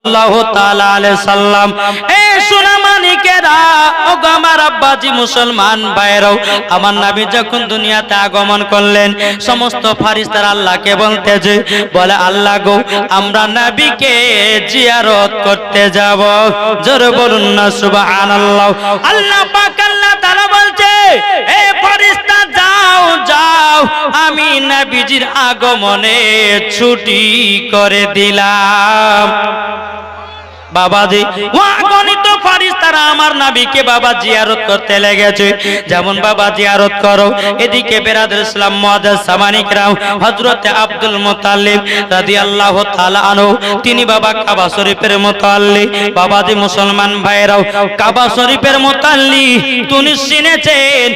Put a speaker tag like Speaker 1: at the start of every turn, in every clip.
Speaker 1: সাল্লাল্লাহু তাআলা আলাইহি সাল্লাম। এ সোনামানিকেরা, ও আমার আব্বাজি মুসলমান ভাইরাও, আমার নবী যখন দুনিয়াতে আগমন করলেন, সমস্ত ফেরেশতারা আল্লাহকে বলতেছে, বলে আল্লাহ গো, আমরা নবীকে জিয়ারত করতে যাব। জোরে বলুন না সুবহানাল্লাহ। আল্লাহ পাক আল্লাহ তাআলা বলছে, এ ফেরেশতা যাও যাও, আমি নবীজির আগমনে ছুটি করে দিলাম। বাবাজি, অগণিত ফেরেশতারা আমার নবীকে বাবা জিয়ারত করতে লেগেছে। যেমন বাবা জিয়ারত করো, এদিকে বেরাদর ইসলাম মুআজ্জাজ সামানী کرام হযরত আব্দুল মুত্তালিব রাদিয়াল্লাহু তাআলা আনহু, তিনি বাবা কাবা শরীফের মুতাল্লি। বাবাজি মুসলমান ভাইরাও, কাবা শরীফের মুতাল্লি তিনি শুনেছেন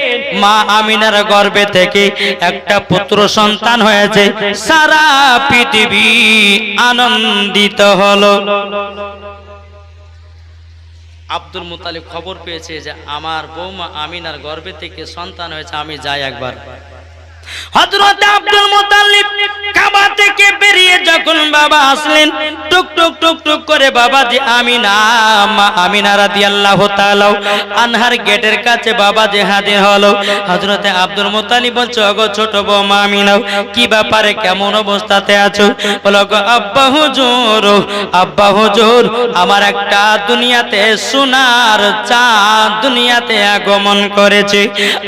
Speaker 1: মা আমিনার গর্ভে থেকে একটা পুত্র সন্তান হয়েছে। সারা পৃথিবী আনন্দিত হলো। আব্দুল মুত্তালিব খবর পেয়েছে যে আমার বৌমা আমিনার গর্ভে থেকে সন্তান হয়েছে, আমি যাই একবার। হযরত আব্দুল মুত্তালিব কাবা থেকে বেরিয়ে যখন বাবা আসলেন, টুক টুক টুক টুক করে বাবাজি আমিনা, মা আমিনা রাদিয়াল্লাহু তাআলা আনহার গেটের কাছে বাবাজি হাজির হলো। হযরত আব্দুল মুত্তালিব বলছে, ওগো ছোট বৌমা আমিনা, কি ব্যাপারে, কেমন অবস্থাতে আছো? বলো গো আব্বা হুজুর, আব্বা হুজুর, আমার একটা দুনিয়াতে সোনার চাঁদ দুনিয়াতে আগমন করেছে।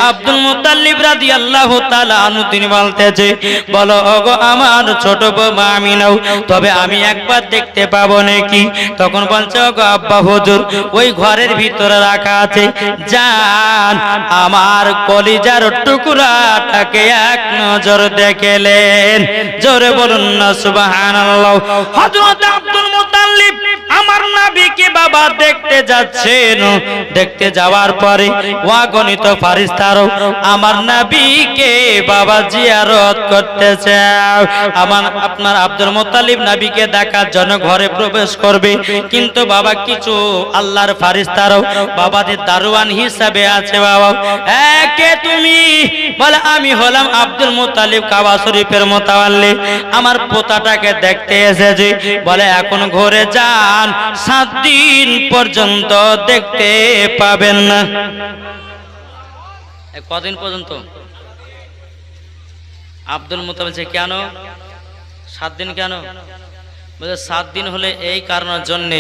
Speaker 1: আব্দুল মুত্তালিব রাদিয়াল্লাহু তাআলা তিনি বলতেছে, বলো ওগো আমার ছোট বৌমা আমিনা, তবে আমি একবার দেখতে পাবো নাকি? তখন বলছে, ওগো আব্বা হুজুর, ওই ঘরের ভিতরে রাখা আছে, যান আমার কলিজার টুকরাটাকে এক নজর দেখলেন। জোরে বলুন না সুবহানাল্লাহ। হযরত আব্দুল মুত্তালিব আমার নবীকে বাবা দেখতে যাচ্ছেন। দেখতে যাওয়ার পরে অগণিত ফেরেশতারা আমার নবীকে বাবা জিয়ারত করতেছে। আপনার আব্দুল মুত্তালিব নবীকে দেখার জন্য ঘরে প্রবেশ করবে, কিন্তু বাবা কিছু আল্লাহর ফেরেশতারা বাবাদের দারোয়ান হিসাবে আছে। বাবা, কে তুমি? বলে আমি হলাম আব্দুল মুত্তালিব, কাবা শরীফের মুতাওয়াল্লি, আমার পোতাটাকে দেখতে এসেছি। বলে এখন ঘরে যান, 7 দিন পর্যন্ত দেখতে পাবেন না। কদিন পর্যন্ত? আব্দুল মুত্তালিব বলছে, কেন 7 দিন? কেন? বলে 7 দিন হলে এই কারণের জন্য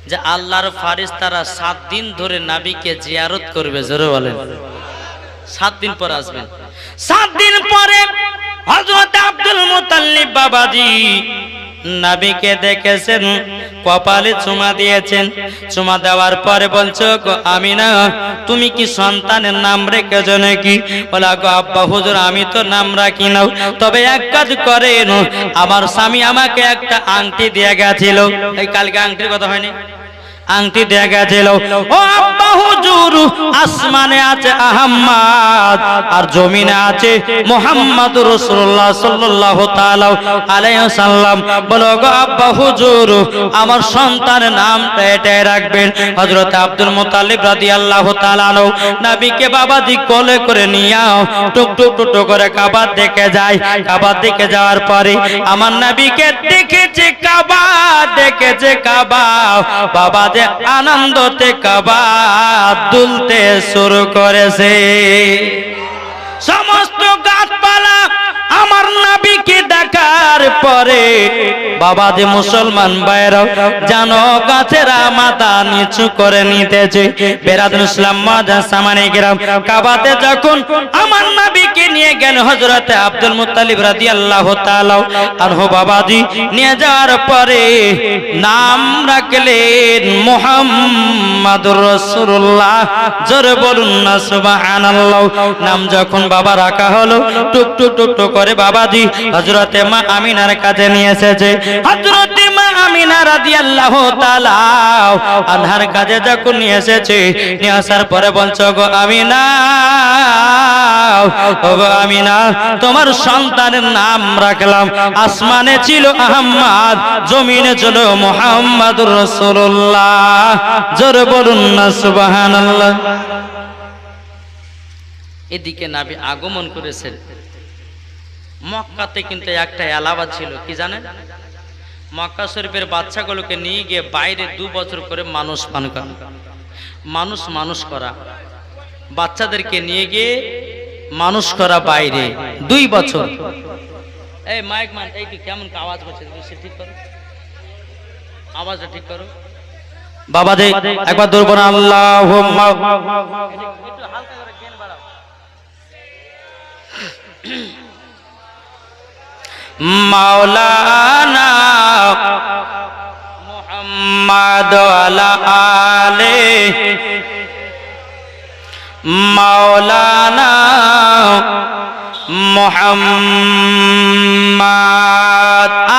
Speaker 1: যে আল্লাহর ফেরেশতারা 7 দিন ধরে নবীকে জিয়ারত করবে। জোরে বলেন, 7 দিন পর আসবেন। 7 দিন পরে হযরত আব্দুল মুত্তালিব বাবাজি নবীকে দেখেছেন, কপালে চুমা দিয়েছেন। চুমা দেওয়ার পরে বলছো, গো আমিনা, তুমি কি সন্তানের নাম রেখেছো নাকি? বলে গো আব্বা হুজুর, আমি তো নাম রাখি না, তবে এক কাজ করেন, আমার স্বামী আমাকে একটা আংটি দিয়ে গেছিল। এই কালকে আংটির কথা হয়নি? আংটি দিয়ে গেছিল। ও আব্বা হুজুর, আসমানে আছে আহমদ আর জমিনে আছে মুহাম্মদুর রাসূলুল্লাহ সাল্লাল্লাহু তাআলা আলাইহি ওয়াসাল্লাম। বলো গো আব্বা হুজুর, আমার সন্তানের নামটা এটাই রাখবেন। হযরত আব্দুল মুত্তালিব রাদিয়াল্লাহু তাআলা আনহু নবীকে বাবাজি কোলে করে নিয়ে টুক টুক টুক করে কাবা দেখে যায়। কাবা দেখে যাওয়ার পরে আমার নবীকে দেখেছে কাবা, দেখেছে কাবা, বাবা আনন্দতে কাবা দুলতে শুরু করেছে। সমস্ত গাছপালা আমার নবীকে দেখার পরে বাবা যে মুসলমান ভাইরা জানো, গাছেরা মাথা নিচু করে নিতেছে। বেরাদুল ইসলাম মুআজ্জাজ সামানী کرام কাবাতে যখন আমার নবীকে নিয়ে গেল হযরত আব্দুল মুত্তালিব রাদিয়াল্লাহু তাআলা আনহু, বাবাজি নিয়ে যাওয়ার পরে নাম রাখলেন মুহাম্মাদুর রাসূলুল্লাহ। জোরে বলুন না সুবহানাল্লাহ। নাম যখন বাবা রাখা হলো, টুক টুক টুক টুক করে বাবাজি হযরতে মা আমিনার কাছে নিয়ে এসেছে। হযরতে মা আমিনা রাদিয়াল্লাহু তাআলা আনহার কাছে যখন নিয়ে এসেছে, নিয়ে আসার পরে বলছো, গো আমিনা, ও গো আমিনা, তোমার সন্তানের নাম রাখলাম, আসমানে ছিল আহমদ, জমিনে ছিল মুহাম্মাদুর রাসূলুল্লাহ। জোরে বলুন না সুবহানাল্লাহ। এদিকে নবী আগমন করেছেন। মক্কাতে কিন্তু একটা এলাকা ছিল, কি জানেন? মক্কা শরীফের বাচ্চাগুলোকে নিয়ে গিয়ে বাইরে 2 বছর করে মানুষ পান করা, মানুষ করা, বাচ্চাদেরকে নিয়ে গিয়ে মানুষ করা বাইরে 2 বছর। এই মাইক মান, এই কেমন আওয়াজ করছে, ঠিক করো, আওয়াজটা ঠিক করো বাবা। দে একবার দৌড় করো, আল্লাহুম্মা, একটু হালকা করে গেন বাড়াও। মাওলানা মুহাম্মদ আলা আলে মাওলানা মুহাম্মদ।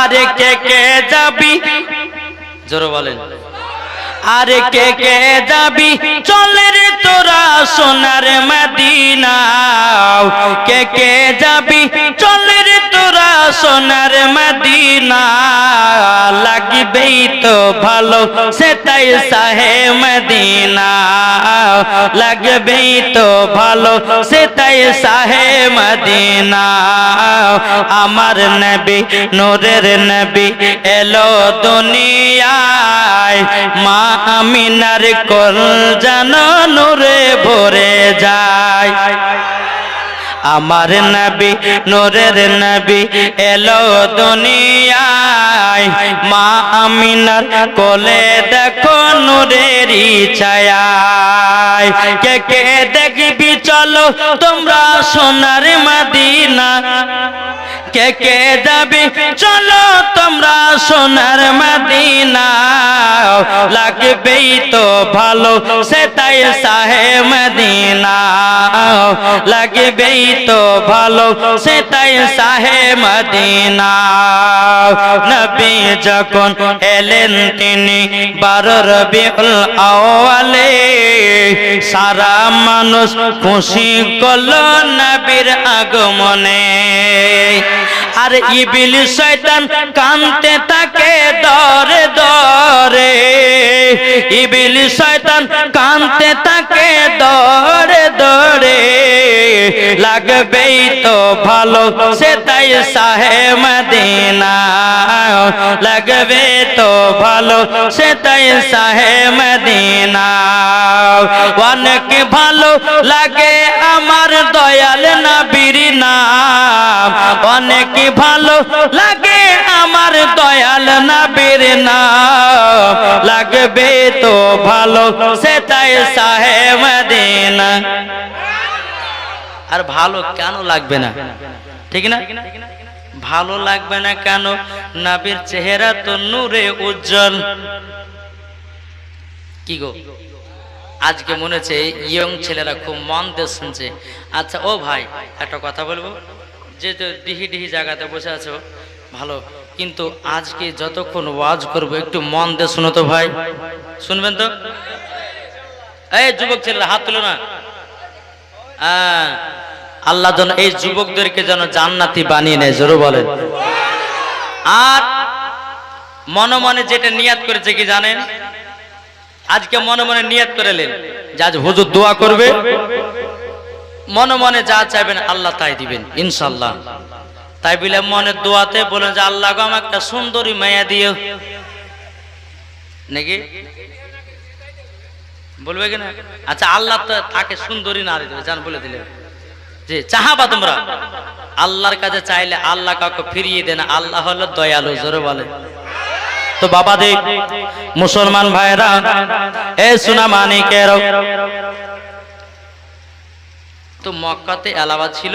Speaker 1: আরে কে যাবি, জোরে বলেন, আরে কে যাবি চলে রে তোরা সোনার মদিনা, কে যাবি চলে রে তোরা সোনার মদিনা, লাগবেই তো ভালো সে তাই সাহে মদিনা, লাগবেই তো ভালো সে তাই সাহে মদিনা। আমার নবী নূরের নবী এলো দুনিয়ায়, মা আমিনার কোল যেন নূরে ভরে যায়। আমার নবী নূরের নবী এলো দুনিয়ায়, মা আমিনার কোলে দেখো নূরেরই ছায়ায়। কে দেখবি চলো তোমরা সোনার মদিনা, কে যাবি চলো তোমরা সোনার মদিনা, লাগবেই তো ভালো সে তাই সাহে মদিনা, লাগবেই তো ভালো সে তাই সাহে মদিনা। নবী যখন এলেন তিনি 12 রবিউল আউয়ালে, সারা মানুষ খুশি করলো নবীর আগমনে। আর ইবলিস শয়তান কাঁদতে থাকে দরে দরে, ইবলিস শয়তান কাঁদতে থাকে দরে দরে, লাগবেই তো ভালো সে তাই সাহে মদিনা, লাগবে তো ভালো সে তাই সাহে মদিনা। অনেক ভালো লাগে আমার দয়াল নবীর নাম, অনেক ভালো লাগে আমার দয়াল নবীর নাম, লাগবে তো ভালো সে তাই সাহে মদিনা। আর ভালো কেন লাগবে না, ঠিক না? ভালো লাগবে না কেন? নবীর চেহারা তো নূরে উজ্জ্বল। কি গো, আজকে মনে হচ্ছে ইয়ং ছেলেরা খুব মন দিয়ে শুনছে। আচ্ছা ও ভাই, একটা কথা বলবো, যে ডিহি জায়গাতে বসে আছো ভালো, কিন্তু আজকে যতক্ষণ ওয়াজ করবো একটু মন দিয়ে শুনো তো ভাই, শুনবেন তো? এই যুবক ছেলেরা হাত তুলো না। আল্লাহ যেন এই যুবকদেরকে যেন জান্নাতি বানিয়ে নেয়, জোরে বলেন। আর মনে মনে যেটা নিয়াত করেছে কি জানেন, আজকে মনে মনে নিয়াত করেলেন যে আজ হুজুর দোয়া করবে, মনে মনে যা চাইবেন আল্লাহ তাই দিবেন ইনশাআল্লাহ। তাই বলে মনে দোয়াতে বলেন যে আল্লাহ গো আমাকে একটা সুন্দরী মায়া দিও, নাকি বলবে কিনা? আচ্ছা আল্লাহ তো তাকে সুন্দরী নারী দেবে, জান বলে দিলে যে চাহাবা তোমরা আল্লাহর কাছে চাইলে আল্লাহ কাউকে ফিরিয়ে দেন, আল্লাহ হলো দয়ালু, জোরে বলে। তো বাবা দেখ মুসলমান ভাইরা, এ সোনা মানিকের, তো মক্কাতে এলাওয়া ছিল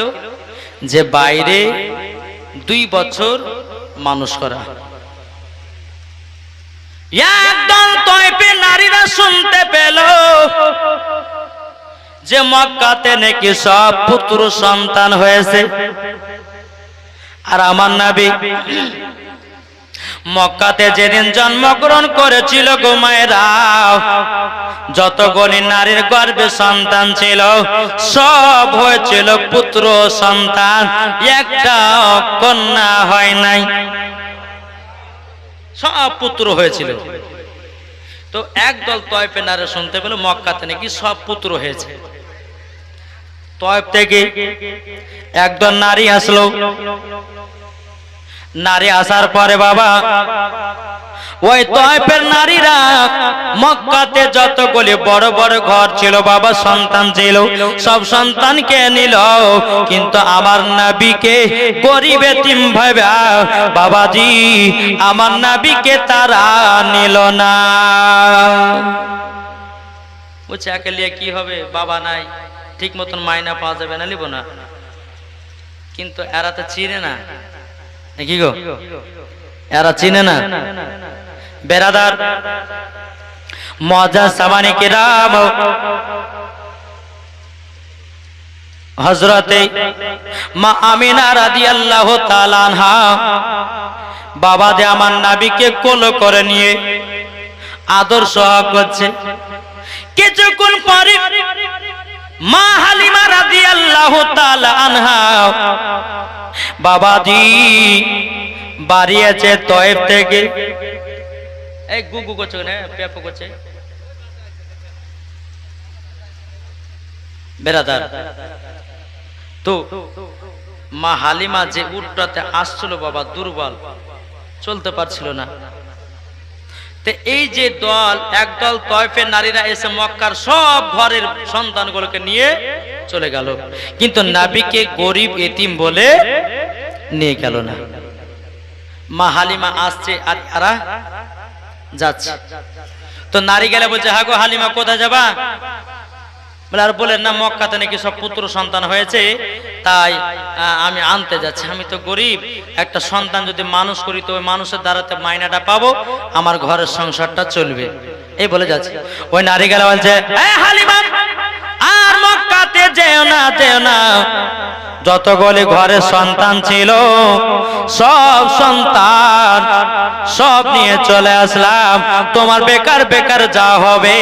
Speaker 1: যে বাইরে 2 বছর মানুষ করা। একদল তয়ফে নারীরা শুনতে পেল যে মক্কাতে নাকি সব পুত্র সন্তান হয়েছে। আর আমার নবী মক্কাতে যেদিন জন্মগ্রহণ করেছিল গো মায়েরা, যতগুলি নারীর গর্ভে সন্তান ছিল সব হয়েছিল পুত্র সন্তান, একটা কন্যা হয় নাই, সব পুত্র হয়েছিল। তো একদল তয়ফে নারী শুনতে পেল মক্কাতে নাকি সব পুত্র হয়েছে। তয়ফ থেকে একদল নারী আসলো, নারী আসার পরে বাবা ওই তয়েফের নারীরা মক্কাতে যতগুলি বড় বড় ঘর ছিল বাবা, সন্তান ছিল, সব সন্তানকে নিল, কিন্তু আমার নবীকে গরিব এতিম ভাবে বাবাজি আমার নবীকে তারা নিল না। বলছে একে লিয়ে কি হবে, বাবা নাই, ঠিক মতন মাইনা পাওয়া যাবে না, নিব না। কিন্তু এরা তো চিনে না, কি গো, এরা চিনে না। বেরাদার মুআজ্জাজ সামানে কিরাম, হযরতে মা আমিনা রাদিয়াল্লাহু তাআলা আনহা বাবা দে আমার নবীকে কোলে করে নিয়ে আদর সহ করছে। কিছুক্ষণ পরে মা হালিমা রাদিয়াল্লাহু তাআলা আনহা বাবাজি বাড়িয়েছে তয়েফ থেকে। এই গুগু করছে না, পেপো করছে বেরাদার। তো মা হালিমা যে উটটাতে আসছিল বাবা দুর্বল, চলতে পারছিল না। তো এই যে দল, একদল তয়েফের নারীরা এসে মক্কার সব ঘরের সন্তানগুলোকে নিয়ে চলে গেল, কিন্তু নবীকে গরিব এতিম বলে নিয়ে গেল না। মা হালিমা আসছে আর এরা যাচ্ছে। তো নারী গেলে বলছে, হ্যাঁ গো হালিমা কোথায় যাবা? বলে আর বলেন না, মক্কাতে নাকি সব পুত্র সন্তান হয়েছে, তাই আমি আনতে যাচ্ছি। আমি তো গরিব, একটা সন্তান যদি মানুষ করি তো ওই মানুষের দ্বারাতে মাইনাটা পাবো, আমার ঘরের সংসারটা চলবে, এই বলে যাচ্ছে। ওই নারী গেলে বলছে, হালিমা আর মক্কাতে যেও না, যেও না, যতগুলি ঘরে সন্তান ছিল সব সন্তান সব নিয়ে চলে আসলাম, তোমার বেকার বেকার যা হবে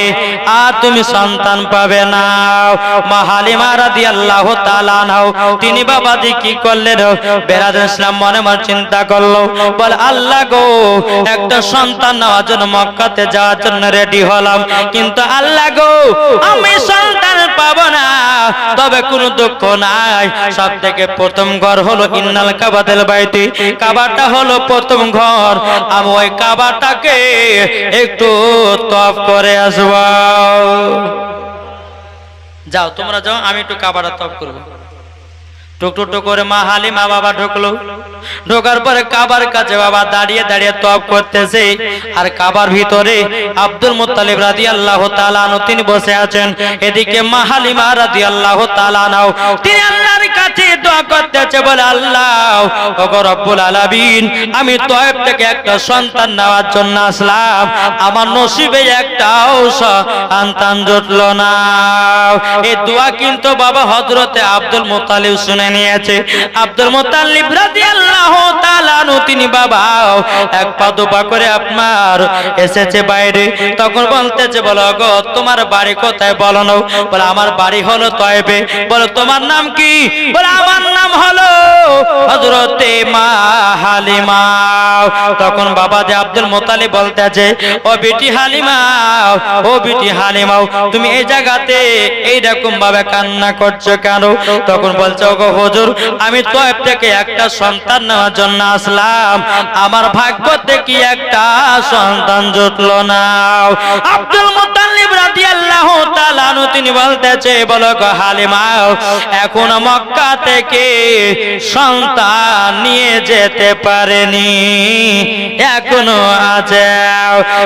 Speaker 1: আর তুমি সন্তান পাবে না। মা হালিমা রাদিয়াল্লাহু তাআলা আনহা তিনি বাবাজি কি করলেন, বেরাদার ইসলাম মনে মনে চিন্তা করলো, বল আল্লাহ গো একটা সন্তান নেওয়ার জন্য মক্কাতে যাওয়ার জন্য রেডি হলাম, কিন্তু আল্লাহ গো আমি সন্তান পাবো না। তবে কোনো দুঃখ নাই, সব থেকে প্রথম ঘর হলো ইন্নাল কাবাতুল বাইতি, কাবাটা হলো প্রথম ঘর, আমি ওই কাবাটাকে একটু তওয়াফ করে আসব। যাও তোমরা যাও, আমি একটু কাবাটা তওয়াফ করব। টুকটুক করে মা হালিমা বাবা ঢুকলো, ঢোকার পরে কাবার কাছে বাবা দাঁড়িয়ে দাঁড়িয়ে তওয়াফ করতেছে, আর কাবার ভিতরে আব্দুল মুত্তালিব রাদিয়াল্লাহু তাআলা আনহু তিনি বসে আছেন। এদিকে মা হালিমা রাদিয়াল্লাহু তাআলা আনহা তিনি আল্লাহর কাছে দোয়া করতেছে, বলে আল্লাহ ওগো রব্বুল আলামিন, আমি তয়েফ থেকে একটা সন্তান নেওয়ার জন্য আসলাম, আমার নসিবে একটাও সন্তান জুটলো না। এই দোয়া কিন্তু বাবা হযরতে আব্দুল মুত্তালিব শুনে নিয়েছে। আব্দুল মুত্তালিব রাদিয়াল্লাহু তাআলা আনহু তিনি বাবা এক পা দুপা করে আপনার এসেছে বাইরে, তখন বলতেছে, বলো গো তোমার বাড়ি কোথায়? বলো না। বলে আমার বাড়ি হলো তয়েফে। বলো তোমার নাম কি? বলে আমার নাম হলো হযরতে মা হালিমা। তখন বাবা যে আব্দুল মুত্তালিব বলতেছে, ও বিটি হালিমা, ও বিটি হালিমা, তুমি এই জায়গাতে এইরকম ভাবে কান্না করছো কেন? তখন বলছো, গো হুজুর আমি তয়েফ থেকে একটা সন্তান নেওয়ার জন্য আসলাম, আমার ভাগ্যতে কি একটা সন্তান জুটলো না। আব্দুল মুত্তালিব রাদিয়াল্লাহু তাআলা আনহু তিনি বলতেছে, বলো গো হালিমা, এখন মক্কা থেকে সন্তান নিয়ে যেতে পারেনি, এখনো আছে।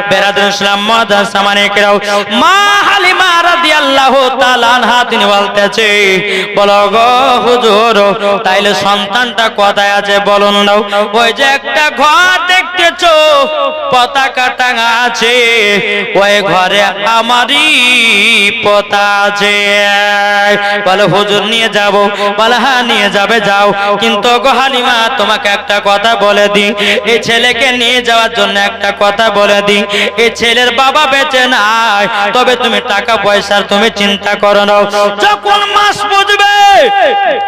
Speaker 1: বেরাদুল ইসলাম মুআজ্জাজ সামানে কিরাম, মা হালিমা রাদিয়াল্লাহু তাআলা আনহা তিনি বলতেছে, বলো গো হুজুর তাইলে সন্তানটা কোথায় আছে বলুন না। ওই যে একটা ঘর দেখতেছো পতাকা টাঙা আছে, ওই ঘরে আমারই পতা আছে। বলে হুজুর নিয়ে যাব? বলে হ্যাঁ নিয়ে যাবে, যাও। কিন্তু গো হালিমা তোমাকে একটা কথা বলে দিই, এই ছেলেকে নিয়ে যাওয়ার জন্য একটা কথা বলে দিই, এই ছেলের বাবা বেঁচে নাই, তবে তুমি টাকা পয়সার তুমি চিন্তা করো না, যখন মাস বুঝবে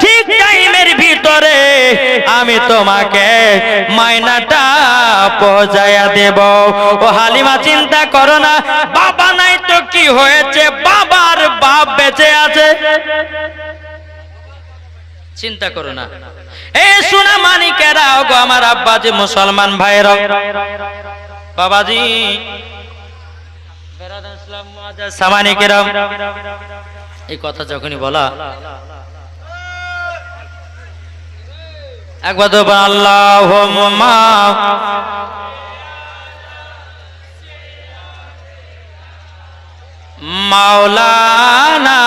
Speaker 1: ঠিক টাইমের ভিতরে আমি তোমাকে মাইনাটা পৌঁছায়া দেব। ও হালিমা চিন্তা করো না, বাবা নাই তো কি হয়েছে, বাবার বাপ বেঁচে আছে। চিন্তা করো না। এই সোনা মানিকেরা গো আমার আব্বাজি মুসলমান ভাইরা বাবাজি বেরাদার ইসলাম মুআজ্জাজ সামানি কিরাম, এই কথা যখনই বলা একবার তো আল্লাহুম্মা মাওলানা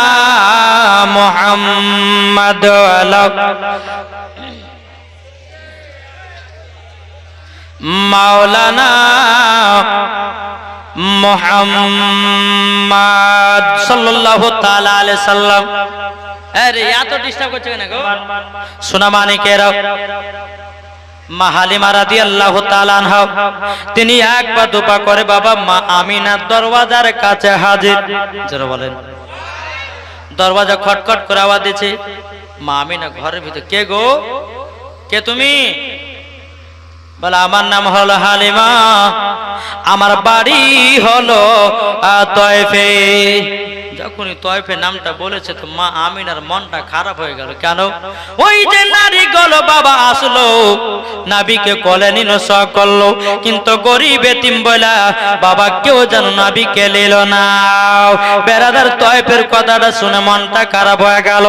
Speaker 1: মুহাম্মদ ওয়ালা মাওলানা মুহাম্মদ সাল্লাল্লাহু তাআলা আলাইহি সাল্লাম। আরে এত ডিস্টার্ব করছে কেন গো? সোনা মানিকেরা মা হালিমা রাদিয়াল্লাহু তাআলা আনহা তিনি একবার দুপা করে বাবা মা আমিনার দরওয়াজার কাছে হাজির। যারা বলেন দরওয়াজা খটখট করে আওয়াজ দিচ্ছে। মা আমিনা ঘরের ভিতর, কে গো, কে তুমি? বলে আমার নাম হলো হালিমা, আমার বাড়ি হলো তয়েফে। যখনই তয়েফে নামটা বলেছে তো মা আমিনার মনটা খারাপ হয়ে গেল। কেন? ওই যে নারী গেল বাবা আসলো নাবিকে কোলে নিল সব করলো, কিন্তু গরিব এতিম বলা বাবা কেউ যেন নাবিকে নিল না। বেরাদার তয়েফের কথাটা শুনে মনটা খারাপ হয়ে গেল।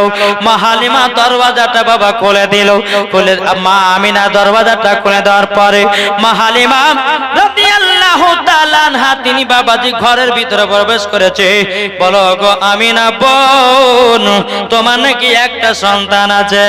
Speaker 1: মা হালিমা দরওয়াজাটা বাবা খুলে দিল। খুলে মা আমিনা দরওয়াজাটা খুলে দেওয়ার পরে মা হালিমা রাদিয়াল্লাহু তাআলা আনহা তিনি বাবাজি ঘরের ভিতরে প্রবেশ করেছে। বলো গো আমিনা বোন, তোমার নাকি একটা সন্তান আছে?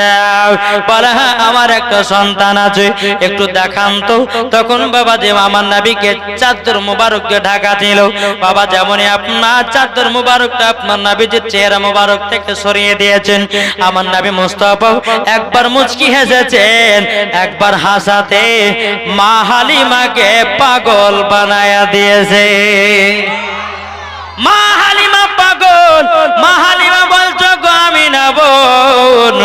Speaker 1: বলে হ্যাঁ আমার একটা সন্তান আছে, একটু দেখান তো। তখন বাবা যে আমার নবীকে চাদর মুবারককে ঢাকা ছিল। বাবা যেমনই আপনার চাদর মুবারকটা আপনার নবীজির চেহারা মুবারক থেকে সরিয়ে দিয়েছেন, আমার নবী মুস্তাফা একবার মুচকি হেসেছেন, একবার হাসাতে মা হালিমাকে পাগল বানায়া দিয়েছে। মা হালিমা পাগল। মা হালিমা বলছো গো আমিনা বোন,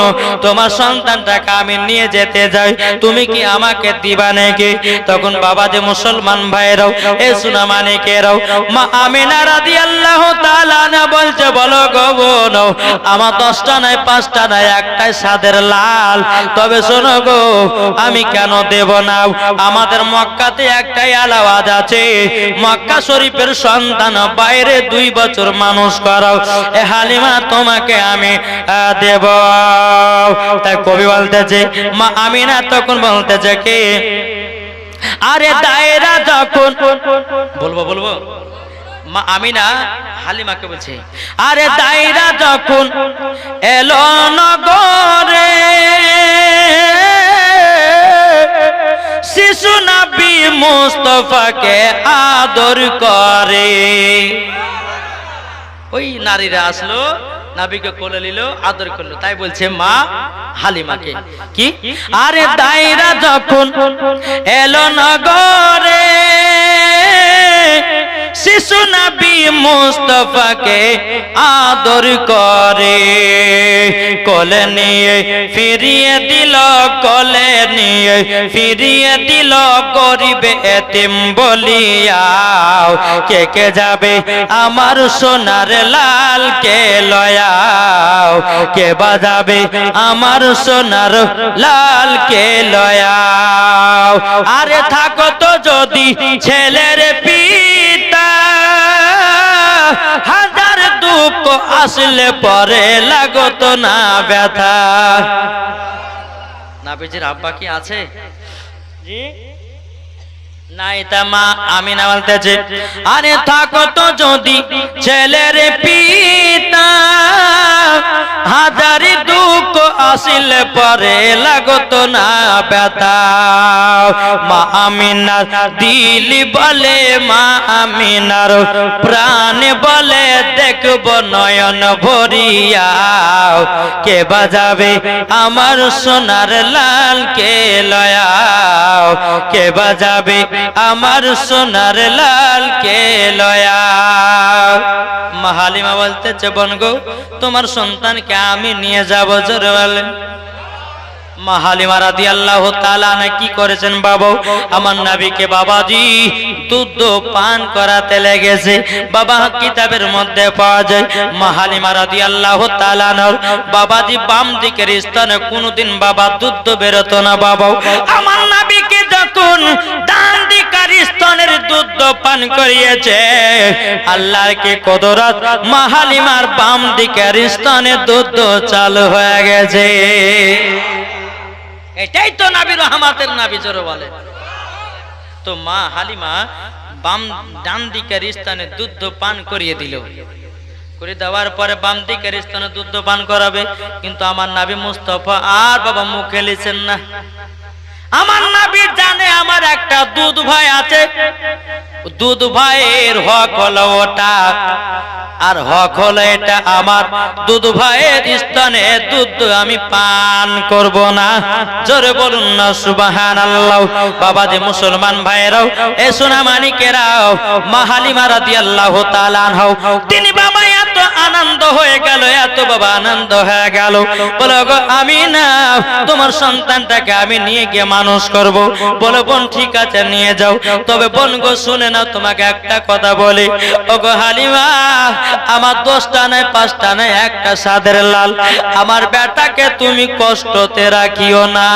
Speaker 1: তোমার সন্তানটাকে আমি নিয়ে যেতে যাই, তুমি কি আমাকে দিবা নাকি? তখন বাবা যে মুসলমান ভাইরাও এ সোনা মানিকেরাও মা আমিনা রাদিয়াল্লাহু তাআলা আনহা বলছে বলো গো বোন, আমার 10টা নাই 5টা নাই একটাই সাদের লাল, তবে শোনো গো আমি কেন দেব না? আমাদের মক্কাতে একটাই আলাওয়াজ আছে, মক্কা শরীফের সন্তান বাইরে 2 বছর মানুষ করাও, এ হালিমা তোমাকে আমি দেব। তাই কবি বলতেছে মা আমিনা তখন বলতেছে কি, আরে দায়রা যখন বলবো মা আমিনা হালিমাকে বলছে, আরে দায়রা যখন এলো নগরে শিশু নবী মুস্তাফাকে আদর করে। ওই নারীরা আসলো নবীকে কোলে নিল আদর করলো, তাই বলছে মা হালিমাকে কি, আরে দায়রা যখন এলো নগরে শিশু নবী মুস্তাফাকে আদর করে, কোলে নিয়ে ফিরিয়ে দিল, কোলে নিয়ে ফিরিয়ে দিল গরিব এতিম বলিয়া, কে কে যাবে আমার সোনার লাল কে লয়াও, কে বাজাবে আমার সোনার লাল কে লয়াও। আরে থাকো তো যদি ছেলের পিতা, হাজার দুঃখ আসলে পরে লাগত না ব্যথা। নাবিজির আব্বা কি আছে? জি নাই। তা মা আমিনা বলতেছে, আরে থাকো তো যদি ছেলের পিতা, হাজারি দুঃখ আসিলে পরে লাগত না ব্যথা। মা আমিনার দিল বলে, মা আমিনার প্রাণ বলে, দেখব নয়ন ভরিয়া, কে বাজাবে আমার সোনার লাল কে লয়াও, কে বাজাবে আমার সোনার লাল কে লয়াও। মা হালিমা বলতেছে বোন গো তোমার সন্তানকে আমি নিয়ে যাব। জোরে বলেন মা হালিমা রাদিয়াল্লাহু তাআলা আনহা কি করেছেন বাবা, আমার নবীকে বাবাজি দুধ পান করাতে লেগেছে। বাবা কিতাবের মধ্যে পাওয়া যায় মা হালিমা রাদিয়াল্লাহু তাআলা আনহা বাবাজি বাম দিকের স্থানে কোনোদিন বাবা দুধ বেরোতো না বাবা। আমার নবীকে যখন ডান দিকের স্তনের দুধ পান করিয়েছে, আল্লাহর কি কুদরত, মা হালিমার বাম দিকের স্তনে দুধ চালু হয়ে গেছে। এটাই তো নবী রহমতের নবী জোরে বলে। তো মা হালিমা বাম ডান দিকের স্থানে দুধ পান করিয়ে দিল, করে দেওয়ার পরে বাম দিকের স্থানে দুধ পান করাবে, কিন্তু আমার নবী মুস্তাফা আর বাবা মুখে লিছেন না। আমার নবী জানে আমার একটা দুধ ভাই আছে, দুধ ভাইয়ের হক হলো ওটা, আর হক হলো এটা। আমার দুধ ভাইয়ের স্থানে দুধ আমি পান করব না। জোরে বলুন না সুবহানাল্লাহ। বাবা যে মুসলমান ভাইরাও, এ সোনা মানিকেরাও, মা হালিমা রাদিয়াল্লাহু তাআলা আনহা তিনি বাবা এত আনন্দ হয়ে গেল, এত বাবা আনন্দ হয়ে গেল, বলে গো আমি না তোমার সন্তানটাকে আমি নিয়ে গিয়ে মানুষ করব। বলে বোন ঠিক আছে নিয়ে যাও, তবে বোন গো শুনে নাও তোমাকে একটা কথা বলি, ও গো হালিমা আমার 10টা নয় 5টা নয় একটা সাদের লাল, আমার বেটাকে তুমি কষ্টতে রাখিও না,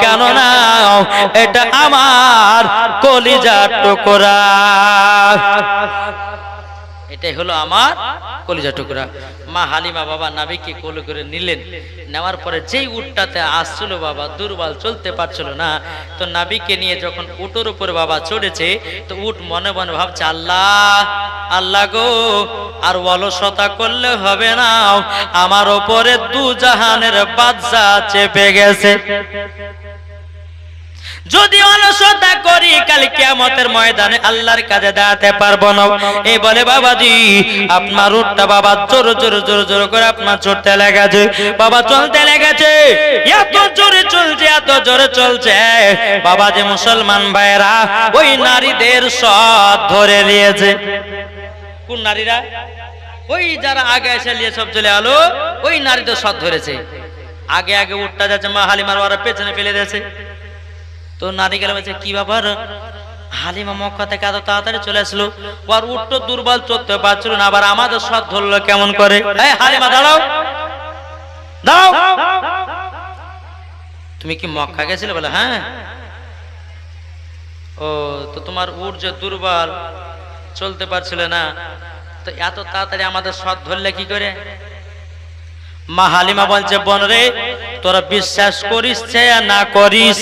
Speaker 1: কেন না এটা আমার কলিজার টুকরা, এটাই হলো আমার কলিজা টুকরা। মা হালিমা বাবা নবীকে কোলে করে নিলেন। নেওয়ার পরে যেই উটটাতে আসছিল বাবা দুর্বল, চলতে পারছিল না, তো নবীকে নিয়ে যখন উটের উপরে বাবা চড়েছে, তো উট মনে মনে ভাবছে আল্লাহ আল্লাহ গো, আর অলসতা করলে হবে না, আমার ওপরে দু জাহানের বাদশা চেপে গেছে, যদি অলসতা করি কাল কিয়ামতের ময়দানে আল্লাহর কাছে দাঁড়াতে পারবো না। এই বলে বাবাজি আপনার উটটা বাবা জোর জোর জোর জোর করে আপনার চড়তে লেগেছে, বাবা চলতে লেগেছে, এত জোরে চলছে এত জোরে চলছে বাবা যে মুসলমান ভাইরা ওই নারীদের সব ধরে নিয়েছে। কোন নারীরা? ওই যারা আগে এসে নিয়ে সব চলে আলো, ওই নারীদের সব ধরেছে। আগে আগে উটটা যাচ্ছে, মা হালিমার ওরা পেছনে ফেলে দিয়েছে। তো নারী গেলে বলছে কি ব্যাপার, হালিমা মক্কা থেকে এত তাড়াতাড়ি চলে আসলো, ওর উট তো দুর্বল চলতে পারছিল না, আবার আমাদের সব ধরলো কেমন করে। এই হালিমা দাঁড়াও দাঁড়াও, তুমি কি মক্কা গেছিলে? বলে হ্যাঁ। ও তো তোমার উট যে দুর্বল চলতে পারছিল না, তো এত তাড়াতাড়ি আমাদের সব ধরলে কি করে? মা হালিমা বলছে বোন রে, তোরা বিশ্বাস করিস না করিস,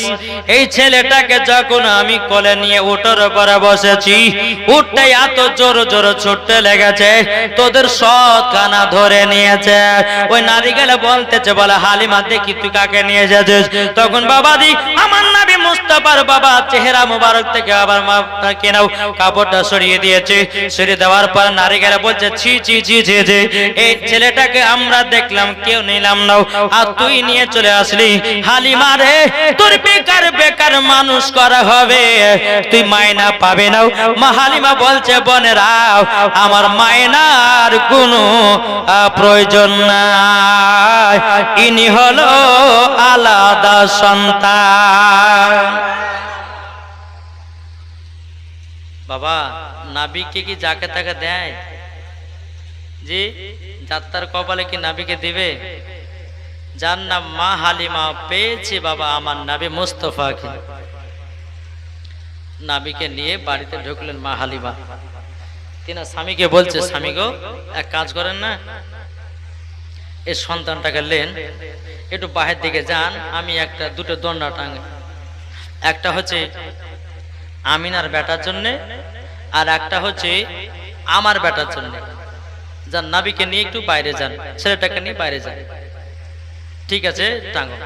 Speaker 1: এই ছেলেটাকে যখন আমি কোলে নিয়ে উটের উপরে বসেছি, উটটা এত জোর জোর ছুটতে লেগেছে, তোদের সব কানা ধরে নিয়েছে। ওই নারী গেলে বলতেছে, বলে হালিমা দেখি তুই কাকে নিয়ে এসেছিস? তখন বাবাজি আমার নবী মুস্তাফার বাবা চেহারা মুবারক থেকে আবার মা কেনাও কাপড়টা সরিয়ে দিয়েছে। সরিয়ে দেওয়ার পর নারী গেলে বলছে ছি ছি ছি ছি ছি, এই ছেলেটাকে আমরা দেখলাম কেউ নিলাম না, আর তুই নিয়ে চলে আসলি। হালিমা রে, তোর বেকার বেকার মানুষ করা হবে, তুই মায়না পাবে না। মা হালিমা বলছে বোনেরা আমার মায়নার কোনো প্রয়োজন নাই, ইনি হলো আলাদা সন্তান। বাবা নাবিকে কি যাকে তাকে দেয়? জি, যাত্রার কপালে কি নাবিকে দিবে? যার নাম মা হালিমা পেয়েছে বাবা আমার নবী মুস্তাফাকে, নাবিকে নিয়ে বাড়িতে ঢুকলেন মা হালিমা। তিনি স্বামীকে বলছে, স্বামী গো এক কাজ করেন না, এই সন্তানটাকে নেন, একটু বাহির দিকে যান, আমি একটা দুটো দণ্ডা টাঙে, একটা হচ্ছে আমিনার বেটার জন্য, আর একটা হচ্ছে আমার বেটার জন্য। যান নাবিকে নিয়ে একটু বাইরে যান, ছেলেটাকে নিয়ে বাইরে যান। ঠিক আছে টাঙ্গো।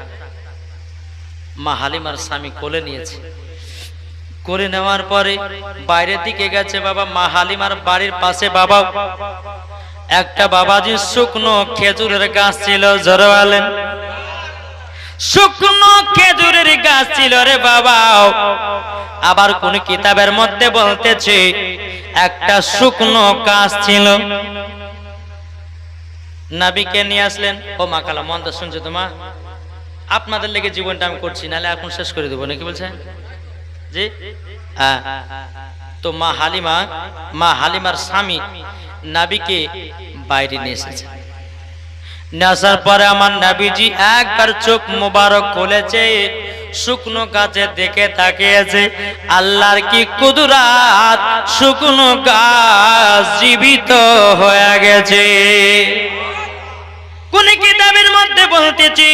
Speaker 1: মা হালিমার স্বামী কোলে নিয়েছে, করে নেওয়ার পরে বাইরের দিকে গেছে বাবা। মা হালিমার বাড়ির পাশে বাবা একটা বাবাজি শুকনো খেজুরের গাছ ছিল, জোরে বলেন শুকনো খেজুরের গাছ ছিল রে বাবা। আবার কোন কিতাবের মধ্যে বলতেছে একটা শুকনো গাছ ছিল। নাবিকে নিয়ে আসলেন। ও মা খালা মন্দ শুনছো তোমা? আপনাদের লেগে জীবনটা আমি করছি, নাহলে এখন শেষ করে দেবো নাকি বলছেন জি? হ্যাঁ। তো মা হালিমার স্বামী নাবিকে বাইরে নিয়ে এসেছে। নেশার পরে আমার নাবিজি একবার চোখ মোবারক খুলেছে, শুকনো গাছে দেখে তাকিয়েছে, আল্লাহর কি কুদরাত, শুকনো গাছ জীবিত হয়ে গেছে। কোন কিতাবের মধ্যে বলতেছি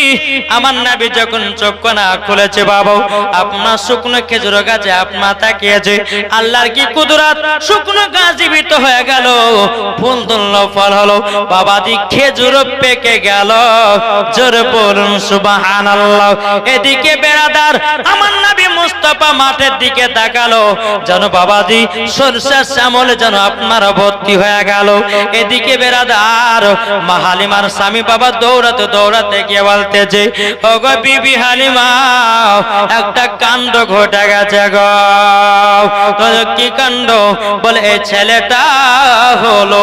Speaker 1: আমার নবী যখন চোখ না খুলেছে, বাবা আপনার শুকনো খেজুর গাছে আপনার তাকিয়েছে, আল্লাহর কি কুদরত, শুকনো গাছ জীবিত হয়ে গেল, ফুল ধরল, ফল হলো, বাবাজি খেজুর পেকে গেল। জোরে বলুন সুবহানাল্লাহ। এদিকে বেরাদার আমার নবী মুস্তাফা মাঠের দিকে তাকালো, যেন বাবাজি সরষের শ্যামলে যেন আপনার ভর্তি হয়ে গেল। এদিকে বেরাদার মা হালিমার স্বামী বাবা দৌড়াতে দৌড়াতে গিয়ে বলতেছে, ওগো বিবি হালিমা, একটা কাণ্ড ঘটে গেছে গো। কি কাণ্ড? বলে এই ছেলেটা হলো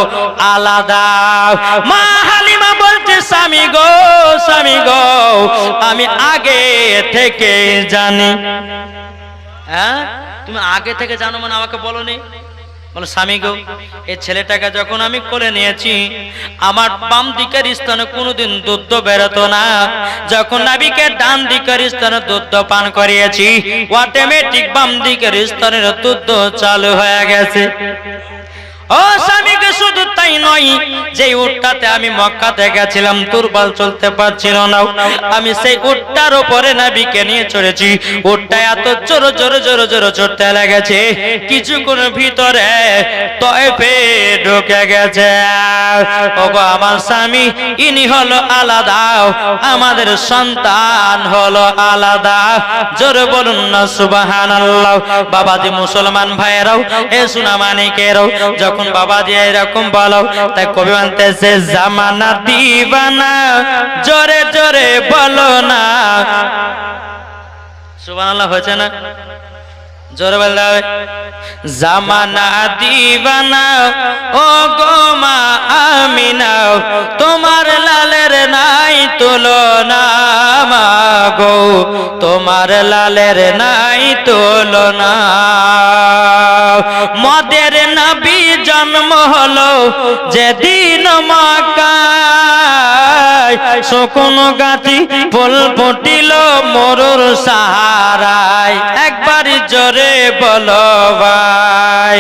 Speaker 1: আলাদা। মা হালিমা বলছে, স্বামী গো, স্বামী গো, আমি আগে থেকে জানি। হ্যাঁ, তুমি আগে থেকে জানো মানে আমাকে বলোনি? বলো, স্বামী গো, এই ছেলেটাকে যখন আমি কোলে নিয়েছি, আমার বাম দিকের স্তনে কোনোদিন দুধ বেরোতো না, যখন নাবিকে ডান দিকের স্তনে দুধ পান করিয়েছি, অটোমেটিক বাম দিকের স্তনের দুধ চালু হয়ে গেছে। ও স্বামীকে শুধু তাই নয়, যে উটটাতে আমি মক্কাতে গেছিলাম, দুর্বল চলতে পারছিল না, আমি সেই উটটার উপরে নবীকে নিয়ে চড়েছি। উটটা এত জোরে জোরে জোরে জোরে চড়তে লেগেছে, কিছুক্ষণ ভিতরে তয়েফে ঢুকে গেছে। ওগো আমার স্বামী, ইনি হলো আলাদা, আমাদের সন্তান হলো আলাদা। জোরে বলুন না সুবহানাল্লাহ। বাবাজি মুসলমান ভাইয়েরাও, এ সোনা মানিকেরাও, যখন বাবা দিয়ে এরকম বলো, তাই কবি বলতেছে, জামানা দিবানা, জোরে জোরে বলো না। সুবহানাল্লাহ হয়েছে না? জোরে বলতে হবে। জামানা দিবানা, ও গো মা আমিনা, তোমার লালের নাই তুলনা, মা গো তোমার লালের নাই তুলনা। মদের নবী জন্ম হলো যেদিন মক্কায়, শুকনো গাছি ফুল ফুটিল মরুর সাহারায়। একবার জোরে বলো ভাই,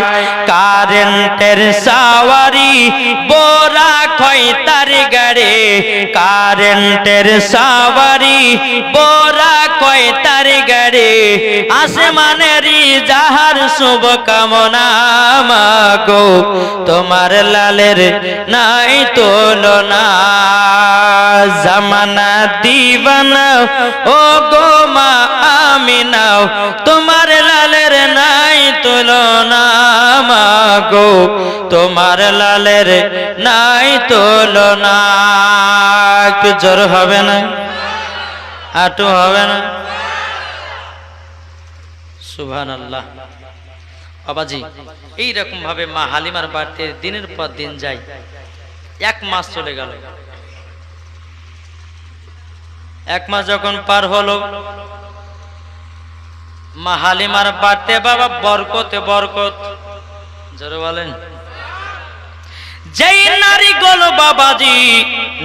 Speaker 1: কারেন্টের সাওয়ারি বোরা খয়তার গাড়ি, কারেন্টের সাওয়ারি বোরা খয়তার গাড়ি, আসমানেরই যাহার শুভ কামনা, মাগো তোমার লালের নাই তুলনা। জামানা দিবানা, ও গো মা আমিনা, তোমার লালের নাই তুলনা, মাগো তোমার লালের নাই তুলনা। একটু জোর হবে না? হাঁটু হবে না? সুবহানাল্লাহ। বাবাজি এইরকম ভাবে মা হালিমার বাড়িতে দিনের পর দিন যায়, 1 মাস চলে গেল। 1 মাস যখন পার হলো, মা হালিমার বাড়িতে বাবা বরকতে বরকত। জোরে বলেন। যেই নারী গুলো বাবাজি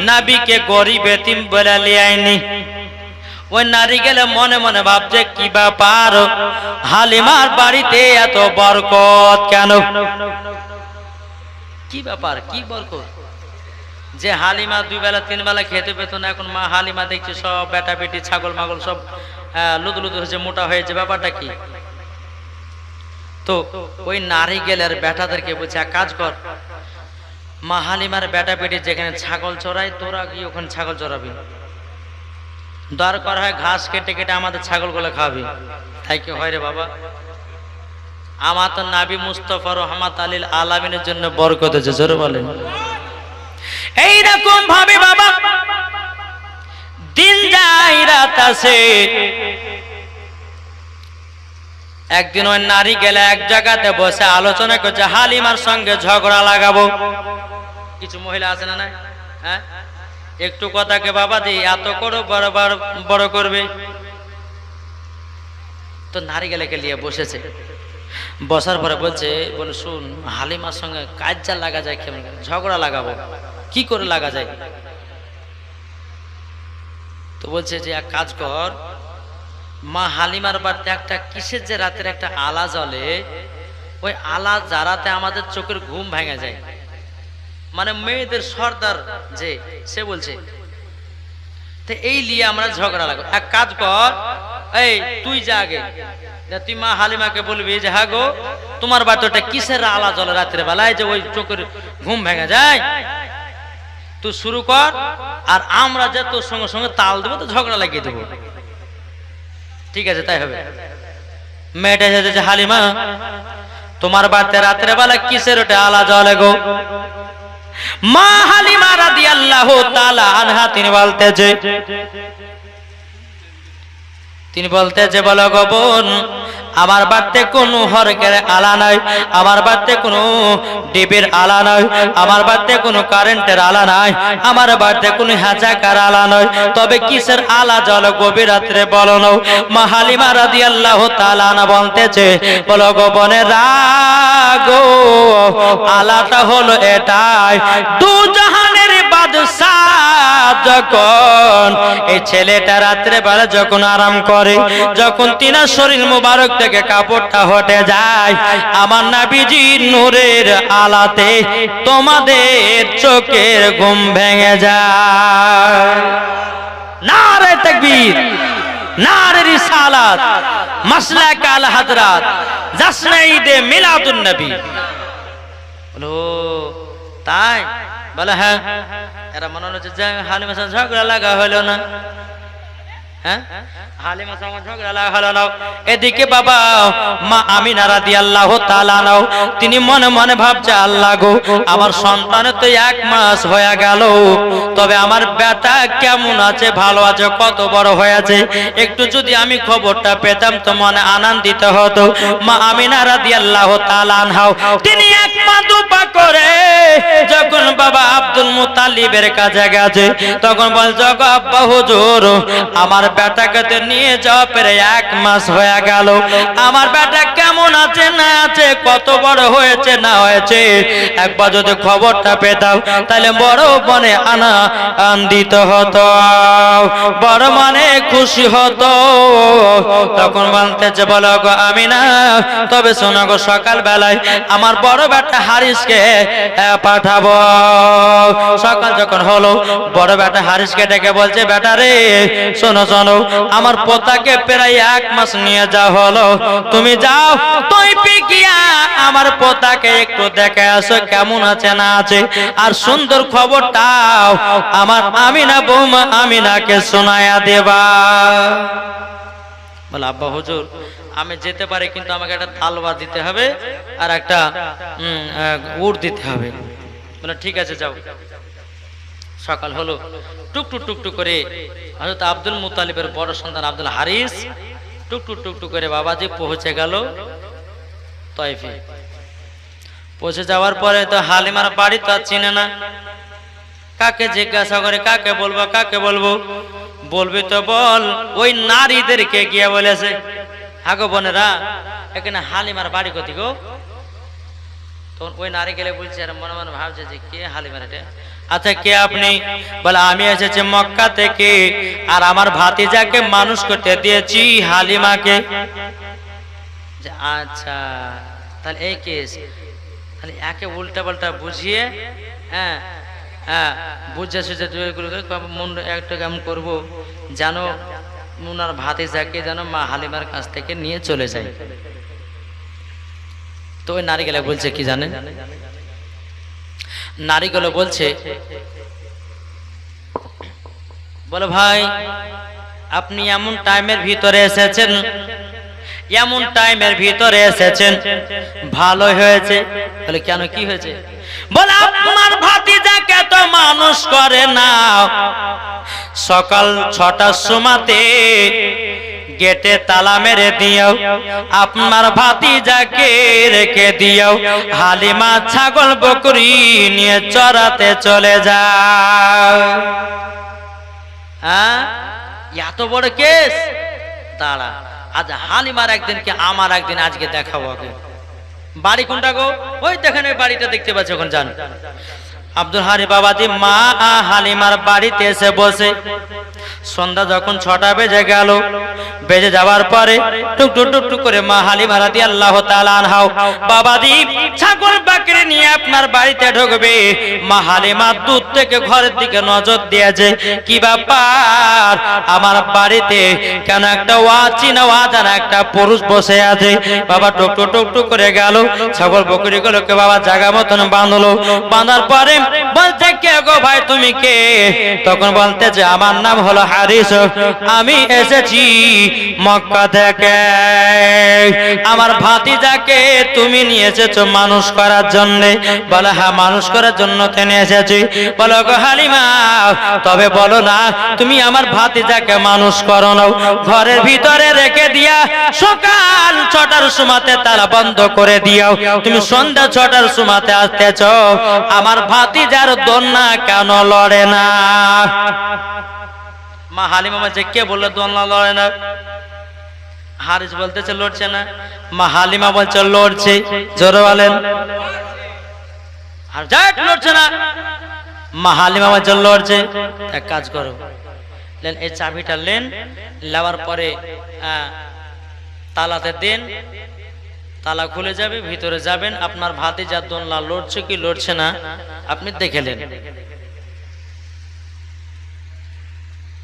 Speaker 1: নবীকে গরিব এতিম বলে লিয়ায়নি, ওই নারী গেলে মনে মনে ভাবছে, কি ব্যাপার, হালিমার বাড়িতে এত বরকত কেন? কি ব্যাপার, কি বরকত? যে হালিমা 2 বেলা 3 বেলা খেতে পেত না, এখন মা হালিমা দেখছে সব বেটা বেটি ছাগল মাগল সব লুদু লুদু হয়েছে, মোটা হয়েছে, ব্যাপারটা কি? তো ওই নারী গেলে আর বেটাদেরকে বলছে, এক কাজ কর, মা হালিমার বেটা বেটি যেখানে ছাগল চড়ায়, তোরা গিয়ে ওখানে ছাগল চড়াবি, দরকার হয় ঘাস কেটে কেটে আমাদের ছাগলগুলো খাবি। তাই কি হয় রে বাবা? আমার তো নাবি মুস্তাফা রহমাত আলিল আলামিনের জন্য বরকত হয়েছে। জোরে বলেন। এইরকম ভাবে বাবা দিন যায় রাত আসে। একদিন ওই নারী গেলে এক জায়গাতে বসে আলোচনা করছে, হালিমার সঙ্গে ঝগড়া লাগাবো। কিছু মহিলা আছে না, হ্যাঁ, একটু কথাকে বাবা দি এত করো বরাবর বড় করবে। তো নারিকেলকে নিয়ে বসেছে, বসার পরে বলছে বলে শুন হালিমার সঙ্গে কাজ্জা লাগা যায় কেমন, ঝগড়া লাগাবো কি করে লাগা যায়? তো বলছে যে এক কাজ কর, মা হালিমার বাড়িতে একটা কিসের যে রাতের একটা আলা জ্বলে, ওই আলা জ্বালাতে আমাদের চোখের ঘুম ভেঙে যায়, মানে মেয়েদের সর্দার যে সে বলছে। তো এই নিয়ে আমরা ঝগড়া লাগবো। এক কাজ কর, এই তুই যা আগে, তুই মা হালিমাকে বলবি যে হ্যাঁ গো তোমার বাড়িতে ওটা কিসের আলা জ্বলে রাত্রে বেলায় যে ওই চোখের ঘুম ভেঙে যায়, তুই শুরু কর, আর আমরা যে তোর সঙ্গে সঙ্গে তাল দেবো, তো ঝগড়া লাগিয়ে দেবো। ঠিক আছে তাই হবে। মেয়েটা এসেছে, হালিমা তোমার বাড়িতে রাত্রে বেলা কিসের ওটা আলা জ্বলে গো? মা হালিমা রাদিয়াল্লাহু তাআলা আনহা তিনি বলতেছে বলো গো বোন, আমার বাড়িতে কোনো হরকের আলা নাই, আমার বাড়িতে কোনো ডিবির আলা নাই, আমার বাড়িতে কোনো কারেন্টের আলা নাই, আমার বাড়িতে কোনো হ্যাচাকার আলা নাই, তবে কিসের আলা জ্বলে গভীর রাত্রে বলো না? মা হালিমা রাদিয়াল্লাহু তাআলা আনহা বলতেছে বলো গো বোনেরা গো, আলাটা হলো এটাই, দু জাহানের বাদশাহ যখন এই ছেলেটা রাত্রে বেলা যখন আরাম করে, যখন তিনার শরীর মুবারক থেকে কাপড়টা হটে যায়, আমার নবীজির নূরের আলাতে তোমাদের চোখের ঘুম ভেঙে যায়। নারে তাকবীর, নারে রিসালাত, মাসলাক আল হযরত, জশ্নে ঈদে মিলাদুন নবী। বলো তাই? বলে হ্যাঁ। এরা মনে হচ্ছে যে হালিমার সাথে ঝগড়া লাগা হলো না, হ্যাঁ হালিমার সঙ্গে ঝগড়া লাগা হলো না। এদিকে বাবা মা আমিনা রাদিয়াল্লাহু তাআলা আনহা তিনি মনে মনে ভাবছে আল্লাহ গো, আমার সন্তানের তো 1 মাস হয়ে গেল, তবে আমার বেটা কেমন আছে, ভালো আছে, কত বড় হয়েছে, একটু যদি আমি খবরটা পেতাম তো মনে আনন্দিত হতো। মা আমিনা রাদিয়াল্লাহু তাআলা আনহা তিনি 1 পা 2 পা করে যখন বাবা আব্দুল মুত্তালিবের কাছে গেছে, তখন বলছে গো আব্বা হুজুর, আমার বেটাকে তো নিয়ে যাওয়া পরে 1 মাস হয়ে গেল, আমার বেটা কেমন আছে না আছে, কত বড় হয়েছে না হয়েছে, একবার যদি খবরটা পেতাম তাহলে বড় মনে আনন্দিত হতো, বড় মনে খুশি হতো। তখন বলতেছে বলো গো আমিনা, তবে শোনো গো সকাল বেলায় আমার বড় বেটা হারিসকে পাঠাবো। সকাল যখন হলো বড় বেটা হারিসকে ডেকে বলছে বেটা রে শোনো শোনো, আমার পোতাকে প্রায় 1 মাস নিয়ে যাওয়া হলো, তুমি যাও তুই পিকিয়া আমার পোতাকে একটু দেখে আসো কেমন আছে না আছে, আর সুন্দর খবরটাও আমার আমিনা বৌমা আমিনাকে শোনায়া দেবা। বলে আব্বা হুজুর আমি যেতে পারি, কিন্তু আমাকে একটা তালবার দিতে হবে আর একটা উট দিতে হবে। বলে ঠিক আছে যাও। সকাল হলো, টুকটুক টুকটুক করে হযরত আব্দুল মুত্তালিবের বড় সন্তান আব্দুল হারিস টুকটুক টুকটুক করে বাবাজি পৌঁছে গেল তায়েফে। পৌঁছে যাওয়ার পরে তো হালিমার বাড়ি তো আর চিনে না, কাকে জিজ্ঞাসা করে কাকে বলবো কাকে বলবো, বলবি তো বল। ওই নারীদেরকে গিয়ে বলেছে হাগো বোনেরা এখানে হালিমার বাড়ি কোথি গো? তখন ওই নারী গেলে বলছে, আর মনে মনে ভাবছে যে কে হালিমার এটা, আচ্ছা কে আপনি? বলে আমি এসেছি মক্কা থেকে, আর আমার ভাতিজাকে মানুষ করতে দিয়েছি হালিমাকে। আচ্ছা তাহলে এই কেস, তাহলে একে উল্টা পাল্টা বুঝিয়ে হ্যাঁ হ্যাঁ বুঝে সুঝে মন একটা কেমন করবো যেন ওনার ভাতিজাকে যেন মা হালিমার কাছ থেকে নিয়ে চলে যায়। তো ওই নারীগুলো বলছে কি জানেন, নারীগুলো বলছে বলে ভাই আপনি এমন টাইমের ভিতরে এসেছেন, এমন টাইমের ভিতরে এসেছেন, ভালো হয়েছে। বলে কেন কি হয়েছে? বলে আপনার ভাতিজাকে তো মানুষ করে না, সকাল 6টার সময়তে গেটে তালা মেরে দিও, আপনার ভাতিজাকে রেখে দিও, হালিমা ছাগল বকরি নিয়ে চড়াতে চলে যায়। হ্যাঁ, এত বড় কেস। দাঁড়া, আজ হালিমার একদিন কি আমার একদিন আজকে দেখাবো। বাড়ি কোনটা গো? ওই দেখেন ওই বাড়িটা দেখতে পাচ্ছ, ওখানে যান। আব্দুল হারি বাবাজি মা হালিমার বাড়িতে এসে বসে। সন্ধ্যা যখন 6টা বেজে গেল, বেজে যাওয়ার পরে টুকটুক টুকটুক করে মা হালিমা রাদিয়াল্লাহু তাআলা আনহা বাবাজি ছাগল বাকরি নিয়ে আপনার বাড়িতে ঢুকবে। মা হালিমা দূর থেকে ঘরের দিকে নজর দিয়েছে, কি ব্যাপার আমার বাড়িতে কেন একটা অচেনা অজানা একটা পুরুষ বসে আছে। বাবা টুকটুক টুকটুক করে গেল, ছাগল বকরিগুলোকে বাবা জায়গা মতন বাঁধলো। বাঁধার পরে বলতে, কে গো ভাই তুমি কে? তখন বলতে যে আমার নাম হলো হারিস, আমি এসেছি মক্কা থেকে। আমার ভাতিজাকে তুমি নিয়ে এসেছো মানুষ করার জন্য? বলে হ্যাঁ, মানুষ করার জন্য তিনি এসেছি। বলো গো হালিমা, তবে বলো না তুমি আমার ভাতিজাকে মানুষ করো না, ঘরের ভিতরে রেখে দিয়া সকাল 6টার সময়তে তালা বন্ধ করে দিও, তুমি সন্ধ্যা 6টার সময়তে আসতেছ, আমার ভাতিজার দোলনা কেন লড়ে না? মা হালিমা বলছে, কে বললো দোলনা লড়ে না? হারিস বলতেছে লড়ছে না। মা হালিমা বলছে লড়ছে। জোরে বলেন। আর যাক লড়ছে না। মা হালিমা বলছে লড়ছে। এক কাজ করো, লেন এই চাবিটা লেন, নেওয়ার পরে তালাতে দেন, তালা খুলে যাবে, ভিতরে যাবেন, আপনার ভাতিজার দোলনা লড়ছে কি লড়ছে না আপনি দেখে নেন।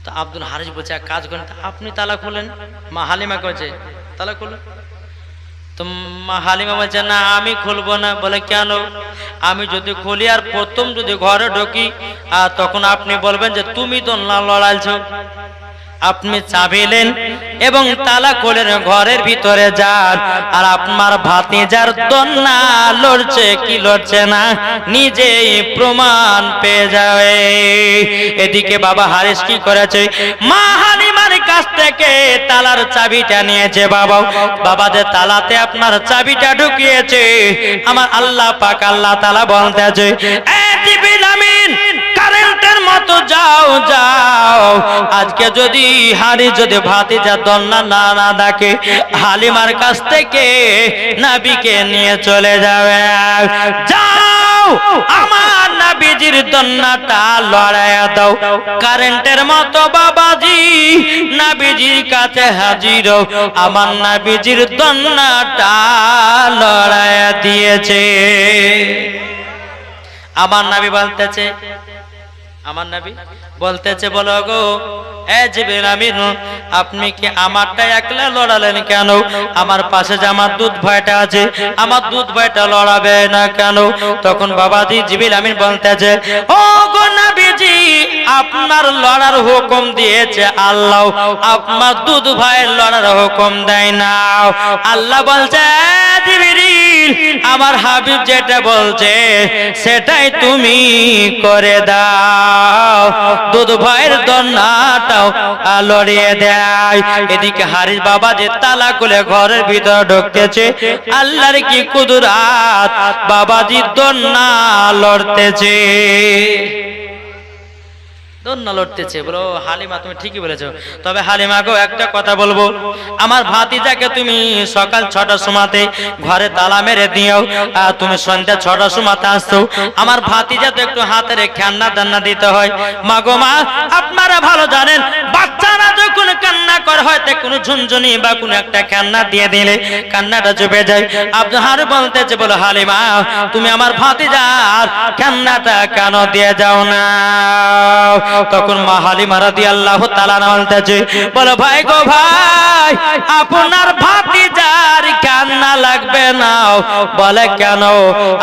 Speaker 1: তো আব্দুল হারিস বলছে এক কাজ করেন, আপনি তালা খুলেন। মা হালিমা কইছে তালা খুলেন। তো মা হালিমা বলছে না আমি খুলবো না। বলে কেন? আমি যদি খুলি আর প্রথম যদি ঘরে ঢুকি তখন আপনি বলবেন যে তুমি দোলনা লড়াইছো। আপনি চাবিলেন এবং তালা খুলেন, ঘরের ভিতরে যান, আর আপনার ভাতিজার দোলনা লড়ছে কি লড়ছে না নিজেই প্রমাণ পেয়ে যাবে। এদিকে বাবা হারিস কি করেছে, মা হালিমার কাছ থেকে তালার চাবিটা নিয়েছে। বাবাদের তালাতে আপনার চাবিটা ঢুকিয়েছে। আমার আল্লাহ পাক আল্লাহ তাআলা বলতেছে, এ জিবরিল আমিন কারেন্টের মতো যাও যাও, আজকে যদি হারিস যদি ভাতিজা দোলনা না ডাকে, হালিমার কাছ থেকে নবীকে নিয়ে চলে যাবে। যাও আমার নবীজির দোলনাটা লড়াইয়া দাও। কারেন্টের মতো বাবাজি নবীজির কাছে হাজির, আমার নবীজির দোলনাটা লড়াইয়া দিয়েছে। আমার নবী বলতেছে, আমার নবী বলতেছে, বলো গো এ জিবরিল আমিন আপনি কি আমারটা একলা লড়ালেন কেন? আমার পাশে যে আমার দুধ ভাইটা আছে, আমার দুধ ভাইটা লড়াবে না কেন? তখন বাবাজি জিবরিল আমিন বলতেছে, ও গো নবীজি আপনার লড়ার হুকুম দিয়েছে আল্লাহ, আপনার দুধ ভাইয়ের লড়ার হুকুম দেয় না। আল্লাহ বলছে, জিবরিল আমার হাবিব যেটা বলছে সেটাই তুমি করে দাও, দুধ ভাইয়ের দোলনাটাও লড়িয়ে দেয়। এদিকে হারিস বাবা যে তালা খুলে ঘরের ভিতরে ঢুকতেছে, আল্লাহর কি কুদরাত, বাবাজি দোলনা লড়তেছে, দোলনা লড়তেছে। বলো হালিমা তুমি ঠিকই বলেছো, তবে হালিমা গো একটা কথা বলবো, আমার ভাতিজাকে তুমি সকাল 6টার সময়তে ঘরে তালা মেরে দিও, তুমি সন্ধ্যা 6টার সময়তে আসছো। আমার ভাতিজা তো একটু হাতে খেলনা দান্না দিতে হয়। মা গো মা আপনারা ভালো জানেন, বাচ্চারা যখন কান্না করে হয়তো কোনো ঝুনঝুনি বা কোনো একটা খেলনা দিয়ে দিলে কান্নাটা চুপে যায়। আব্দুল হারি বলতেছে, বলো হালিমা তুমি আমার ভাতিজার খেলনাটা কেন দিয়ে যাও না? তখন মা হালিমা রাদিয়াল্লাহু তাআলা বলতেছে, বলো ভাই গো ভাই আপনার ভাতিজার কান্না লাগবে না। বলে কেন?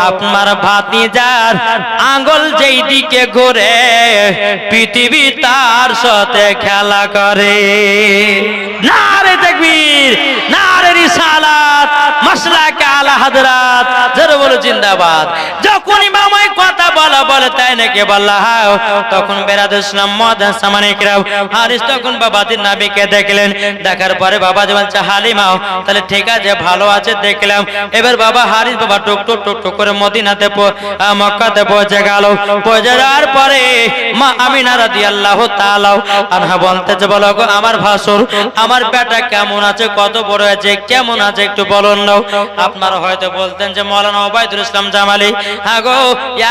Speaker 1: আপনার ভাতিজার আঙ্গুল যেই দিকে ঘুরে পৃথিবী তার সাথে খেলা করে। নারে তাকবীর, নারে রিসালাত, মাসলাকে আলা হযরত, জোরে বলো জিন্দাবাদ। যখন ইমাম কথা বলে বলা বলে তাই নাকি বললা তখন বেরাদুল ইসলাম মুআদ্দাস সামানিকরাম হারিস তখন বাবাজির নবীকে দেখলেন দেখার পরে বাবাজি বলছে হালিমাও তাহলে ঠিক আছে ভালো আছে দেখলাম এবার বাবা হারিস বাবা টুক টুক টুক টুক করে মদিনাতে মক্কাতে পৌঁছে গেল পৌঁছে যাওয়ার পরে মা আমিনা রাদিয়াল্লাহু তাআলা আনহা বলতেছে বলো গো আমার ভাসুর আমার বেটা কেমন আছে কত বড় হয়েছে কেমন আছে একটু বলুন না আপনারা হয়তো বলতেন যে মাওলানা ওবায়দুল ইসলাম জামালি হ্যাঁ গো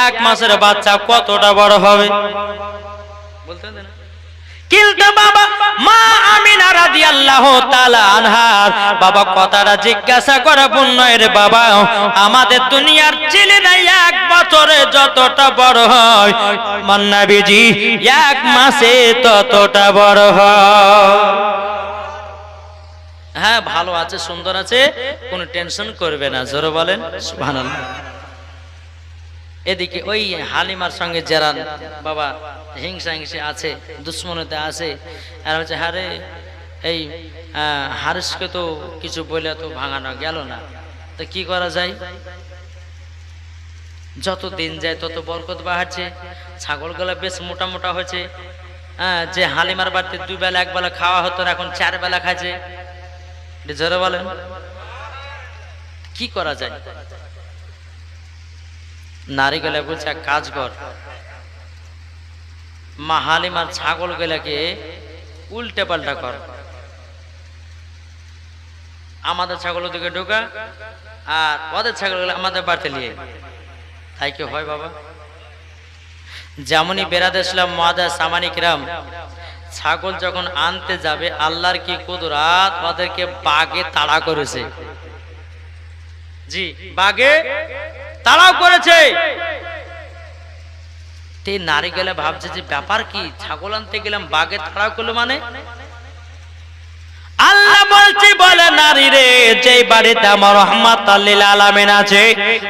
Speaker 1: এক মাসের বাচ্চা কতটা বড় হবে বলতেন না কিন্তু বাবা মা আমিনা রাদিয়াল্লাহু তাআলা আনহার বাবা কথাটা জিজ্ঞাসা করে বুনয়ের বাবা আমাদের দুনিয়ার ছেলেরা এক বছরে যতটা বড় হয় আমার নবীজি এক মাসে ততটা বড় হয় হ্যাঁ ভালো আছে সুন্দর আছে কোনো টেনশন করবে না জোরে বলেন সুবহানাল্লাহ এদিকে ওই হালিমার সঙ্গে যারা বাবা হিংসা হিংসে আছে দুশ্মনতে আছে আর হচ্ছে হারে এই হারিসকে তো কিছু বলে তো ভাঙানো গেল না তো কি করা যায় যত দিন যায় তত বরকত বাড়ছে ছাগলগুলো বেশ মোটা মোটা হয়েছে যে হালিমার বাড়িতে দুই বেলা এক বেলা খাওয়া হতো এখন 4 বেলা খাচ্ছে জোরে বলেন কি করা যায় নারী গেলে বলছে এক কাজ কর মা হালিমার ছাগল গেলাকে উল্টে পাল্টা কর আমাদের ছাগল দিকে ঢোকা আর ওদের ছাগল গেলে আমাদের বাড়িতে নিয়ে তাই কি হয় বাবা যেমনই বেরাদুল ইসলাম মুআদ্দাস সামানিকরাম ছাগল যখন আনতে যাবে আল্লাহর কি কুদরত ওদেরকে বাগে তাড়া করেছে জি বাগে তাড়াও করেছে তে নারী গেলে ভাবছে যে ব্যাপার কি ছাগল আনতে গেলাম বাগে তাড়াও করলো মানে আল্লাহ বলছে বলে নারী রে যেই বাড়িতে আমার রাহমাতুল লিল আলামিন আছে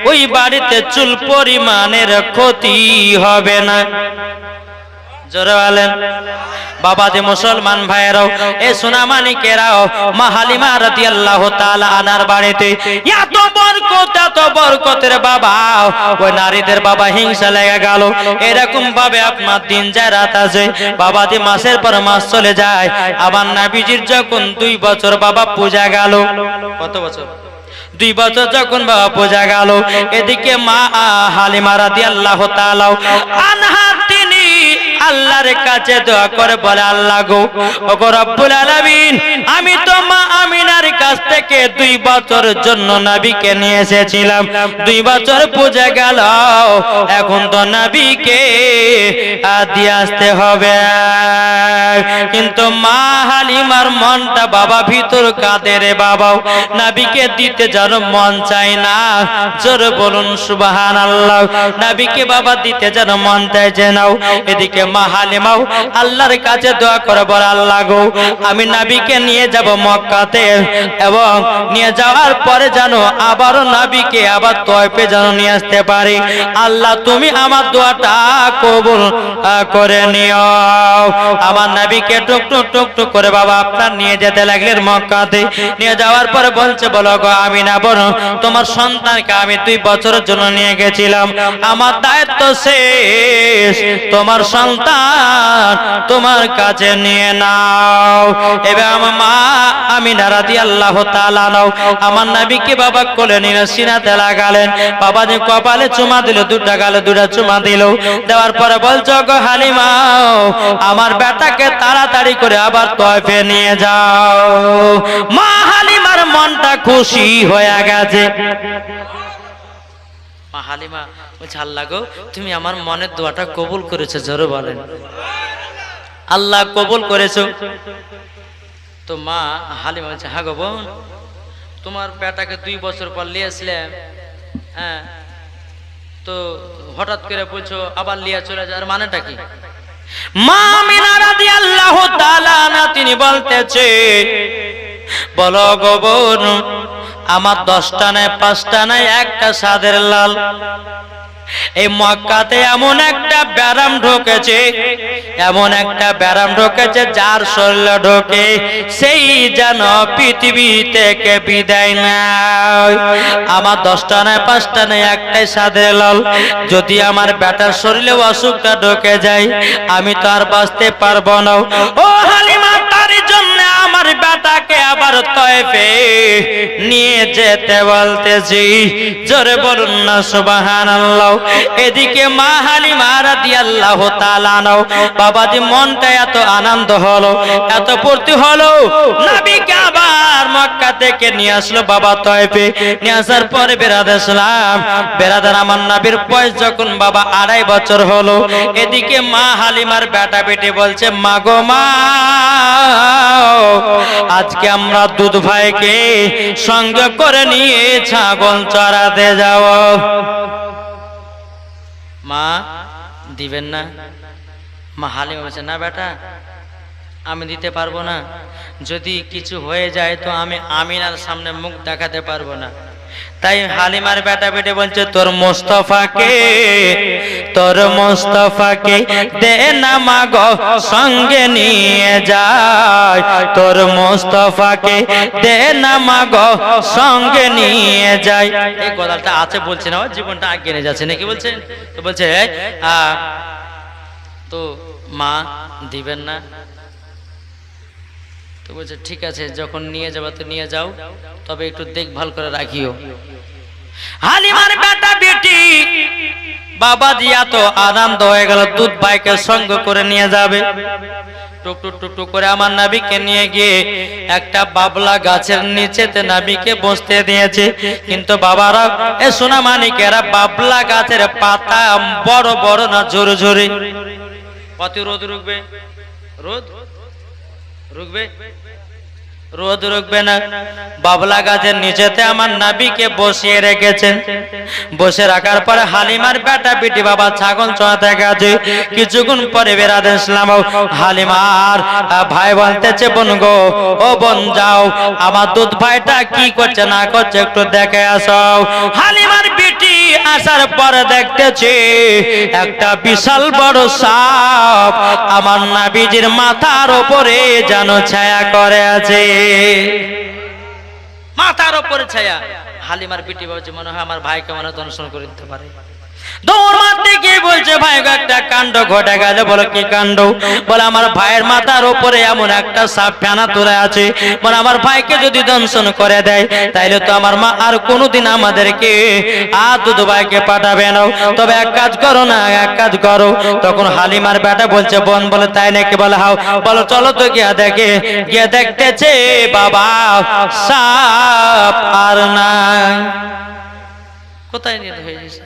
Speaker 1: ওই বাড়িতে চুল পরিমাণের ক্ষতি হবে না জোরে বলেন বাবা যে মুসলমান ভাইরাও এ সোনামানিকেরাও মা হালিমা রাদিয়াল্লাহু তাআলা আনার বাড়িতে এত বরকতের বাবা ওই নারীদের বাবা হিংসা লেগে গেল এরকম ভাবে আপনার দিন যায় রাত আছে বাবা যে মাসের পর মাস চলে যায় আবার নবীজির যখন 2 বছর বাবা পূজা গেল কত বছর 2 বছর যখন বাবা পূজা গেল এদিকে মা হালিমা রাদিয়াল্লাহু তাআলা আনহা তিনি আল্লাহর কাছে দোয়া করে বলে আল্লাহ গো ওগো রব্বুল আলামিন আমি তো মা আমিনার কাছ থেকে 2 বছরের জন্য নবীকে নিয়ে এসেছিলাম 2 বছর পূজা গেল এখন তো নবীকে দিয়ে আসতে হবে কিন্তু মা হালিমার মনটা বাবা ভিতর কাঁদে রে বাবা নবীকে দিতে যেন মন চায় না জোরে বলুন সুবহানাল্লাহ নবীকে বাবা দিতে যেন মন চাইছে নাও এদিকে মা হালিমাও আল্লাহর কাছে দোয়া করে বলে আল্লাহ গো আমি নবীকে নিয়ে যাব মক্কাতে এবং নিয়ে যাওয়ার পরে জানো আবারও নবীকে আবার তয়ফে যেন নিয়ে আসতে পারি আল্লাহ তুমি আমার দোয়াটা কবুল করে নিও আমার নবীকে টুক টুক টুক টুক করে বাবা আপনার নিয়ে যেতে লাগলেন মক্কাতে নিয়ে যাওয়ার পরে বলছে বলো গো আমি না বলো তোমার সন্তানকে আমি 2 বছরের জন্য নিয়ে গেছিলাম আমার দায়িত্ব শেষ তোমার সন্তান তোমার কাছে নিয়ে নাও এবার আমার মা আমিনা রাদিয়াল্লাহু তাআলা নাও আমার নবীকে বাবা কোলে নিয়ে সিনাতে লাগালেন বাবা যে কপালে চুমা দিল 2টা গালে 2টা চুমা দিল দেওয়ার পরে বলছো গো হালিমা আমার বেটাকে তাড়াতাড়ি করে আবার তয়ফে নিয়ে যাও মা হালিমার মনটা খুশি হয়ে গেছে মা হালিমা বলছে আল্লাহ গো তুমি আমার মনের দোয়াটা কবুল করেছো জোরে বলেন আল্লাহ কবুল করেছো তো মা হালিমা বলছে হ্যাঁ গো বোন তোমার বেটাকে 2 বছর পর নিয়ে আসলাম হ্যাঁ তো হঠাৎ করে বলছো আবার লিয়া চলে যাওয়ার মানেটা কি মা আমিনা রাদিয়াল্লাহু তাআলা না তিনি বলতেছে বলো গো বোন আমার 10টা নাই 5টা নাই একটা সাদের লাল এই মক্কাতে এমন একটা ব্যারাম ঢোকেছে, এমন একটা ব্যারাম ঢোকেছে যার শরীরে ঢোকে সেই যেন পৃথিবী থেকে বিদায় নেয়। আমার 10টা নয় 5টা নয় একটাই সাদের লাল, যদি আমার বেটার শরীরে অসুখটা ঢোকে যায় আমি তো আর বাঁচতে পারবো না। ও হালিমা, তার জন্য আমার বেটাকে আবার তয়েফে নিয়ে যেতে বলতেছি, জোরে বলুন না সুবহানাল্লাহ। এদিকে মা হালিমা রাদিয়াল্লাহু তাআলা আনহু, বাবাজি মনটা এত আনন্দ হলো, এত ফুর্তি হলো, নবীকে আবার মক্কা থেকে নিয়ে আসলো বাবা তয়েফে। নিয়ে আসার পরে বেরাদার ইসলাম, বেরাদার আমার নবীর বয়স যখন বাবা 2.5 বছর হলো, এদিকে মা হালিমার বেটা বেটি বলছে, মা গো মা, আজকে আমরা দুধ ভাইকে সঙ্গে করে নিয়ে ছাগল চড়াতে যাব। মা দিবেন না? মা হালিমা বলছে, না বেটা আমি দিতে পারবো না, যদি কিছু হয়ে যায় তো আমি আমিনার সামনে মুখ দেখাতে পারবো না। তাই হালিমার বেটা বেটে বলছে, তোর মোস্তফাকে দে না মা গো সঙ্গে নিয়ে যায়, তোর মোস্তফাকে দে না মা গো সঙ্গে নিয়ে যায়। এই কথাটা আছে বলছে না, জীবনটা আগে নিয়ে যাচ্ছে নাকি বলছেন? তো বলছে তো মা দিবেন না? তো বলছে ঠিক আছে, যখন নিয়ে যাবো তো নিয়ে যাও, তবে একটু দেখভাল করে রাখিও। হালিমার বেটা বেটি বাবা দিয়া তো আনন্দ হয়ে গেল, দুধ ভাইকে সঙ্গ করে নিয়ে যাবে। টুক টুক টুক করে আমার নবীকে নিয়ে গিয়ে একটা বাবলা গাছের নিচেতে নবীকে বসতে দিয়েছে। কিন্তু বাবারা এ সোনা মানিকেরা, বাবলা গাছের পাতা বড় বড় না ঝরে ঝরে, কত রোদ রুখবে? রোদ রুখবে? রোদ রুখবে না। বাবলা গাছের নিচেতে আমার নবীকে বসিয়ে রেখেছেন। বসে রাখার পরে হালিমার বেটা বেটি বাবা ছাগল চড়াতে গেছে। কিছুক্ষণ পরে বেরাতে ইসলাম হালিমার ভাই বলতেছে, বোন গো, ও বোন যাও, আমার দুধ ভাইটা কি করছে না করছে একটু দেখে আসো। হালিমার বেটি আসার পরে দেখতেছে একটা বিশাল বড় সাপ আমার নবীজির মাথার উপরে যেন ছায়া করে আছে, মাথার উপরে ছায়া। হালিমার পিটি বলছে, মনে হয় আমার ভাইকে মনে দর্শন করে দিতে পারে। দৌড় মারতে গিয়ে বলছে, ভাই একটা কাণ্ড ঘটে গেল। বলো কি কাণ্ড? বলে আমার ভাইয়ের মাথার উপরে এমন একটা সাপ ফেনা তুলে আছে, বলে আমার ভাইকে যদি দংশন করে দেয় তাইলে তো আমার মা আর কোনোদিন আমাদেরকে আর দুধ ভাইকে পাঠাবে না। তবে এক কাজ করো না, এক কাজ করো। তখন হালিমার বেটা বলছে, বোন বলে তাই নাকি? বলে হাও। বলো চলো তো গিয়া দেখে। গিয়ে দেখতেছে বাবা সাপ আর নাই। কোথায় নিয়ে হয়ে গেছে?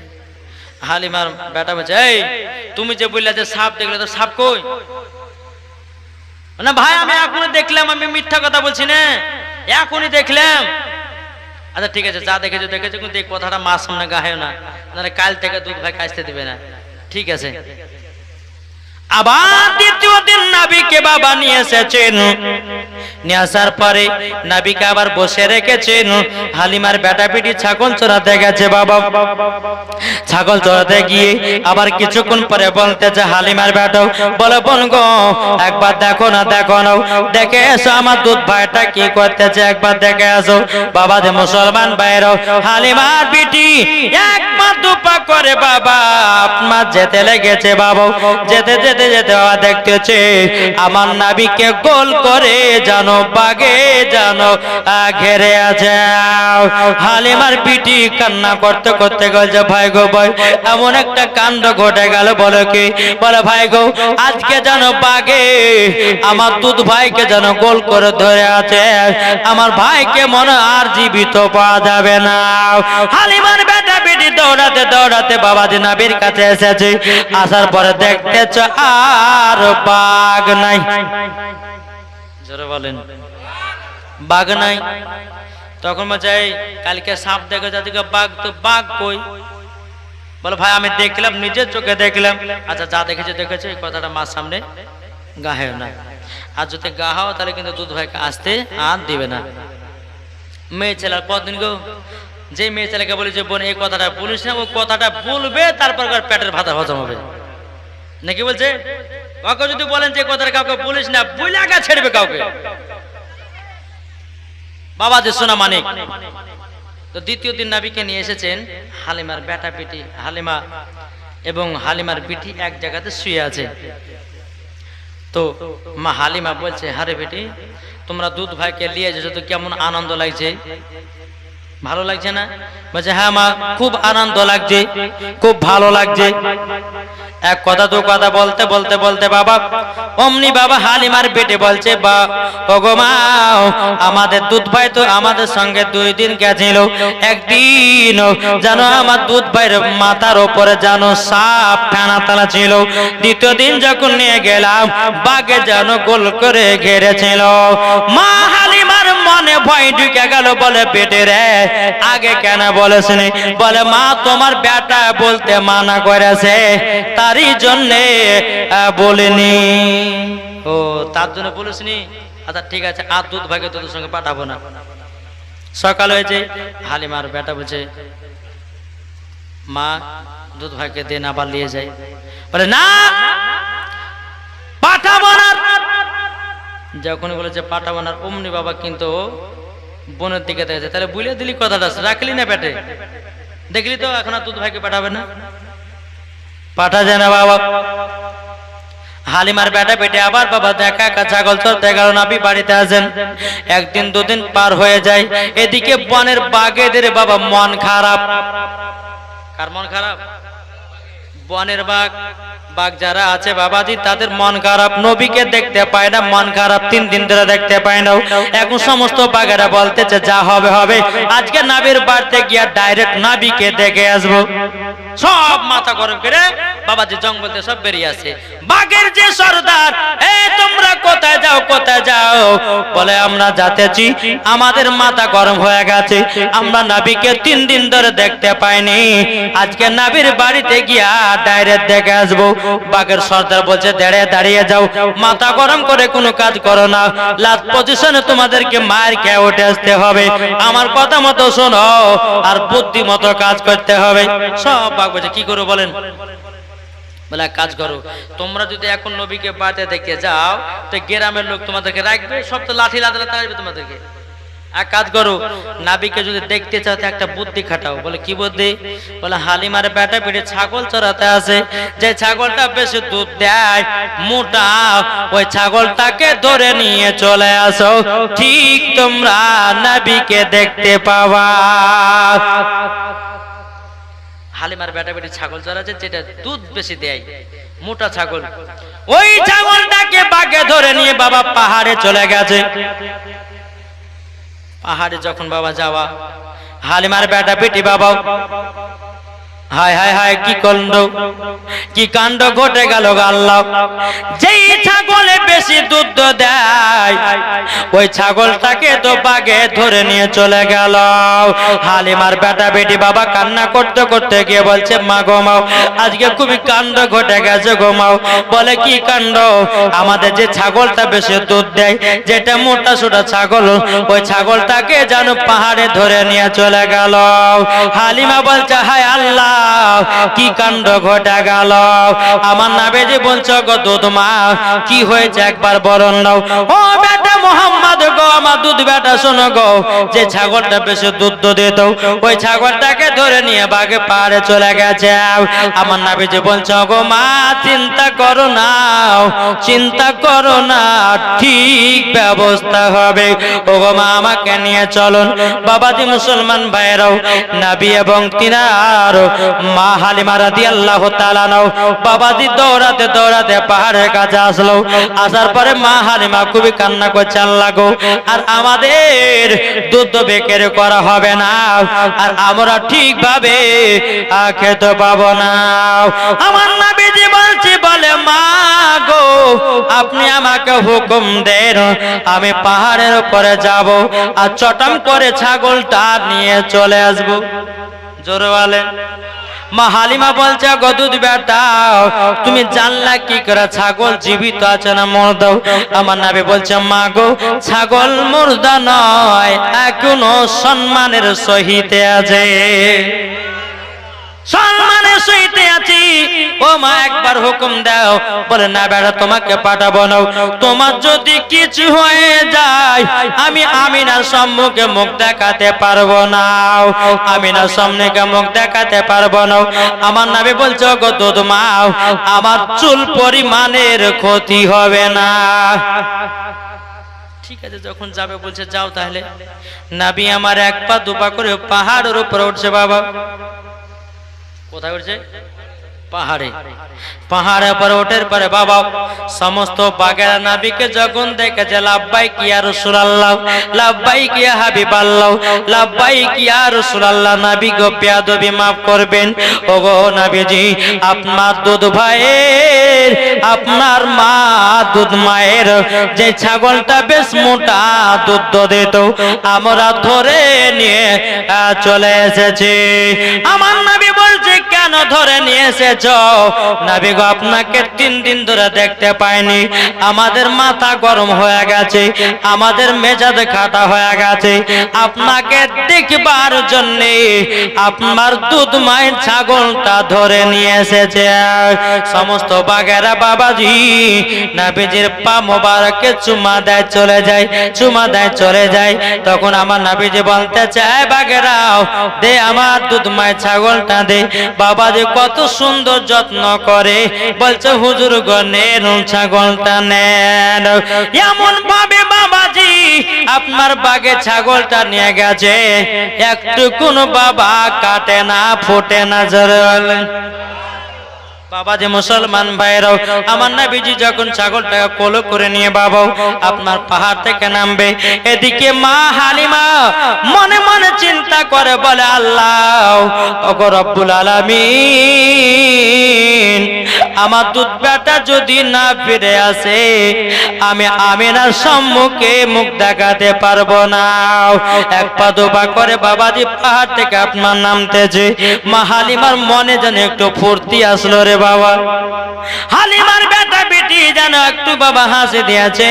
Speaker 1: হালিমার বেটা বলছে, এই তুমি যে বললে যে সাপ দেখলে, তো সাপ কই? না ভাই আমি এখনই দেখলাম, আমি মিথ্যা কথা বলছি না, এখনই দেখলাম। আচ্ছা ঠিক আছে, যা দেখেছো দেখেছো, কিন্তু এই কথাটা মার সামনে গাহেও না, কাল থেকে দুধ ভাই কাজতে দিবে না। ঠিক আছে। আবার দ্বিতীয় দিন নবীকে বাবা নিয়ে এসেছেন। নিয়ে আসার পরে নবীকে আবার বসে রেখেছেন। হালিমার বেটা বেটি ছাগল চড়াতে গেছে বাবা। ছাগল চড়াতে গিয়ে আবার কিছুক্ষণ পরে বলতেছে হালিমার বেটাও, বলে বোন গো একবার দেখো না, দেখো না, দেখে এসো আমার দুধ ভাইটা কি করতেছে, একবার দেখে আসো। বাবা যে মুসলমান ভাইরাও, হালিমার বেটি এক পা দু পা করে বাবা আপনার যেতে লেগেছে। বাবা যেতে যেতে যেতে বাবা দেখতেছে আমার নবীকে গোল করে জানো বাগে জানো ঘেরে আছে। হালিমার পিটি কান্না করতে করতে বলছে, ভাই গো ভাই এমন একটা কাণ্ড ঘটে গেল। বলে কি? বলে ভাই গো আজকে জানো বাগে আমার দুধ ভাইকে যেন গোল করে ধরে আছে, আমার ভাইকে মনে আর জীবিত পাওয়া যাবে না। হালিমার বেটা বেটি দৌড়াতে দৌড়াতে বাবাজি নবীর কাছে এসেছে। আসার পরে দেখতেছ আর বাঘ নাই। জোরে বলেন, বাঘ নাই। তখন বলছে, কালকে সাপ দেখে যাচ্ছে, বাঘ তো বাঘ কই? বলে ভাই আমি দেখলাম, নিজের চোখে দেখলাম। আচ্ছা যা দেখেছে দেখেছে, এই কথাটা মার সামনে গাহেও না। আর যদি গাহাও তাহলে কিন্তু দুধ ভাইকে আসতে আর দিবে না। মেয়ে ছেলে কতদিন গো যে মেয়ে ছেলেকে বলি যে বোন এই কথাটা বলিস না, ও কথাটা বলবে তারপর পেটের ভাতা হজম হবে নাকি বলছে। ওকে যদি বলেন যে কথাটা কাউকে বলিস না, বলে আগা ছেড়বে কাউকে। বাবা যে সোনা মানিক তো দ্বিতীয় দিন নবীকে নিয়ে এসেছেন। হালিমার বেটা পিটি, হালিমা এবং হালিমার পিটি এক জায়গাতে শুয়ে আছে। তো মা হালিমা বলছে, হারে বেটি তোমরা দুধ ভাইকে নিয়ে এসেছো তো কেমন আনন্দ লাগছে, ভালো লাগছে না? বলছে হ্যাঁ মা, খুব আনন্দ লাগছে, খুব ভালো লাগছে। এক কথা দু কথা বলতে বলতে বলতে বাবা অমনি বাবা হালিমার বেটে বলছে, বা ওগো মা, আমাদের দুধ ভাই তো আমাদের সঙ্গে 2 দিন গেছিল। একদিন জানো আমার দুধ ভাইয়ের মাথার ওপরে জানো সাপ টানা তালা ছিল। দ্বিতীয় দিন যখন নিয়ে গেলাম বাঘে যেন গোল করে ঘেরেছিল। মা হালিমার মনে ভয় ঢুকে গেল, বলে বেটে রে আগে কেন বলেছিস? বলে মা তোমার বেটা বলতে মানা করেছে, তারই জন্যে বলিনি। ও তার জন্য বলিসনি? আচ্ছা ঠিক আছে, আর দুধ ভাগে তোদের সঙ্গে পাঠাবো না। সকাল হয়েছে, হালিমার বেটা বলছে মা দুধ ভাইকে দেন, আবার নিয়ে যাই। বলে না পাঠাবো না। যখনই বলেছে পাঠাবো না, অমনি বাবা কিন্তু বোনের দিকে দেখেছে। তাহলে বুঝলে দিলি কথাটা, রাখলি না পেটে, দেখলি তো এখন আর দুধ ভাইকে পাঠাবে না, পাঠা যায় না বাবা। হালিমার বেটা পেটে আবার বাবা দেখা ছাগল চড়তে গেল, নবী বাড়িতে আসেন। একদিন দুদিন পার হয়ে যায়, এদিকে বনের বাঘেদের বাবা মন খারাপ। কার মন খারাপ? বনের বাঘ, বাঘ যারা আছে বাবাজি তাদের মন খারাপ, নবীকে দেখতে পায় না, মন খারাপ 3 দিন ধরে দেখতে পায় না। এখন সমস্ত বাঘেরা বলতেছে যা হবে হবে, আজকে নবীর বাড়িতে গিয়ে ডাইরেক্ট নবীকে দেখে আসবো। সব মাথা গরম করে বাবাজি জঙ্গলতে সব বেরিয়ে আসে। বাঘের যে সর্দার, এ তোমরা কোথায় যাও কোথায় যাও? বলে আমরা যাতেছি, আমাদের মাথা গরম হয়ে গেছে, আমরা নবীকে 3 দিন ধরে দেখতে পাইনি, আজকে নবীর বাড়িতে গিয়া ডাইরেক্ট দেখে আসবো। বাঘের সর্দার বলছে দাঁড়িয়ে যাও, মাথা গরম করে কোনো কাজ করো না, লাস্ট পজিশনে তোমাদেরকে মায়ের খেয়ে উঠে আসতে হবে, আমার কথা মতো শোনো আর বুদ্ধি মতো কাজ করতে হবে। সব বাঘ বলছে কি করো বলেন? বলে কাজ করো, তোমরা যদি এখন নবীকে বাড়িতে দেখে যাও তো গ্রামের লোক তোমাদেরকে রাখবে, সব তো লাঠি লাদা আসবে তোমাদেরকে। এক কাজ করো, নবীকে যদি দেখতে চাও তো একটা বুদ্ধি খাটাও। বলে কি বুদ্ধি? বলে হালিমার বেটা পেটে ছাগল চড়াতে আছে, যে ছাগলটা বেশি দুধ দেয় মোটা, ওই ছাগলটাকে ধরে নিয়ে চলে আসো, ঠিক তোমরা নবীকে দেখতে পাবা। হালিমার বেটা বেটি ছাগল চড়াচ্ছে, যেটা দুধ বেশি দেয়, মোটা ছাগল, ওই ছাগলটাকে বাঘে ধরে নিয়ে বাবা পাহাড়ে চলে গেছে। পাহাড়ে যখন বাবা যাওয়া, হালিমার বেটা বেটি বাবা হায় হায় হায় কি কাণ্ড, কি কাণ্ড ঘটে গেল আল্লাহ। যেই ছাগলে বেশি দুধ দেয় ওই ছাগলটাকে তো বাঘে ধরে নিয়ে চলে গেল। হালিমার বেটা বেটি বাবা কান্না করতে করতে গিয়ে বলছে মা গো মা, আজকে খুবই কাণ্ড ঘটে গেছে গো মা। বলে কি কাণ্ড? আমাদের যে ছাগলটা বেশি দুধ দেয়, যেটা মোটা সোটা ছাগল, ওই ছাগলটাকে যেন পাহাড়ে ধরে নিয়ে চলে গেল। হালিমা বলছে হায় আল্লাহ, কি কাণ্ড ঘটে গেল। আমার নাবে যে বলছো গো দুধ মা, কি হয়েছে একবার বলুন নাও। ও বেটা মোহাম্মদ গো, আমার দুধ বেটা শোনো গো, যে ছাগলটা বেশি দুধ দিত ওই ছাগলটাকে ধরে নিয়ে বাঘে পাহাড়ে চলে গেছে। আমার নাবে যে বলছো গো মা, চিন্তা করো না, চিন্তা করো না, ঠিক ব্যবস্থা হবে। ও গো মা, আমাকে নিয়ে চলুন। বাবাজি মুসলমান ভাইরাও, নবী এবং তিনার মা হালিমা রাদিয়াল্লাহু তাআলা নাও বাবাজি দৌড়াতে দৌড়াতে পাহাড়ের কাছে আসলো। আসার পরে মা হালিমা খুবই কান্না করছে, আল্লাহ গো, আর আমাদের দুধ বেকের করা হবে না, আর আমরা ঠিকভাবে খেতে পাবো না। আমার নবীজি বলছি, বলে মা গো, আপনি আমাকে হুকুম দেন, আমি পাহাড়ের উপরে যাব আর চটাম করে ছাগলটা নিয়ে চলে আসবো। জোরে বলেন মা হালিমা বলছে গো দুধ বেটা তুমি জানলা কি করে ছাগল জীবিত আছে না মুর্দা? আমার নবী বলছে মা গো ছাগল মুর্দা নয়, এখনো সম্মানের সহিত আছে, সম্মানের সহিত আছি। ও মা একবার হুকুম দাও। বলে না বেটা তোমাকে পাঠাবো না, তোমার যদি কিছু হয়ে যায় আমি আমিনার সম্মুখে মুখ দেখাতে পারবো না, আমিনার সম্মুখে মুখ দেখাতে পারবো না। আমার নবী বলছে গো দুধ মা আমার চুল পরিমাণের ক্ষতি হবে না। ঠিক আছে যখন যাবে বলছে যাও তাহলে। নবী আমার এক পা দুপা করে পাহাড়ের উপরে উঠছে। বাবা কোথায় উঠছে? পাহাড়ে। পাহাড়ের পরে ওঠার পরে বাবা সমস্ত বাগেরা নবীকে যখন দেখেছে লাব্বাইক ইয়া রাসূলুল্লাহ, লাব্বাইক ইয়া হাবিবাল্লাহ, লাব্বাইক ইয়া রাসূলুল্লাহ। নবী গো বেয়াদবি maaf করবেন, ওগো নবীজি আপনার দুধ ভাইয়ের আপনার মা দুধ মায়ের যে ছাগলটা বেশ মোটা দুধ দিত আমরা ধরে নিয়ে চলে এসেছি। আমার নবী বলছে কেন ধরে নিয়ে এসেছো? নবী গো আপনাকে 3 দিন ধরে দেখতে পাইনি, আমাদের মাথা গরম হয়ে গেছে, আমাদের মেজাজ খাটা হয়ে গেছে, আপনাকে দেখবার জন্য আপনার দুধ মায়ের ছাগলটা ধরে নিয়ে এসেছে। সমস্ত বাগেরা বাবাজি নবীজির পা মোবারকে চুমা দেয় চলে যায়, চুমা দেয় চলে যায়। তখন আমার নবীজি বলতে চায় বাগেরাও দে আমার দুধ মায়ের ছাগলটা দে। বাবাজি কত সুন্দর যত্ন করে, বলছে হুজুর গো নেন ছাগলটা নেন। এমন ভাবে বাবাজি আপনার বাগে ছাগলটা নিয়ে গেছে একটু কোন বাবা কাটে না ফোটে না। জোরে বাবা যে মুসলমান ভাইরাও আমার নবীজি যখন ছাগলটাকে কোলে করে নিয়ে বাবা আপনার পাহাড় থেকে নামবে, এদিকে মা হালিমা মনে মনে চিন্তা করে বলে আল্লাহ ওগো রব্বুল আলামিন আমার দুধ বেটা যদি না ফিরে আসে আমি আমিনার সম্মুখে মুখ দেখাতে পারবো না। এক পা দুপা করে বাবাজি পাহাড় থেকে আপনার নামতেছে। মা হালিমার মনে যেন একটু ফুর্তি আসলো রে বাবা। হালিমার বেটা বেটি যেন একটু বাবা হাসি দিয়েছে।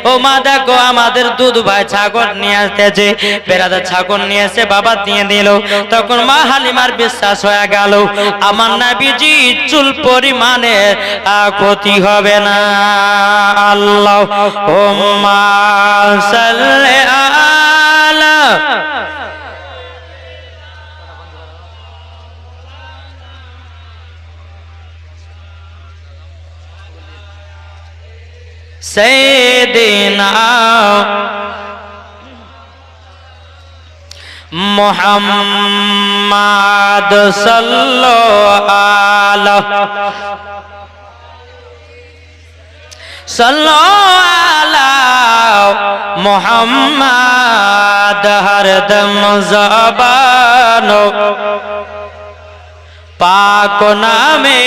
Speaker 1: ও মা দেখো আমাদের দুধ ভাই ছাগল নিয়ে আসতেছে, বেড়াতে ছাগল নিয়ে এসে বাবা দিয়ে দিল। তখন মা হালিমার বিশ্বাস হয়ে গেল আমার নবীজি চুল পরিমাণে ক্ষতি হবে না। আল্লাহুম্মা সাল্লি আলা সাইয়্যিদিনা মুহাম্মাদ সাল্লাল্লাহু মুহাম্মাদ হরদম জবানো পাক নামে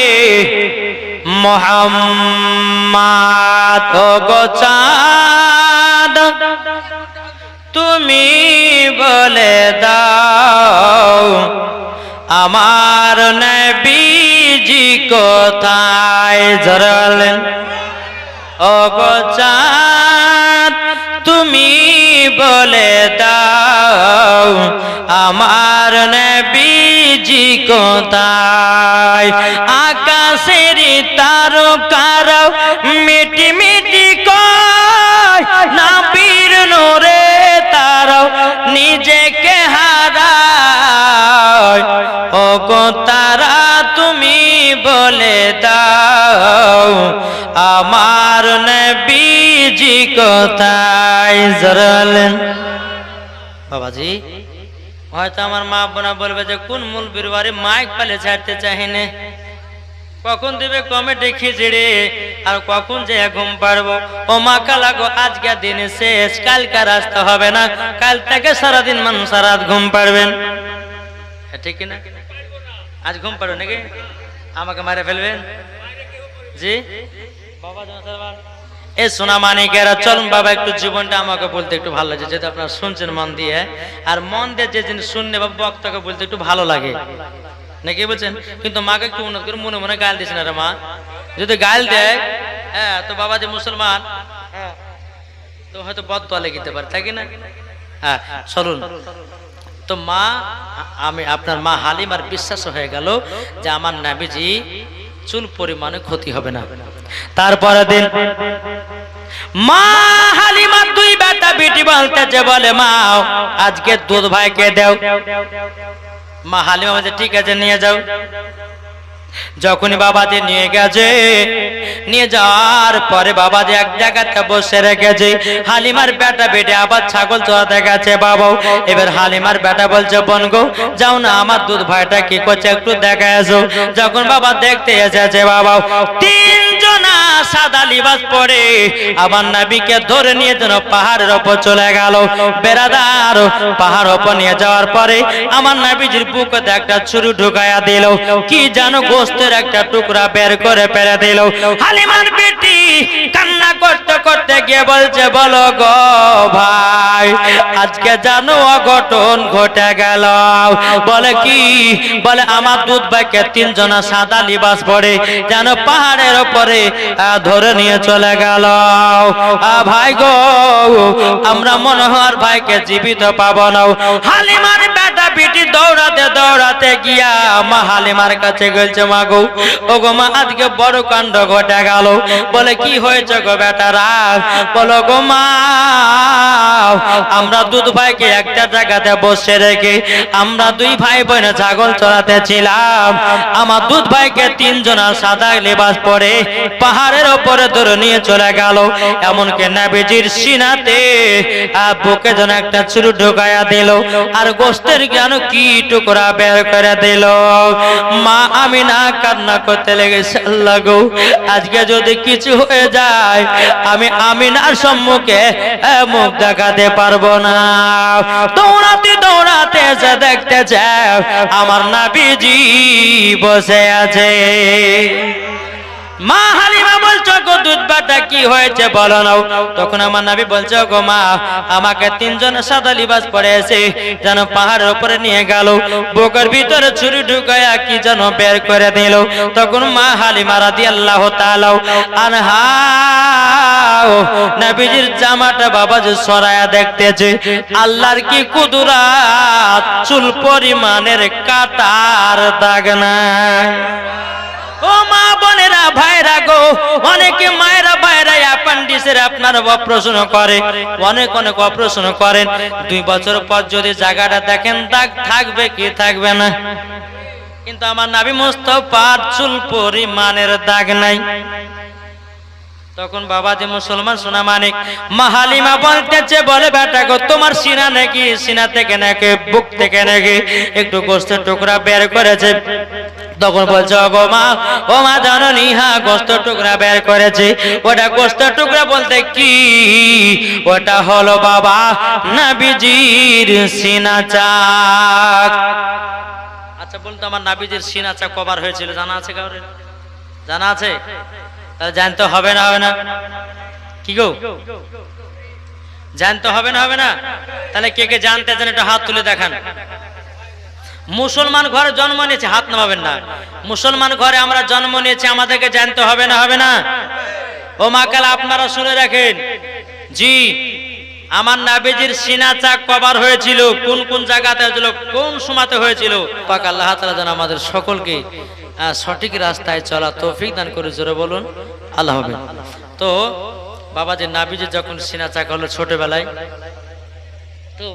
Speaker 1: মুহাম্মাদ গো চাঁদ তুমি বলে দাও আমার নবীজি কোথায়? জরালেন ও গো চাঁদ তুমি বলে দাও আমার নবীজি কোথায়? আকাশের তারকারাও মিটি মিটি কয় নবীর নূরে তারাও নিজেকে হারায়। ও গো তারা তুমি বলে দাও আমার নবীজি কোথায়? জরালেন বাবাজি হয়তো আমার মা বোনা বলবে যে কোন মুলবির বাড়ি মাইক পালে ছাড়তে চাহিনে, কখন দিবে কমেডি খিচড়ি আর কখন যে ঘুম পারবো। ও মা কালাগো আজকে দিন শেষ, কালকে রাস্তা হবে না, কাল থেকে সারাদিন মানুষ রাত ঘুম পারবেন। ঠিক না? আজ ঘুম পারবেন নাকি? আমাকে মারে ফেলবেন জি বাবা। এ সোনা মানিকেরা চলুন বাবা একটু জীবনটা আমাকে বলতে একটু ভালো লাগছে, যেহেতু আপনারা শুনছেন মন দিয়ে, আর মন দিয়ে যে জিনিস শুনলে বাবা বক্তাকে বলতে একটু ভালো লাগে। নাকি বলছেন? কিন্তু মাকে একটু উন্নত করে মনে মনে গাল দিছে না রে মা, যদি গাল দেয় হ্যাঁ তো বাবা যে মুসলমান তো হয়তো বদদোয়া লেগে পারে, তাই কি না? হ্যাঁ চলুন। তো মা আমি আপনার মা হালিমার বিশ্বাস হয়ে গেল যে আমার নবীজি চুল পরিমাণে ক্ষতি হবে না। তারপরে দিন মা হালিমার দুই বেটা বেটি বলতেছে, বলে মা আজকে দুধ ভাইকে দাও। মা হালিমা বলছে ঠিক আছে নিয়ে যাও। যখনই বাবাজি নিয়ে গেছে, নিয়ে যাওয়ার পরে বাবাজি এক জায়গাতে বসে রেখেছে। হালিমার বেটা বেটে আবার ছাগল চড়াতে গেছে বাবা। এবার হালিমার বেটা বলছে বোন গো যাও না আমার দুধ ভাইটা কি করছে একটু দেখা এসো। যখন বাবা দেখতে এসেছে বাবা, তিনজনা সাদা লিবাস পরে আমার নবীকে ধরে নিয়ে যেন পাহাড়ের ওপর চলে গেল। বেরাদার পাহাড় ওপর নিয়ে যাওয়ার পরে আমার নবীজির বুকে একটা ছুরি ঢুকায়া দিল, কি জানো গোস্তের একটা টুকরা বের করে ফেলে দিল। হালিমার বেটি কান্না করতে করতে গিয়ে বলছে বলো গো ভাই আজকে জানো অঘটন ঘটে গেল। বলে কি? বলে আমার দুধ ভাইকে তিনজনা সাদা লিবাস পরে যেন পাহাড়ের ওপরে ধরে নিয়ে চলে গেল। ভাই গো আমরা মনে হয় ভাইকে জীবিত পাবো না। হালিমার বেটা বেটি দৌড়াতে দৌড়াতে গিয়া মা হালিমার কাছে গেলছে মা গো ও গো মা আজকে বড় কাণ্ড ঘটে গেল। বলে কি হয়েছে গো বেটারা? বলো গো মা আমরা দুধ ভাইকে একটা জায়গাতে বসে রেখে আমরা দুই ভাই বোন ছাগল চড়াতে ছিলাম। আমার দুধ ভাইকে তিনজনা সাদা লিবাস পরে পাহাড়ের ওপরে ধরে নিয়ে চলে গেল। এমনকি নবীজির সিনাতে বুকে যেন একটা ছুরি ঢুকায়া দিল আর গোস্তের জ্ঞান কি টুকরা বের করে দিল। মা আমিনা কান্না করতে লেগেছে, আল্লাহ গো আজকে যদি কিছু হয়ে যায় আমি আমিনার সম্মুখে মুখ দেখাতে পারবো না। দৌড়াতে দৌড়াতে এসে দেখতেছে আমার নবীজি বসে আছে। মা হালিমা বলছো গো দুধ বাটা কি হয়েছে বলো না। তখন আমার নবী বলছো গো মা আমাকে তিনজন সাদা লিবাস পরে এসে যেন পাহাড়ের উপরে নিয়ে গেল, বুকের ভিতরে ছুরি ঢুকায়া কি যেন বের করে দিল। তখন মা হালিমা রাদিয়াল্লাহু তাআলা আনহা নবীজির জামাটা বাবা যে সরায়া দেখতেছে, আল্লাহর কি কুদরাত, চুল পরিমাণের কাটার দাগ নাই। ও মা বোনেরা ভাইরা গো, অনেকে মায়েরা ভাইরা অ্যাপেন্ডিক্সের আপনার অপারেশন করে, অনেক অপারেশন করেন। 2 বছর পর যদি জায়গাটা দেখেন দাগ থাকবে কি থাকবে না, কিন্তু আমার নবী মুস্তাফার চুল পরিমাণের দাগ নাই। তখন বাবাজি মুসলমান সোনা মানিক মা হালিমা বলতেছে, বলে বেটা গো তোমার সিনা নাকি, সিনা থেকে নাকি বুক থেকে নাকি একটু গোস্তের টুকরা বের করেছে। তখন বলছে ও মা জাননি হ্যাঁ গোস্তের টুকরা বের করেছে। ওটা গোস্তের টুকরা বলতে কি, ওটা হলো বাবা নবীজির সিনা চাক। আচ্ছা বলতো আমার নবীজির সিনা চাক কবার হয়েছিল জানা আছে কাউরে? জানা আছে? তাহলে জানতে হবে না, হবে না কি গো? জানতে হবে না, হবে না? তাহলে কে কে জানতে চান একটু হাত তুলে দেখান। মুসলমান ঘরে জন্ম নিয়েছে, হাত নামাবেন না। মুসলমান ঘরে আমরা জন্ম নিয়েছি, আমাদেরকে জানতে হবে না, হবে না? ও মাকাল আপনারা শুনে রাখেন, জি আমার নবীজির সিনা চাক কবার হয়েছিল, কোন কোন জায়গাতে হয়েছিল, কোন সময়তে হয়েছিল, পাক আল্লাহ তাআলা যেন আমাদের সকলকে সঠিক রাস্তায় চলা তৌফিক দান করে, জোরে বলুন আল্লাহ। হবে তো বাবাজি নবীজি যখন সিনা চাক হলো ছোটবেলায়, তো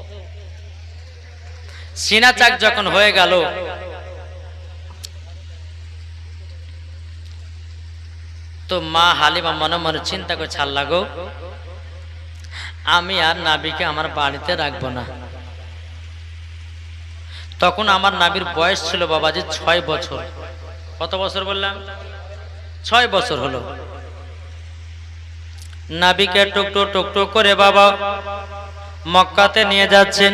Speaker 1: সিনা চাক যখন হয়ে গেল তো মা হালিমা মনে মনে চিন্তা করে ছাড় লাগো আমি আর নবীকে আমার বাড়িতে রাখবো না। তখন আমার নবীর বয়স ছিল বাবাজি 6 বছর। কত বছর বললাম? 6 বছর হলো। নবীকে টুকটুক টুকটুক করে বাবা মক্কাতে নিয়ে যাচ্ছেন।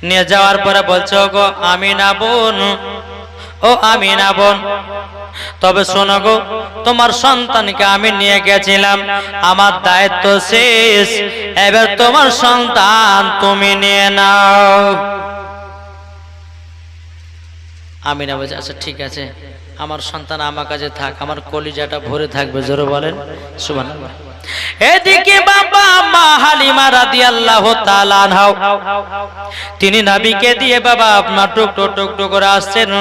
Speaker 1: নিয়ে যাওয়ার পরে বলছো গো আমিনা বোন, ও আমিনা বোন তবে শোনো গো তোমার সন্তানকে আমি নিয়ে গেছিলাম, আমার দায়িত্ব শেষ, এবার তোমার সন্তান তুমি নিয়ে নাও। আমিনা বলছে আচ্ছা ঠিক আছে, আমার সন্তান আমার কাছে থাক, আমার কলিজাটা ভরে থাকবে। জোরে বলেন সুবহানাল্লাহ। এদিকে বাবা মা হালিমা রাদিয়াল্লাহু তাআলা আনহা তিনি নবীকে দিয়ে বাবা আপনার টুকটো টুকটো করে আসছেন।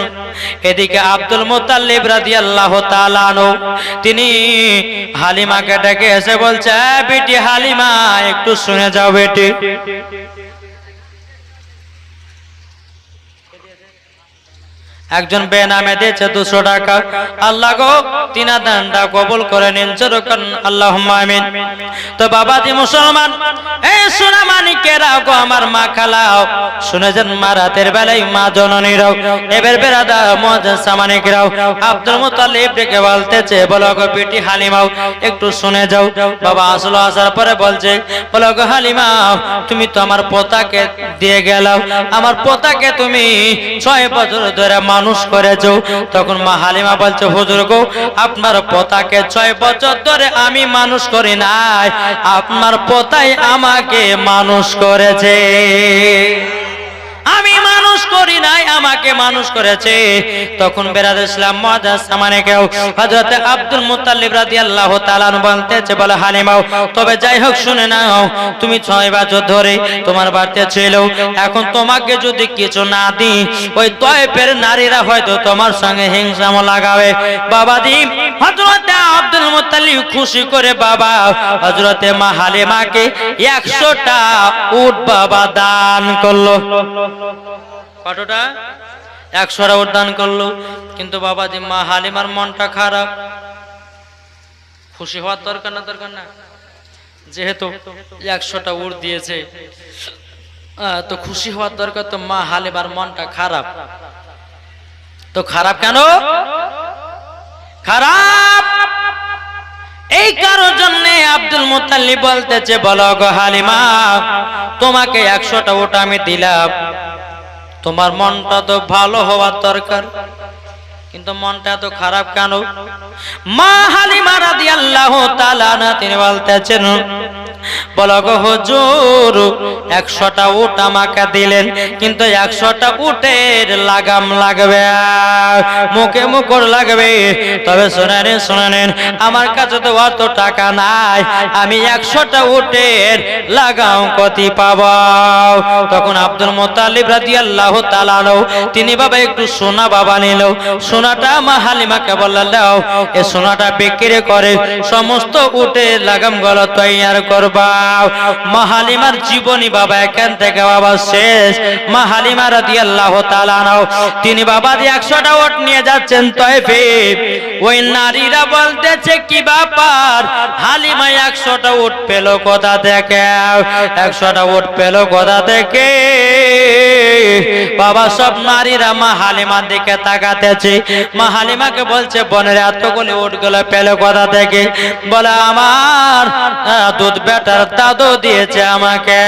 Speaker 1: এদিকে আব্দুল মুত্তালিব রাদিয়াল্লাহু তাআলা আনহু তিনি হালিমাকে ডেকে এসে বলছে, বেটি হালিমা একটু শুনে যাও বেটি। একজন বেনামে দিয়েছে 200 টাকা, আল্লাহ গো তিনা দানটা কবুল করে নিন, যেরকম আল্লাহুম্মা আমিন। তো বাবাজি মুসলমান, এই সোনা মানিকেরা গো আমার মা খালাও শুনেছেন, মা রাতের বেলায় মা জননীরাও এবার বেরাদা মুআজ্জাজ মানিকরাও আব্দুল মুত্তালিব ডেকে বলতেছে, বলো গো বেটি হালিমাও একটু শুনে যাও। বাবা আসলো, আসার পরে বলছে, বলো গো হালিমা তুমি তো আমার পোতাকে দিয়ে গেলাও, আমার পোতাকে তুমি 6 বছর ধরে মানুষ করেছো। তখন মা হালিমা বলছে, হুজুর গো আপনার পোতাকে 6 বছর ধরে আমি মানুষ করি নাই, আপনার পোতাই আমাকে মানুষ করেছে, আমি মানুষ করি নাই, আমাকে মানুষ করেছে। তখন বেরাদর ইসলাম মুআজ্জাজ সামানেকেও হযরত আব্দুল মুত্তালিব রাদিয়াল্লাহু তাআলা বলতেছে, বলে হালিমাও তবে যাই হোক শুনে নাও, তুমি 6 বছর ধরে তোমার বাড়িতে ছিল, এখন তোমাকে যদি কিছু না দিই ওই তয়েফের নারীরা হয়তো তোমার সঙ্গে হিংসাম লাগাবে। বাবাজি হযরত আব্দুল মুত্তালিব খুশি করে বাবা হযরতে মা হালিমাকে 100টা উট বাবা দান করলো। কতটা? 100টা উট দান করলো। কিন্তু বাবাজি মা হালিমার মনটা খারাপ। খুশি হওয়ার দরকার না, দরকার না, যেহেতু 100টা উট দিয়েছে তো খুশি হওয়ার দরকার। তো মা হালিমার মনটা খারাপ। তো খারাপ কেন? খারাপ এই কারোর জন্য আব্দুল মুত্তালিব বলতেছে, বলো গো হালিমা তোমাকে 100টা উট আমি দিলাম, তোমার মনটা তো ভালো হওয়ার দরকার, কিন্তু মনটা এত খারাপ কেন? মা হালিমা রাদিয়াল্লাহু তাআলা তিনি বলতেছেন, বলো গো হুজুর 100টা উট আমাকে দিলেন, কিন্তু 100টা উটের লাগাম লাগবে, মুখে মুখর লাগবে। তবে শুনেন আমার কাছে তো অত টাকা নাই, আমি 100টা উটের লাগাম কতি পাবো? তখন আব্দুল মুত্তালিব রাদিয়াল্লাহু তাআলা তিনি বাবা একটু সোনা বাবা নিল। সোনাটা মা হালিমাকে বললেন, এই সোনাটা বিক্রি করে সমস্ত উটের লাগাম গুলো তৈয়ার করবা। মা হালিমার জীবনী বাবা এখান থেকে বাবা শেষ। মা হালিমা রাদিয়াল্লাহু তাআলা তিনি বাবা 100টা উট নিয়ে যাচ্ছেন তয়েফে। ওই নারীরা বলতেছে, কি ব্যাপার হালিমা 100টা উট পেল কোথা থেকে? 100টা উট পেল কোথা থেকে? বাবা সব নারীরা মা হালিমার দিকে তাকাতেছে। মা হালিমাকে বলছে, বোনের এতগুলি উটগুলো পেল কোথা থেকে? বলে আমার দুধ বেটার দাদু দিয়েছে আমাকে।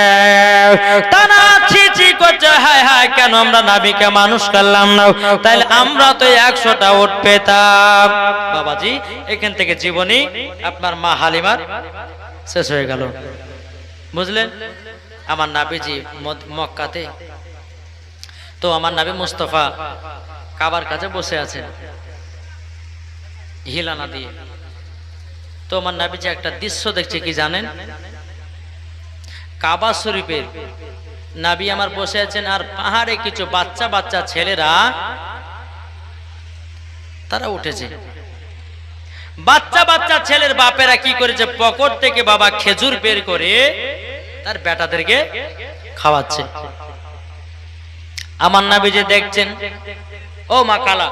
Speaker 1: তারা ছি করছে, হায় হায় কেন আমরা নবীকে মানুষ করলাম না, তাইলে আমরা তো 100টা উট পেতাম। বাবাজি এখান থেকে জীবনী আপনার মা হালিমার শেষ হয়ে গেল। বুঝলেন? আমার নবীজি মক্কাতে, তো আমার নবী মুস্তাফা কাবার কাছে বসে আছেন হিলানা দিয়ে। তো আমার নবীজি একটা দৃশ্য দেখছে, কি জানেন? কাবা শরীফের নবী আমার বসে আছেন, আর পাহাড়ে কিছু বাচ্চা বাচ্চা ছেলেরা তারা উঠেছে। বাচ্চা বাচ্চা ছেলের বাপেরা কি করেছে, পকেট থেকে বাবা খেজুর বের করে তার বেটাদেরকে খাওয়াচ্ছে। আমার নবীজি দেখছেন, ও মা কালা,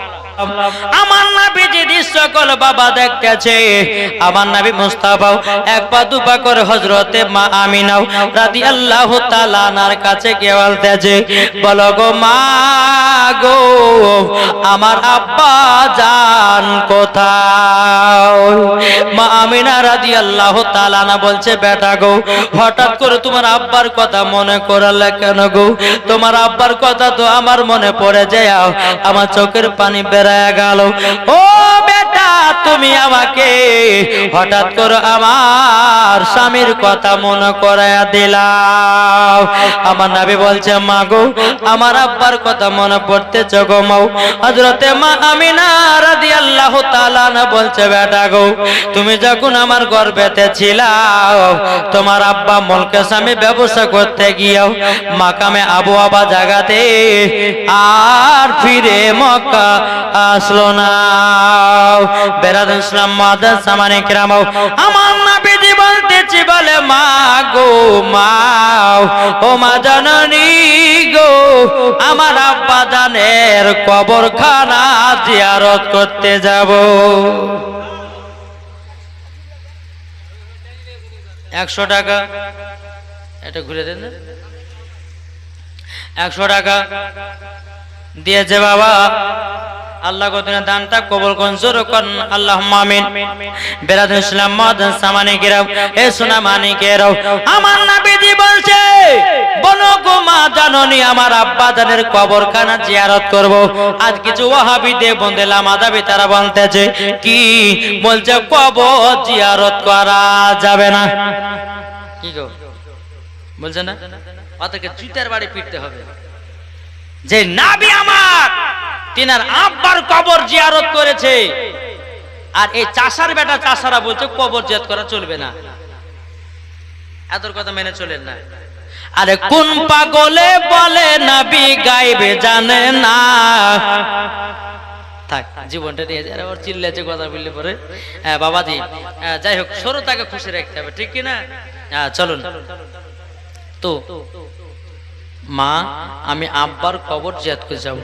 Speaker 1: আমার নবীজি দৃশ্যকল বাবা দেখতেছে। আমার নবী মুস্তাফা এক পা দুপা করে হযরতে মা আমিনা রাদিয়াল্লাহু তাআলা আনহার কাছে গিয়ে বলতেছে, বলো গো মা গো আমার আব্বা জান কোথায়? মা আমিনা রাদিয়াল্লাহু তাআলা আনহা বলছে, বেটা গো হঠাৎ করে তোমার আব্বার কথা মনে করলে কেন গো? তোমার আব্বার কথা তো আমার মনে পড়ে যায়, আমার চোখের পানি বেরিয়ে গেল। ও বেটা তুমি আমাকে হঠাৎ করে আমার স্বামীর কথা মনে করায়া দিলাও। আমার নবী বলছে, মা গো আমার আব্বার কথা মনে পড়তেছে গো মাও। হযরতে মা আমিনা রাদিয়াল্লাহু তাআলা না বলছে, বেটা গো তুমি যখন আমার গর্ভেতে ছিলাও তোমার আব্বা মুলকে স্বামী ব্যবসা করতে গিয়েও মাকামে আবহাওয়া জায়গাতে আর ফিরে মক্কা আসলো না। বেরাদুল ইসলাম মুআদ্দাস সামানে কিরাম, আমার নবীজি বলতেছি বলে, মা গো মা, ও মা জননী গো, আমার আব্বা জানের কবরখানা জিয়ারত করতে যাব। 100 টাকা এটা ঘুরে দেন না, 100 টাকা দিয়েছে বাবা। আল্লাহ গতনে দানটা কবুল করুন, জোর করুন আল্লাহুম্মা আমিন। বেরাদুল ইসলাম মুআদ্দাস সামানে কিরাম, এ সোনা মানিকেরাও, আমার নবীজি বলছে, বলো গো মা জাননী আমার আব্বা জানের কবরখানা জিয়ারত করব। আজ কিছু ওয়াহাবি দেবন্দে লামাদাবি তারা বলতেছে কি, বলছে কবর জিয়ারত করা যাবে না। কি গো বলছে না, ওদেরকে জুতার বাড়ি পিটতে হবে। যে নবী আমার তিনার আব্বার কবর জিয়ারত করেছে, আর এই চাষার বেটা চাষারা বলছে কবর জিয়ারত করা চলবে না। এতর কথা মেনে চলেন না। আরে কোন পাগলে বলে নবী গাইবে জানে না। থাক জীবনটা নিয়ে যায়, ওর চিল্লাছে কথা বললে পরে। হ্যাঁ বাবাজি, যাই হোক শ্রোতাকে খুশি রাখতে হবে, ঠিক কি না? হ্যাঁ চলুন। তো মা আমি আব্বার কবর জিয়ারত করে যাব।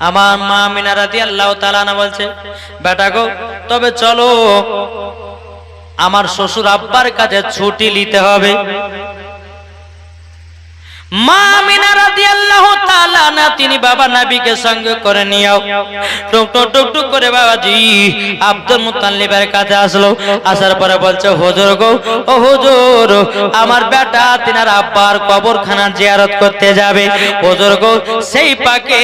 Speaker 1: আমার মা আমিনা রাদিয়াল্লাহু তাআলা আনহা বলছে, বেটা গো তবে চলো আমার শ্বশুর আব্বার কাছে ছুটি নিতে হবে। মা আমিনা রাদিয়াল্লাহু তাআলা আনহা তিনি বাবা নবীকে সঙ্গে করে নিয়েও টুক করে বাবাজি আব্দুল মুত্তালিবের কাছে আসলো। আসার পরে বলছে, হুজুর গো ও হুজুর, আমার বেটা তিনার আব্বার কবরখানা জিয়ারত করতে যাবে। হুজুর গো সেই পাকে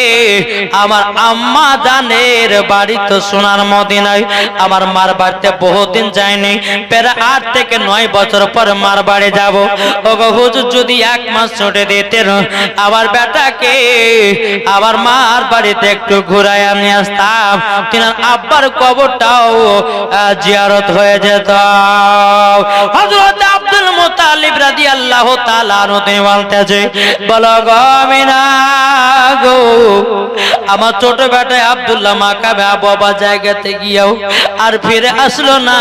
Speaker 1: আমার আম্মা জানের বাড়ি তো সোনার মদিনায়, আমার মার বাড়িতে বহুদিন যায়নি, প্রায় 8 থেকে 9 বছর পর মার বাড়ি যাব। ও গো হুজুর যদি 1 মাস ছুটি দিতেন আমার বেটাকে আমার মার বাড়িতে একটু ঘুরায় আমি আসতাম, তিনার আব্বার কবরটাও জিয়ারত হয়ে যেত। হযরত আব্দুল মুত্তালিব রাদিয়াল্লাহু তাআলা আনহু তিনি বলতেছে, বলো গো আমিনা গো, আমার ছোট বেটা আব্দুল্লাহ মাকাবে আবহাওয়া জায়গাতে গিয়েও আর ফিরে আসলো না,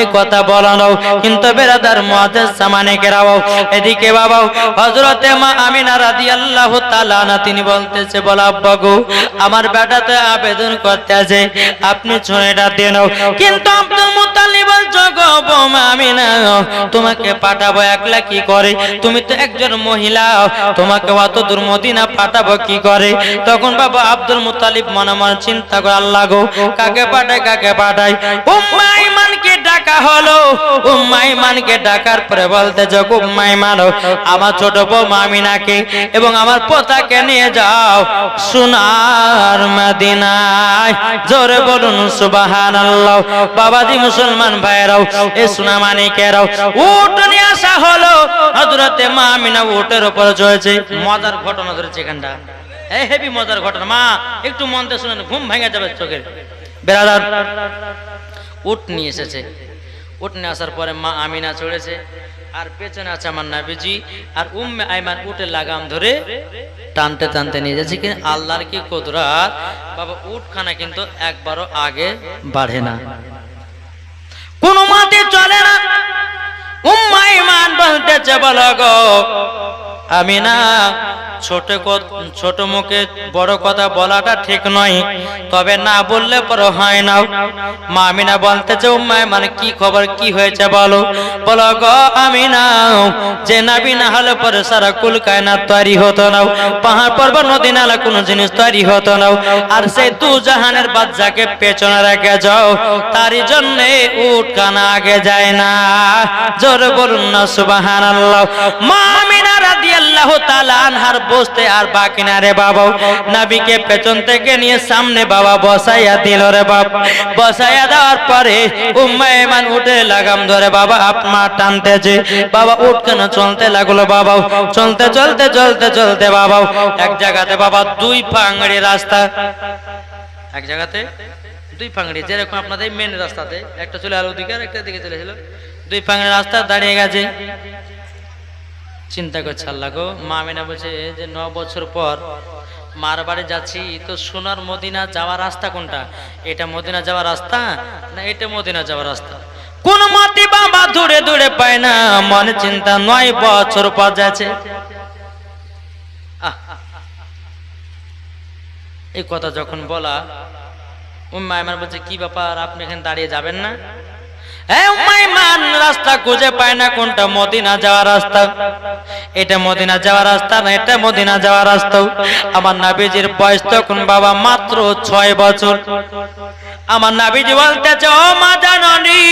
Speaker 1: এই কথা বলানো। কিন্তু বেরাদার মুআদ্দাস সামানে কেরাও, এদিকে বাবা হযরতে মা আমিনা রাদিয়াল্লাহু তাআলা আনহা তিনি বলতেছে, বল আব্বা গো আমার বেটাতে আবেদন করতেছে আপনি ছুঁয়েটা দেন। কিন্তু আব্দুল মুত্তালিব বলছো গো বৌমা আমিনা তোমাকে পাঠাবো একলা কি করে, তুমি তো একজন মহিলা, তোমাকে অত দূর মদিনা পাঠাবো কি করে। তখন বাবা আব্দুল মুত্তালিব মনে মনে চিন্তা করে, আল্লাহ গো কাকে পাঠাই। উম্মে আইমানকে ডাকা হলো। উম্মে আইমানকে ডাকার পরে বলতেছে, উম্মে আইমান আমার ছোট বৌমা আমিনাকে এবং আমার পোতাকে নিয়ে যাও সোনার মদিনায়। জোরে বলুন সুবহানাল্লাহ। বাবাজি মুসলমান ভাইরাও, এ সোনা মানিকেরাও, উট নিয়ে আসা হলো। হযরতে মা আমিনা উটের উপর চড়েছে। মজার ঘটনা ধরেছে এখানটা, এই হেভি মজার ঘটনা, মা একটু মন দিয়ে শুনেন, ঘুম ভেঙে যাবে চোখের। বেরাদার উট নিয়ে এসেছে। উট নিয়ে আসার পরে মা আমিনা চড়েছে, আর পেছনে আছে আমার নবীজি, আর উম্মে আইমান উটের লাগাম ধরে টানতে টানতে নিয়ে যাচ্ছে। কিন্তু আল্লাহর কি কুদরত বাবা, উটখানা কিন্তু একবারও আগে বাড়ে না, কোনো মতে চলে না। উম্মে আইমান বলতেছে, বলো গো আমিনা ছোট মুখে বড় কথা বলাটা ঠিক নয়, তবে না বললে পরে হয় না। মা আমিনা বলতেছে, উম্মে মানে কি খবর, কি হয়েছে বলো। বলো গো আমিনা, যে নবী না হলে পরে সারা কুল কায়নাত তৈরি হতো না, পাহাড় পর্বত নদী নালা কোনো জিনিস তৈরি হতো না। আর সেই দু জাহানের বাচ্চাকে পেছনে রেখে যাও, তারই জন্য উট কানা আগে যায় না। জোরে বলুন না সুবহানাল্লাহ। মা আমিনা রাদিয়াল্লাহু রাদিয়াল্লাহু তাআলা আনহার বসতে আর বাকি না রে বাবা, নবীকে পেছন থেকে নিয়ে সামনে বাবা বসাইয়া দিল রে বাবা। বসাইয়া দেওয়ার পরে উম্মে আইমান উঠে লাগাম ধরে বাবা আপনার টানতেছে, বাবা উঠ কেন চলতে লাগলো বাবা। চলতে চলতে চলতে চলতে বাবা এক জায়গাতে বাবা দুই পাংড়ি রাস্তা, এক জায়গাতে দুই পাংড়ি, যেরকম আপনাদের মেন রাস্তাতে একটা চলে আলো দিকে আর একটা দিকে চলেছিল, দুই পাংড়ি রাস্তা দাঁড়িয়ে গেছে। চিন্তা করছে আল্লাহ গো, মা আমিনা বলছে যে 9 বছর পর মার বাড়ি যাচ্ছি, তো সোনার মদিনা যাওয়ার রাস্তা কোনটা? এটা মদিনা যাওয়ার রাস্তা না এটা মদিনা যাওয়ার রাস্তা? কোন মতি বাবা দূরে দূরে পায় না, মনে চিন্তা 9 বছর পর যাচ্ছে। এই কথা যখন বলা, উম্মে আইমান বলছে কি ব্যাপার, আপনি এখানে দাঁড়িয়ে যাবেন না? রাস্তা খুঁজে পায় না কোনটা মদিনা যাওয়ার রাস্তা, এটা মদিনা যাওয়ার রাস্তা না এটা মদিনা যাওয়ার রাস্তা। আমার নবীজির বয়স তখন বাবা মাত্র 6 বছর। আমার নবীজি বলতেছে ও মা জাননি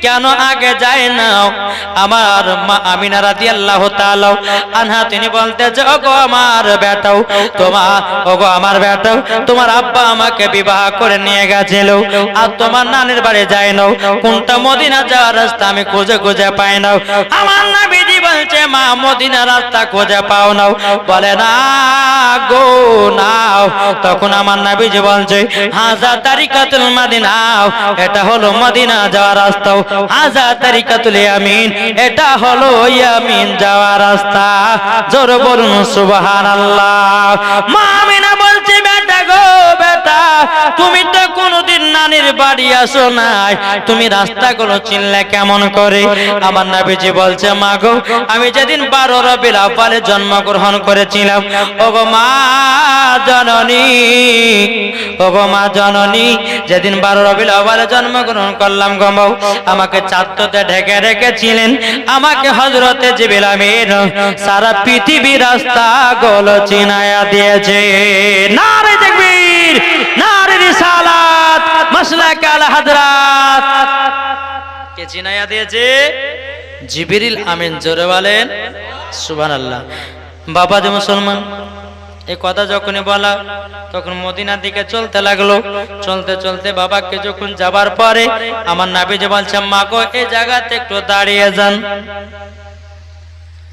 Speaker 1: কেন আগে যায় না? আমার মা আমিনা রাদিয়াল্লাহু তাআলা আনহা তিনি বলতেছে ওগো আমার বেটাও, ওগো আমার বেটাও, তোমার আব্বা আমাকে বিবাহ করে নিয়ে গেছিল আর তোমার নানির বাড়ি যায় না, কোনটা মদিনা যাওয়ার রাস্তা আমি খুঁজে খুঁজে পাই না। আমার নবীজি বলছে মা মদিনা রাস্তা খুঁজে পাও না? বলে না গো নাও। তখন আমার নবীজি বলছে হাজা তারিকাতুল মদিনা, এটা হলো মদিনা যাওয়ার রাস্তা। হাজা তারিকাতুল ইয়ামিন, এটা হলো ইয়ামিন যাওয়ার রাস্তা। জোরে বলুন সুবহানাল্লাহ। মা আমিনা বলছে বেটা গো বেটা, তুমি তো কোনদিন নানির বাড়ি আসো নাই, তুমি রাস্তাগুলো চিনলে কেমন করে? আমার নবীজি বলছে মা গো, আমি যেদিন 12 রবিউল আউয়ালে জন্মগ্রহণ করেছিলাম, ওগো মা জননী, ওগো মা জননী, যেদিন 12 রবিউল আউয়ালে জন্মগ্রহণ করলাম গো মা, আমাকে চাদরতে ঢেকে রেখেছিলেন, আমাকে হযরতে জিবরিল আমিন সারা পৃথিবীর রাস্তাগুলো চিনায়া দিয়েছে। নারে তাকবীর, নারে রিসালাত, মাসলাক আল হাদরাত। কে চিনায়া দিয়েছে? জিবরিল আমিন। জোরে বলেন সুবহানাল্লাহ। বাবা যে মুসলমান, এই কথা যখনই বলা তখন মদিনার দিকে চলতে লাগলো। চলতে চলতে বাবাকে যখন যাবার পরে আমার নবীজি বলছে মা গো এই জায়গাতে একটু দাঁড়িয়ে যান,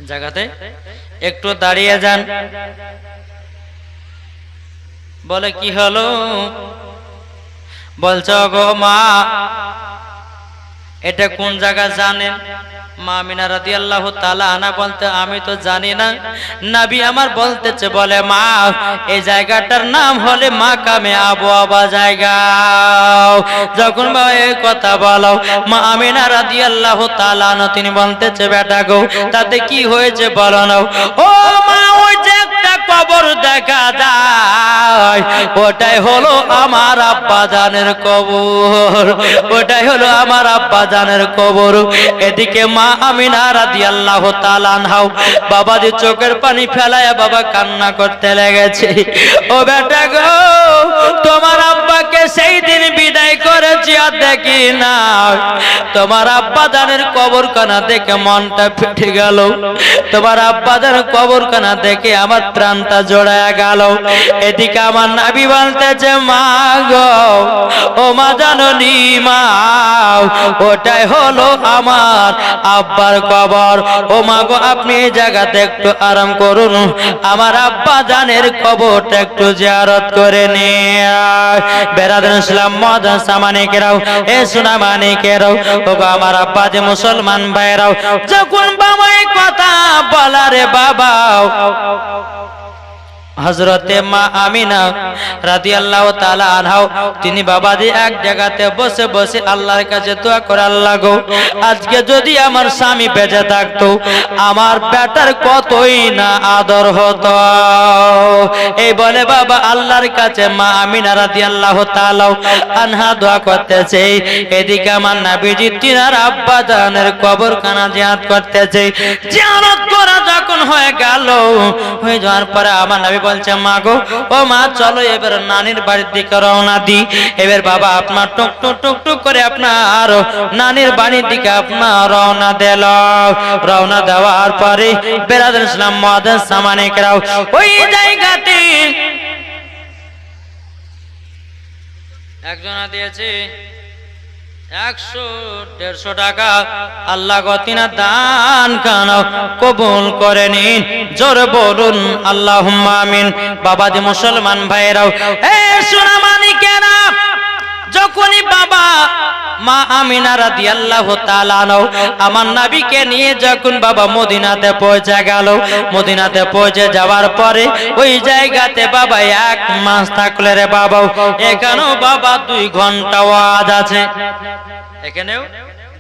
Speaker 1: জায়গাতে একটু দাঁড়িয়ে যান। বলে কি হলো? বলছো গো মা এটা কোন জায়গা জানেন? মা আমিনা রাদিয়াল্লাহু তাআলা আনহা বলতে আমি তো জানি না। নবী আমার বলতেছে বলে মা এই জায়গাটার নাম হলে মাকামে আবওয়াবা জায়গা। যখন বাবা এই কথা বলো মা আমিনা রাদিয়াল্লাহু তাআলা আনহা তিনি বলতেছে বেটা গো তাতে কি হয়েছে বলো না? ও মা ওই যে একটা কবর দেখা যায়, ওটাই হলো আমার আব্বা জানের কবর, ওটাই হলো আমার আব্বা জানের কবর। এদিকে মা আমিনা রাদিয়াল্লাহু তাআলা আনহা বাবা যে চোখের পানি ফেলায় বাবা কান্না করতে লেগেছে। ও বেটা গো তোমার আব্বাকে সেই দিন বিদায় করেছি আর দেখি না, তোমার আব্বা জানের কবরখানা দেখে মনটা ফেটে গেল, তোমার আব্বা জানের কবরখানা দেখে আমার প্রাণটা জড়ায় গেল। এদিকে আমার নবী বলতেছে মা গো ও মা জাননি মা ওটাই হলো আমার আব্বার কবর। ও মা গো আপনি এই জায়গাতে একটু আরাম করুন, আমার আব্বা জানের কবরটা একটু জিয়ারত করে নিয়ে। বেরাদার ইসলাম মদন সামানিকেরাও এ সোনা মানিকেরাও, ও গো আমার আব্বা যে মুসলমান ভাইরাও, যখন বাবা এই কথা বলা রে বাবা হযরতে মা আমিনা রাদিয়াল্লাহু তাআলা আনহা তিনি বাবাজি এক জায়গাতে বসে বসে আল্লাহর কাছে দোয়া করে আল্লাহ গো আজকে যদি আমার স্বামী বেঁচে থাকতো আমার বেটার কতই না আদর হতো। এই বলে বাবা আল্লাহর কাছে মা আমিনা রাদিয়াল্লাহু তাআলা আনহা দোয়া করতেছে। এদিকে আমার নবীজি তিনার আব্বা জানের কবরখানা জিয়ারত করতেছে। জিয়ারত করা যখন যখন হয়ে গেল, হয়ে যাওয়ার পরে আমার নবী বলছে মা গো, ও মা চলো এবার নানির বাড়ির দিকে রওনা দি। এবার বাবা আপনার টুক টুক টুক টুক করে আপনার নানির বাড়ির দিকে আপনার রওনা দিল। রওনা দেওয়ার পরে বেরাদুল ইসলাম মুআজ্জাজ সামানিকরাও ওই জায়গাতে একজনা দিয়েছে 100-150 টাকা। আল্লাহ গতিনা দান কানা কবুল করে নিন, জোরে বলুন আল্লাহুম্মা আমিন। বাবাজি মুসলমান ভাইরাও, এ সোনা মানিকেরা, যখনই বাবা মা আমিনা রাদিয়াল্লাহু তাআলা আমার নবীকে নিয়ে যখন বাবা মদিনাতে পৌঁছে গেল, মদিনাতে পৌঁছে যাওয়ার পরে ওই জায়গাতে বাবা 1 মাস থাকলে রে বাবা, এখানেও বাবা 2 ঘন্টা ওয়াজ আছে, এখানেও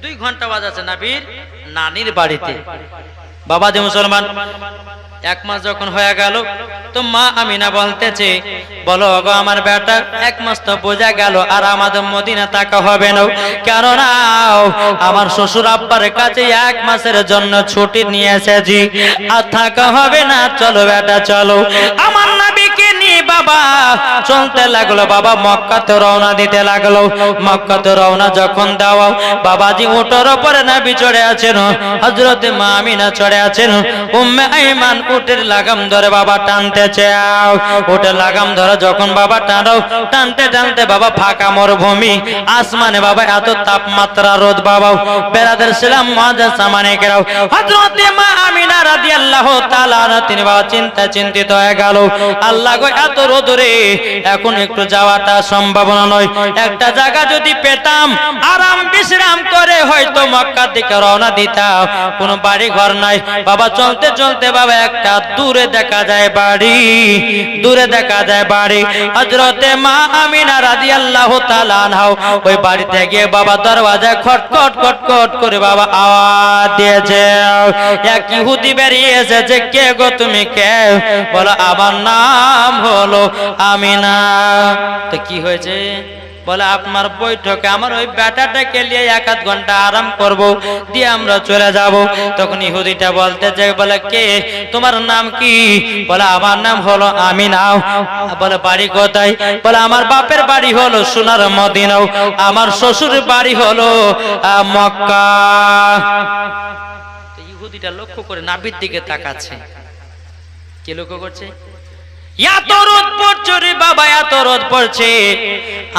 Speaker 1: 2 ঘন্টা ওয়াজ আছে নবীর নানির বাড়িতে। বাবা যে মুসলমান, 1 মাস যখন হয়ে গেল তো মা আমিনা বলতেছে, বলো গো আমার বেটা, 1 মাস তো বোঝা গেল আর আমাদের মদিনা থাকা হবে না, কেননা আমার শ্বশুর আব্বার কাছে 1 মাসের জন্য ছুটি নিয়ে এসেছি, আর থাকা হবে না, চলো বেটা চলো। আমার নবীকে নিয়ে বাবা চলতে লাগলো, বাবা মক্কাতে রওনা দিতে লাগলো। মক্কাতে রওনা যখন দাও, বাবাজি উটের উপরে নবী চড়ে আছেন, হযরতে মা আমিনা চড়ে আছেন, উম্মে আইমান উটের লাগাম ধরে বাবা টানতেছে। উটের লাগাম ধরে যখন বাবা টানো, টানতে টানতে বাবা ফাঁকা মরুভূমি, আসমানে বাবা এত তাপমাত্রা রোদ বাবা। বেরাদুল ইসলাম মুআজ্জাজ সামানিকরাও, হযরতে মা আমিনা রাদিয়াল্লাহু তাআলা তিনি বাবা চিন্তিত হয়ে গেল, আল্লাহ গো এত রোদ রে, এখন একটু যাওয়াটা সম্ভব নয়, একটা জায়গা যদি পেতাম আরাম বিশ্রাম করে হয়তো মক্কার দিকে রওনা দিতাম। কোনো বাড়ি ঘর নাই বাবা। চলতে চলতে বাবা একটা দূরে দেখা যায় বাড়ি, দূরে দেখা যায় বাড়ি। হযরতে মা আমিনা রাদিয়াল্লাহু তাআলা আনহা ওই বাড়িতে গিয়ে বাবা দরওয়াজায় খটখট খটখট করে বাবা আওয়াজ দিয়েছে। এক ইহুদি বেরিয়ে এসেছে, কে গো তুমি কে? বলো আমার নাম হলো আমিনা। তো কি হয়েছে? বলে আপনার বৈঠকে আমার ওই বেটাটাকে নিয়ে 1-8 ঘন্টা আরাম করব, দিয়ে আমরা চলে যাব। তখন ইহুদিটা বলতে যে, বলে কে, তোমার নাম কি? বলে আমার নাম হলো আমিনা। বলে বাড়ি কোথায়? বলে আমার বাপের বাড়ি হলো সোনার মদিনা, আমার শ্বশুর বাড়ি হলো মক্কা। ইহুদিটা লক্ষ্য করে নাবির দিকে তাকাচ্ছে। কে লক্ষ্য করছে? এত রোদ পড়ছে রে বাবা, এত রোদ পড়ছে।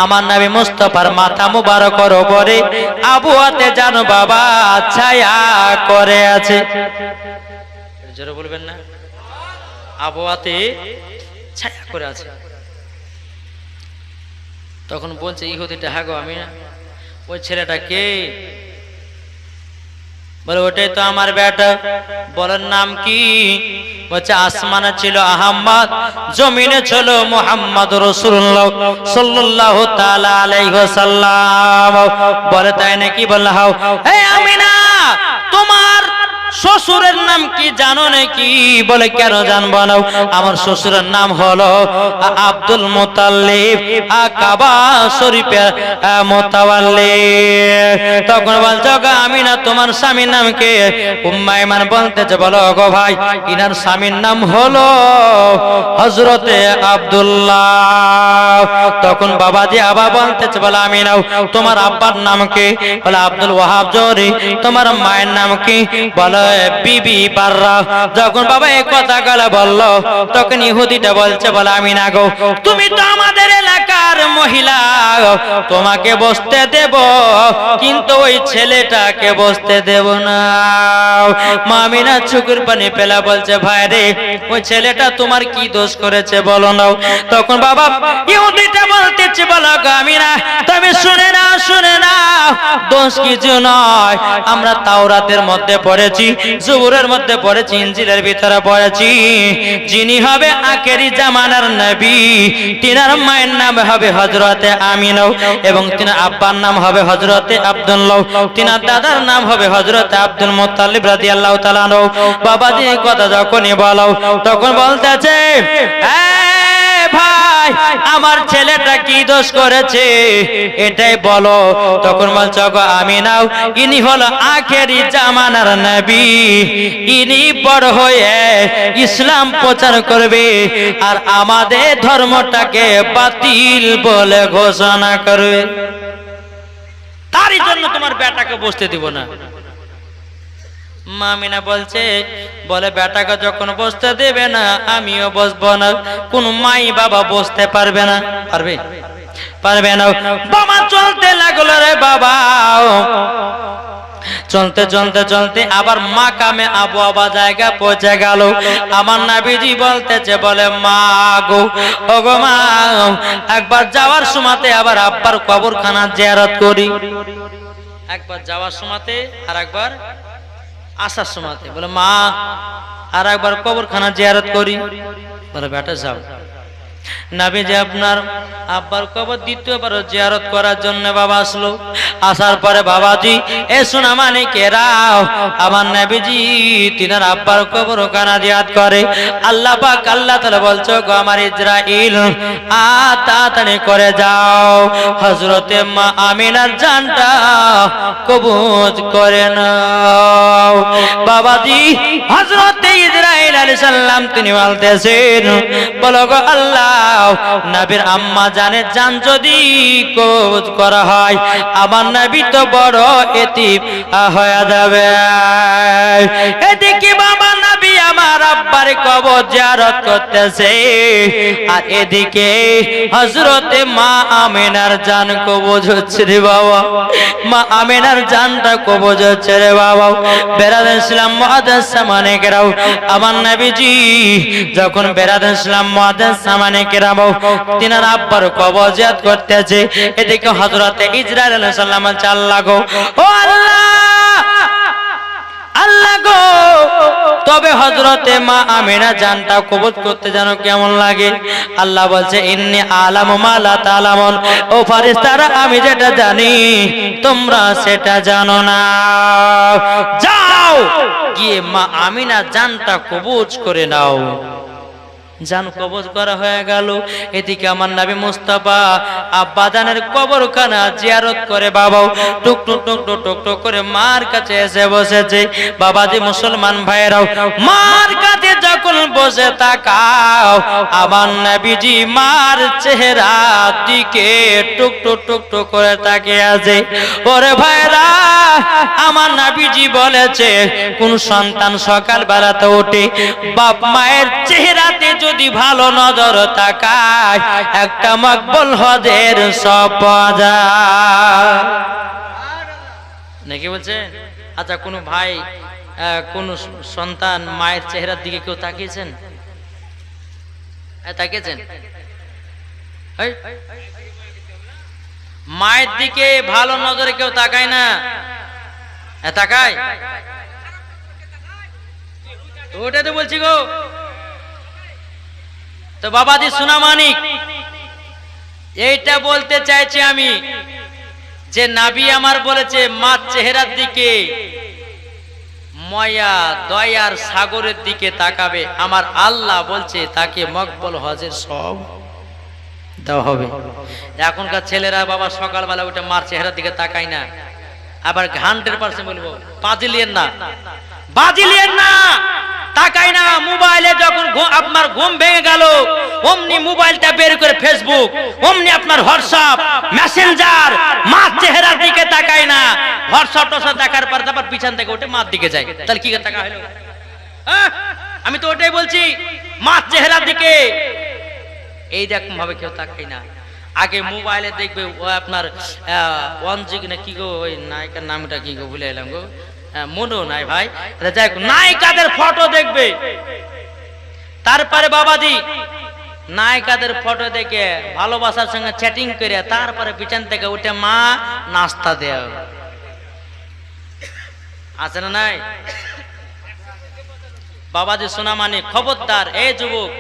Speaker 1: আমার নবী মুস্তাফার মাথা মুবারকের উপরে আবহাওয়াতে জানো বাবা ছায়া করে আছে। জোরে বলবেন না? আবহাওয়াতে ছায়া করে আছে। তখন বলছে ইহুদিটা, হ্যাঁ গো আমিনা, ওই ছেলেটা কে? বলে ওটাই তো আমার বেটা। বলার নাম কি? বলছে আসমানে ছিল আহমদ, জমিনে ছিল মুহাম্মদ রাসূলুল্লাহ সাল্লাল্লাহু তাআলা আলাইহি ওয়াসাল্লাম। বলে তাই নাকি? বলল হাও। হে আমিনা, তোমার শ্বশুরের নাম কি জানো নাকি? বলে কেন জানবো না, আমার শ্বশুরের নাম হলো আব্দুল মুতাল্লিব, কাবা শরীফের মুতাওয়াল্লি। তখন বলছে আমিনা তোমার স্বামীর নাম কে? উম্মে আইমান বলতেছে, বলো গো ভাই, ইনার স্বামীর নাম হলো হযরতে আব্দুল্লাহ। তখন বাবাজি আবার বলতেছে, বলে আমিনা তোমার আব্বার নাম কি? বলে আব্দুল ওয়াহাব জোহরি। তোমার মায়ের নাম কি? বলে বিবি বাররা। যখন বাবা এই কথা গলা বললো, তখন ইহুদিটা বলছে, বলে আমিনা গো, তুমি তো আমাদের এলাকার মহিলা, তোমাকে বসতে দেব, কিন্তু ওই ছেলেটাকে বসতে দেব না। মা আমিনা চোখের পানি ফেলা বলছে, ভাই রে, ওই ছেলেটা তোমার কি দোষ করেছে বলো না। তখন বাবা ইহুদিটা বলতেছে, বলো গো আমিনা, তুমি শুনে নাও, শুনে নাও, দোষ কিছু নয়। আমরা তাওরাতের মধ্যে পড়েছি, জবুরের মধ্যে পড়েছি, ইনজিলের ভিতরে পড়েছি, যিনি হবে আখেরি জামানার নবী, তিনার মায়ের নাম হবে হযরতে আমিনা, এবং তিনার আব্বার নাম হবে হযরতে আব্দুল্লাহ, তিনার দাদার নাম হবে হযরতে আব্দুল মুত্তালিব রাদিয়াল্লাহু তাআলা আনহু। বাবাজি এই কথা যখনই বলো, তখন বলতেছে, এ ভাই আমার ছেলেটা কি দোষ করেছে এটাই বলো। তখন বলছো গো আমিনাও, ইনি হলো আখেরি জামানার নবী, ইনি বড় হয়ে ইসলাম প্রচার করবে আর আমাদের ধর্মটাকে বাতিল বলে ঘোষণা করবে। তারই জন্য তোমার বেটাকে বসতে দিব না। মা আমিনা বলছে, বলে বেটাকে যখন বসতে দেবে না আমিও বসবো না। কোন মাই বাবা বসতে পারবে না? পারবে? পারবে না। বাবা চলতে লাগলো রে বাবা, চলতে চলতে চলতে আবার মাকামে আবু আবা জায়গা পৌঁছে গেল। আমার নবীজি বলতেছে, বলে মা গো, ও গো মা, একবার যাওয়ার সময়তে আবার আব্বার কবরখানা জিয়ারত করি। একবার যাওয়ার সময়তে আর একবার আসার সময়তে। বলে মা আর একবার কবরখানা জিয়ারত করি। বলে বেটা যাও। নবীজি আপনার আব্বার কবর দ্বিতীয়বার জিয়ারত করার জন্য বাবা আসলো। আসার পরে বাবাজি এ সোনা মানিকেরাও, আমার নবীজি তিনার আব্বার কবর ওখানে জিয়ারত করে। আল্লাহ পাক আল্লাহ তাআলা বলছো গো আমার ইসরাইল, তাড়াতাড়ি করে যাও, হযরতে মা আমিনার জানটা কবজ করে নাও। বাবাজি হযরতে ইসরাইল আলাইহিস সালাম তিনি বলতেছেন, বলো গো আল্লাহ, নবীর আম্মা জানের জান যদি কবজ করা হয় আমার নবী তো বড় এতিম হয়ে যাবে। এদিকে বাবা নবী আমার আব্বার কবর জিয়ারত করতেছে আর এদিকে হযরতে মা আমিনার জান কবজ হচ্ছে রে বাবা। মা আমিনার জানটা কবজ হচ্ছে রে বাবা। বেরাদার ইসলাম মুআদ্দাস সামানে কেরাও, আমার নবীজি যখন বেরাদার ইসলাম মুআদ্দাস সামানে কেরাও তিনার আব্বার কবর জিয়ারত করতেছে, এদিকে হযরতে ইসরাইল আলাইহিস সালাম আল্লাহ গো, ও আল্লাহ, আল্লাহ গো, তবে হযরতে মা আমিনা জানটা কবজ করতে জানো কেমন লাগে? আল্লাহ বলছে, ইন্নী আলামু মা লা তা'লামুন, ও ফেরেশতারা আমি যেটা জানি তোমরা সেটা জানো না। যাও গিয়ে মা আমিনা জানটা কবজ করে নাও। জান কবজ করা হয়ে গেল। এদিকে আমার নবী মুস্তাফা আব্বা জানের কবরখানা জিয়ারত করে বাবাও টুক টুক টুক টুক টুক টুক করে মার কাছে এসে বসেছে। বাবাজি মুসলমান ভাইরাও, মার কাছে যখন বসে তাকাও আমার নবীজি মার চেহারা দিকে টুক টুক টুক টুক করে তাকিয়ে আছে। ওরে ভাইরা, আমার নবীজি বলেছে কোন সন্তান সকাল বেলাতে ওঠে বাপ মায়ের চেহারাতে যদি ভালো নজর তাকায় একটা মকবুল হজের সব পাওয়া যায় নাকি বলছেন? আচ্ছা, কোন ভাই কোন সন্তান মায়ের চেহারার দিকে কেউ তাকিয়েছেন? তাকিয়েছেন? মায়ের দিকে ভালো নজরে কেউ তাকায় না? তাকায়? ওটাই তো বলছি গো। তো বাবাজি সোনা মানিক, এইটা বলতে চাইছি আমি যে নবী আমার বলেছে মার চেহারার দিকে মায়া দয়ার সাগরের দিকে তাকাবে। আমার আল্লাহ বলছে তাকে মকবুল হজের সব দেওয়া হবে। এখনকার ছেলেরা বাবা সকালবেলা ওটা মার চেহারার দিকে তাকায় না। আবার 100% বলবো বাজিলিয়েন না, বাজিলিয়েন না, তাকাই না। মোবাইলে যখন আপনার ঘুম ভেঙে গেল অমনি মোবাইলটা বের করে ফেসবুক, অমনি আপনার হোয়াটসঅ্যাপ, মেসেঞ্জার, মার চেহারার দিকে তাকাই না। হোয়াটসঅ্যাপ টোসা দেখার পর তারপর পিছন থেকে ওঠে মার দিকে যায়। তাহলে কি টাকা হলো? আমি তো ওটাই বলছি, মার চেহারার দিকে এই রকম ভাবে কেউ তাকাই না। আগে মোবাইলে দেখবে ও আপনার ওয়ানজিক না কি গো, ওই নায়িকার নামটা কি গো ভুলে এলাম গো, মনে নাই ভাই, নায়িকাদের ফটো দেখবে। তারপরে বাবাজি নায়িকাদের ফটো দেখে ভালোবাসার সঙ্গে চ্যাটিং করে তারপরে পিছন থেকে উঠে মা নাস্তা দেয়। আছে না নাই? বাবাজি সোনা মানে খবরদার, এই যুবক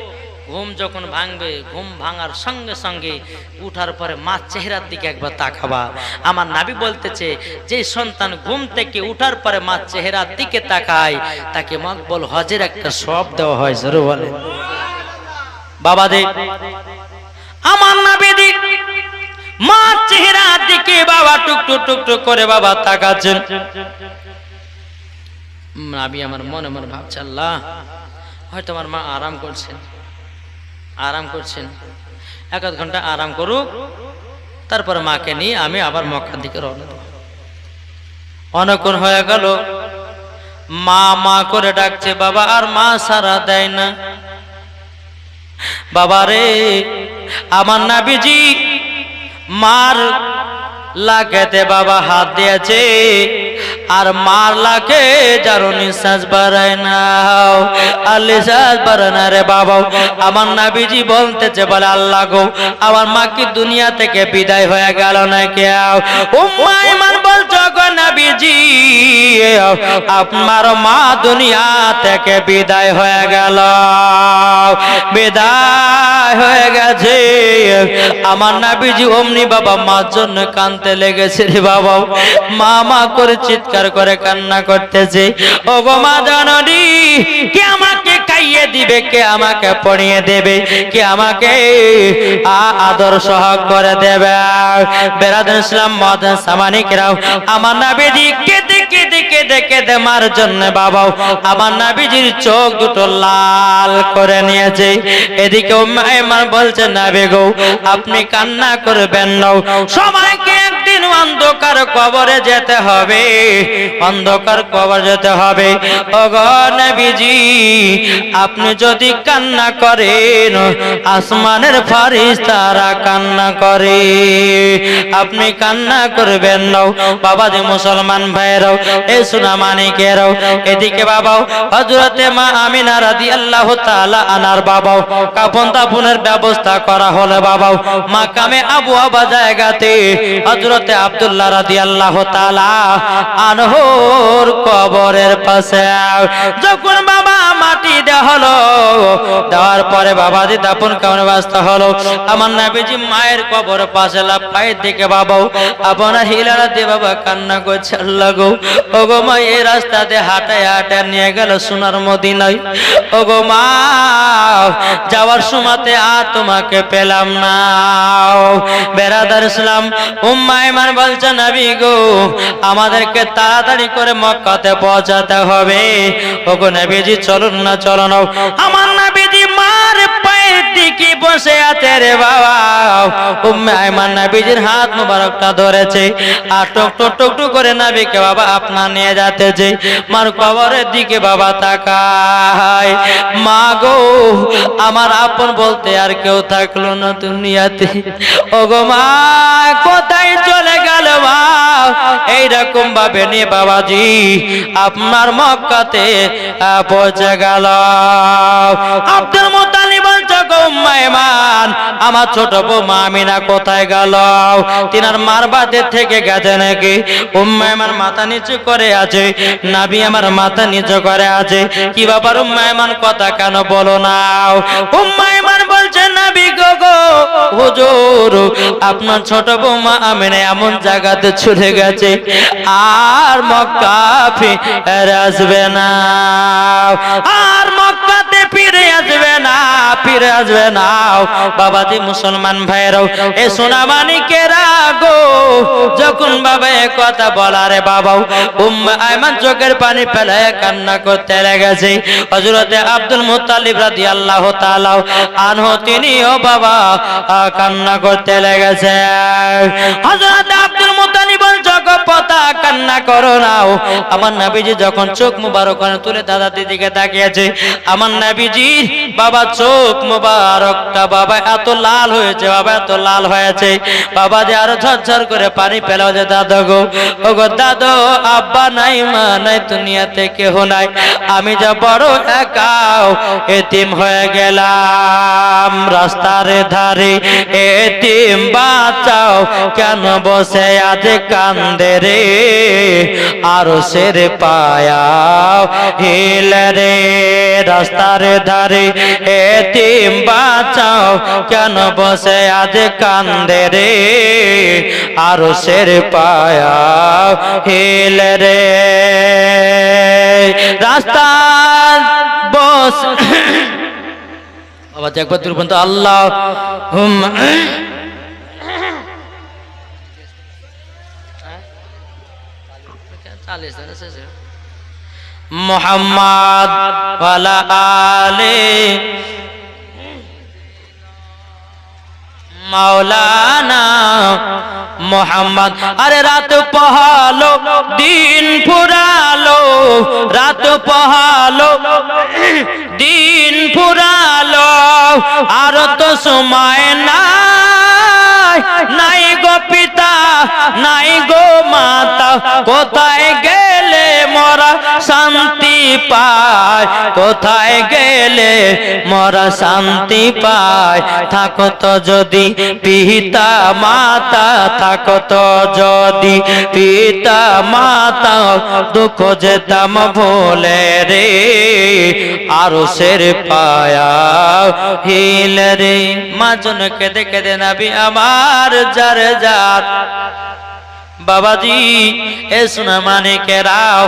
Speaker 1: ঘুম যখন ভাঙবে ঘুম ভাঙার সঙ্গে সঙ্গে উঠার পরে মা চেহারার দিকে একবার তাকাবা। আমার নবী বলতেছে যে সন্তান ঘুম থেকে উঠার পরে মা চেহারার দিকে তাকায় তাকে মকবুল হজের একটা সওয়াব দেওয়া হয়। জোরে বলে বাবাজি। আমার নবীজি মা চেহারা দিকে বাবা টুকটুক টুকটুক করে বাবা তাকাচ্ছেন। নবী আমার মনে মনে ভাবছে, আল্লাহ হয়তো আমার মা আরাম করছেন, এক আধ ঘন্টা আরাম করুক, তারপর মাকে নিয়ে আমি আবার মক্কার দিকে রওনা দেব। অনেকক্ষণ হয়ে গেল, মা মা করে ডাকছে বাবা, আর মা সাড়া দেয় না। বাবা রে, আমার নবীজি মার লাকেতে বাবা হাত দিয়েছে, আর মার লাকে যারো নিঃশ্বাস বাড়ায় না, আর নিঃশ্বাস বাড়ায় না রে বাবা। আমার নবীজি বলতেছে, বলে আল্লাহ গো, আমার মা কি দুনিয়া থেকে বিদায় হয়ে গেল না কেউ? উম্মে আইমান বলছো গো নবীজি, আপনার মা দুনিয়া থেকে বিদায় হয়ে গেল, বিদায় হয়ে গেছে। আমার নবীজি অমনি বাবা মার জন্য কাঁদতে লেগেছে রে বাবা। মা মা করে চিৎকার করে কান্না করতেছে, ও গো মা জননী, কে আমাকে খাইয়ে দিবে, কে আমাকে পড়িয়ে দেবে, কে আমাকে আদর সহগ করে দেবে? বেরাদুল ইসলাম মাদান সামানিকরাও, আমার নবীজি কেঁদে কেঁদে কেঁদে কেঁদে মার জন্য বাবা আমার নবীজির চোখ দুটো লাল করে নিয়েছে। এদিকে উম্মে আইমান বলছে, নবী গো, আপনি কান্না করবেন না, সবাইকে একদিন অন্ধকার কবরে যেতে হবে, অন্ধকার কবর যেতে হবে। ওগো নবীজি, আপনি যদি কান্না করেন, আসমানের ফেরেশতারা কান্না করে, আপনি কান্না করবেন না। বাবা যে মুসলমান ভাইরাও, এই সোনা মানিকেরাও, এদিকে বাবা হযরতে মা আমিনা রাদিয়াল্লাহু তাআলা আনার বাবা কাফন দাফনের ব্যবস্থা করা হলো বাবা মাকামে আবু আবা জায়গাতে হযরতে আব্দুল্লাহ রাদিয়াল্লাহু তাআলা আনহুর কবরের পাশে যখন বাবা মাটি দেওয়া হলো, দেওয়ার পরে বাবাজি দাফন কাফনের ব্যবস্থা হলো। আমার নবীজি মায়ের কবর পাশে লাফায় দেখে বাবা আপনার হিলারা দিয়ে বাবা কান্না করছে, আল্লাহ গো, ওগো মা, এই রাস্তাতে হাঁটায় হাঁটায় নিয়ে গেল সোনার মদিনায়, ওগো মা, যাওয়ার সময়তে আর তোমাকে পেলাম না। বেরাদার ইসলাম উম্মে আইমান বলছে, নবী গো, আমাদেরকে তাড়াতাড়ি করে মক্কাতে পৌঁছাতে হবে। ওগো নবীজি, চলুন না, চলো না। আমার নবীজি মার পায়ের দিকে বসে আছে রে বাবা। উম্মে আইমান নবীজির হাত মুবারকটা ধরেছে, আর টক টক টক টক করে নবীকে বাবা আপনা নিয়ে যাতেছে। মার কবরের দিকে বাবা তাকায়, মা গো, আমার আপন বলতে আর কেউ থাকলো না দুনিয়াতে। ওগো মা, কোথায় চলে গেল মা? এইরকম ভাবে নিয়ে বাবাজি আপনার মক্কাতে পৌঁছে গেল। আব্দুল মুত্তালিব বলছে, গো উম্মে আইমান, আমার ছোট বৌমা আমিনা কোথায় গেল? তিনার মার বাদে থেকে গেছে নাকি? উম্মে আইমান মাথা নিচু করে আছে, নবী আমার মাথা নিচু করে আছে। কি ব্যাপার উম্মে আইমান, কথা কেন বলো না? উম্মে আইমান বলছে, নবী গো, হুজুর, আপনার ছোট বৌমা আমিনা এমন জায়গাতে চলে গেছে, আর মক্কা ফিরে আসবে না, আর মক্কাতে ফিরে আসবে না, ফিরে আসবে না। বাবাজি মুসলমান ভাইরাও, এ সোনা মানিকেরা গো, যখন বাবা এ কথা বলারে বাবা উম্মে আইমান চোখের পানি ফেলে কান্না করতে লেগেছে। হযরতে আব্দুল মুত্তালিব রাদিয়াল্লাহু তাআলা আনহু তিনিও বাবা কান্না করতে লেগেছে। হযরতে আব্দুল মুত্তালিব বলছে, পতা কান্না করো না। আমার নবীজি যখন চোখ মুবারক তুলে দাদা দিদিকে তাকিয়েছে, আমার নবীজির বাবা চোখ মুবারকটা বাবা এত লাল হয়েছে, বাবা এত লাল হয়েছে, বাবা যে আরো ঝরঝর করে পানি পেল যে, দাদা গো, ও গো দাদা, আব্বা নাই, মা নাই, দুনিয়াতে কেহ নাই, আমি যা বড় একা এতিম হয়ে গেলাম, রাস্তার ধারে এতিম বাঁচাও, কেন বসে আজ কান্দে রে, আরশের পায়া হিল রে, রাস্তার ধারে এতিম বাঁচাও, কেন বসে আজ কান্দে রে, আরশের পায়া হিল রে, রাস্তা বস আওয়াজ একবার তুলে বলুন তো আল্লাহ মুহাম্মদ ওয়ালা আলে মাওলানা মোহাম্মদ। আরে রাত পহালো দিন ফুরালো, রাত পহালো দিন ফুরালো, আর তো সময় নাই, নাই গো পিতা নাই গো মাতা, কোথায় গেলে মোরা শান্তি পায়, কোথায় গেলে মোরা শান্তি পায়। থাকো তো যদি পিতা মাতা, থাকো তো যদি পিতা মাতা, দুঃখ যেতাম ভোলে রে, আরো সের পায়া হিল রে। মা জন্য কেঁদে কেঁদে নবী আমার যার জাত। বাবাজি এ সোনা মানিকেরাও,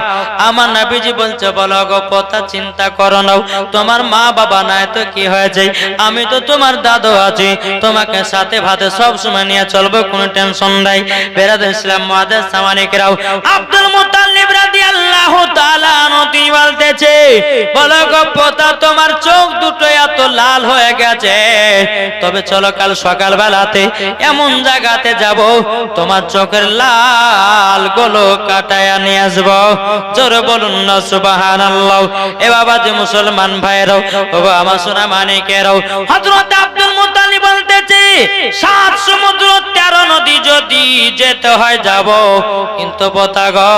Speaker 1: আমার নবীজি বলছে বলো গো পতা চিন্তা করো না, তোমার মা বাবা নাই তো কি হয়েছে, আমি তো তোমার দাদু আছি, তোমাকে সাথে ভাতে সব সময় নিয়ে চলবো, কোনো টেনশন নাই। বেরাদুল ইসলাম মুআদ্দাস মানিকেরাও, আব্দুল মুত্তালিব রাদিয়াল্লাহু তাআলা আনহু তিনি বলতেছে বলো গো পতা তোমার চোখ দুটো এত লাল হয়ে গেছে, তবে চলো কাল সকাল বেলাতে এমন জায়গাতে যাব তোমার চোখের লাল গুলো কাটায়া নিয়ে আসবো। জোরে বলুন না সুবহানাল্লাহ। এ বাবা যে মুসলমান ভাইরাও, ও আমার সোনা মানিকেরাও, হযরত আব্দুল মুত্তালিব বলতেছে 7 সমুদ্র 13 নদী যদি যেতে হয় যাব, কিন্তু পতা গো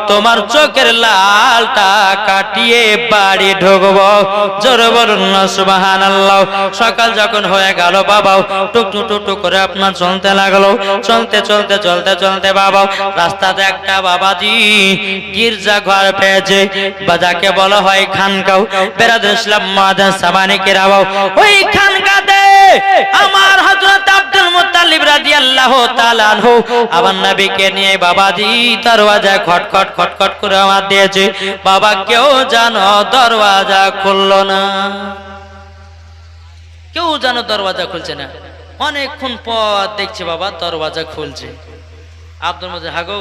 Speaker 1: তোমার চোখের লালটা কাটিয়ে বাড়ি ঢুকবো। জোরে বলুন না সুবহানাল্লাহ। সকাল যখন হয়ে গেল বাবা টুকটু টুকটু করে আপনার চলতে লাগলো, চলতে চলতে চলতে চলতে বাবা রাস্তাতে একটা বাবাজি গির্জা ঘর পেয়েছে, বা যাকে বলা হয় খানকাও। বেরাদুল ইসলাম মুআদ্দাস মানিকেরাও, ওই খানকাতে আমার হযরত আব্দুল মুত্তালিব রাদিয়াল্লাহু তাআলা আনহু আমার নবীকে নিয়ে বাবাজি দরওয়াজায় খটখট খটখট করে আওয়াজ দিয়েছে, বাবা কেউ জানো দরওয়াজা খুললো না, কেউ জানো দরওয়াজা খুলছে না। অনেকক্ষণ পর দেখছি বাবা দরওয়াজা খুলছে। আব্দুল মুত্তালিব হাগো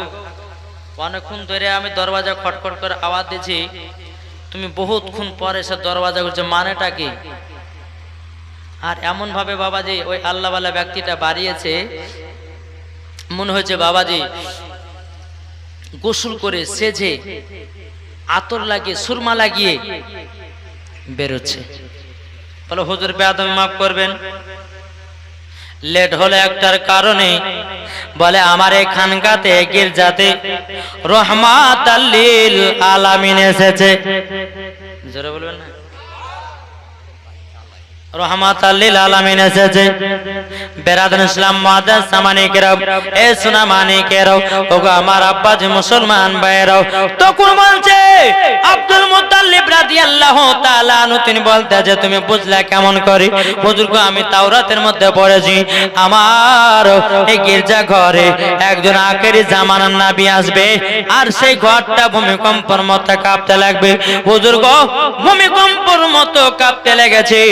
Speaker 1: অনেকক্ষণ ধরে আমি দরওয়াজা খটখট করে আওয়াজ দিয়েছি, তুমি বহুতক্ষণ পরে এসে দরওয়াজা খুলছে, মানেটা কি? আর এমন ভাবে বাবাজি ওই আল্লাহওয়ালা ব্যক্তিটা বাড়িয়েছে, মনে হয়েছে বাবাজি গোসল করে সেজে আতর লাগিয়ে সুরমা লাগিয়ে বেরোচ্ছে। বলো হুজুর বেয়াদবি মাফ করবেন, লেট হলো একটার কারণে। বলে আমার এই খানকাতে গির্জাতে রহমাতাল লিল আলামিন এসেছে। জোরে বলবেন না, রহমাতাল লিল আলামিন এসেছে। বেরাদুল ইসলাম মুআদ্দাস মানিকেরাও, এ সোনা মানিকেরাও, ওগো আমার আব্বাজি মুসলমান ভাইরাও, তখন বলছে আব্দুল মুত্তালিব রাদিয়াল্লাহু তাআলা আনহু তিনি বলতেছে তুমি বুঝলা কেমন করে? হুজুর গো আমি তাওরাতের মধ্যে পড়েছি আমার এই গির্জা ঘরে একজন আখেরি জামানার নবী আসবে, আর সেই ঘরটা ভূমিকম্পের মতো কাঁপতে লাগবে। হুজুর গো ভূমিকম্পের মতো কাঁপতে লেগেছে,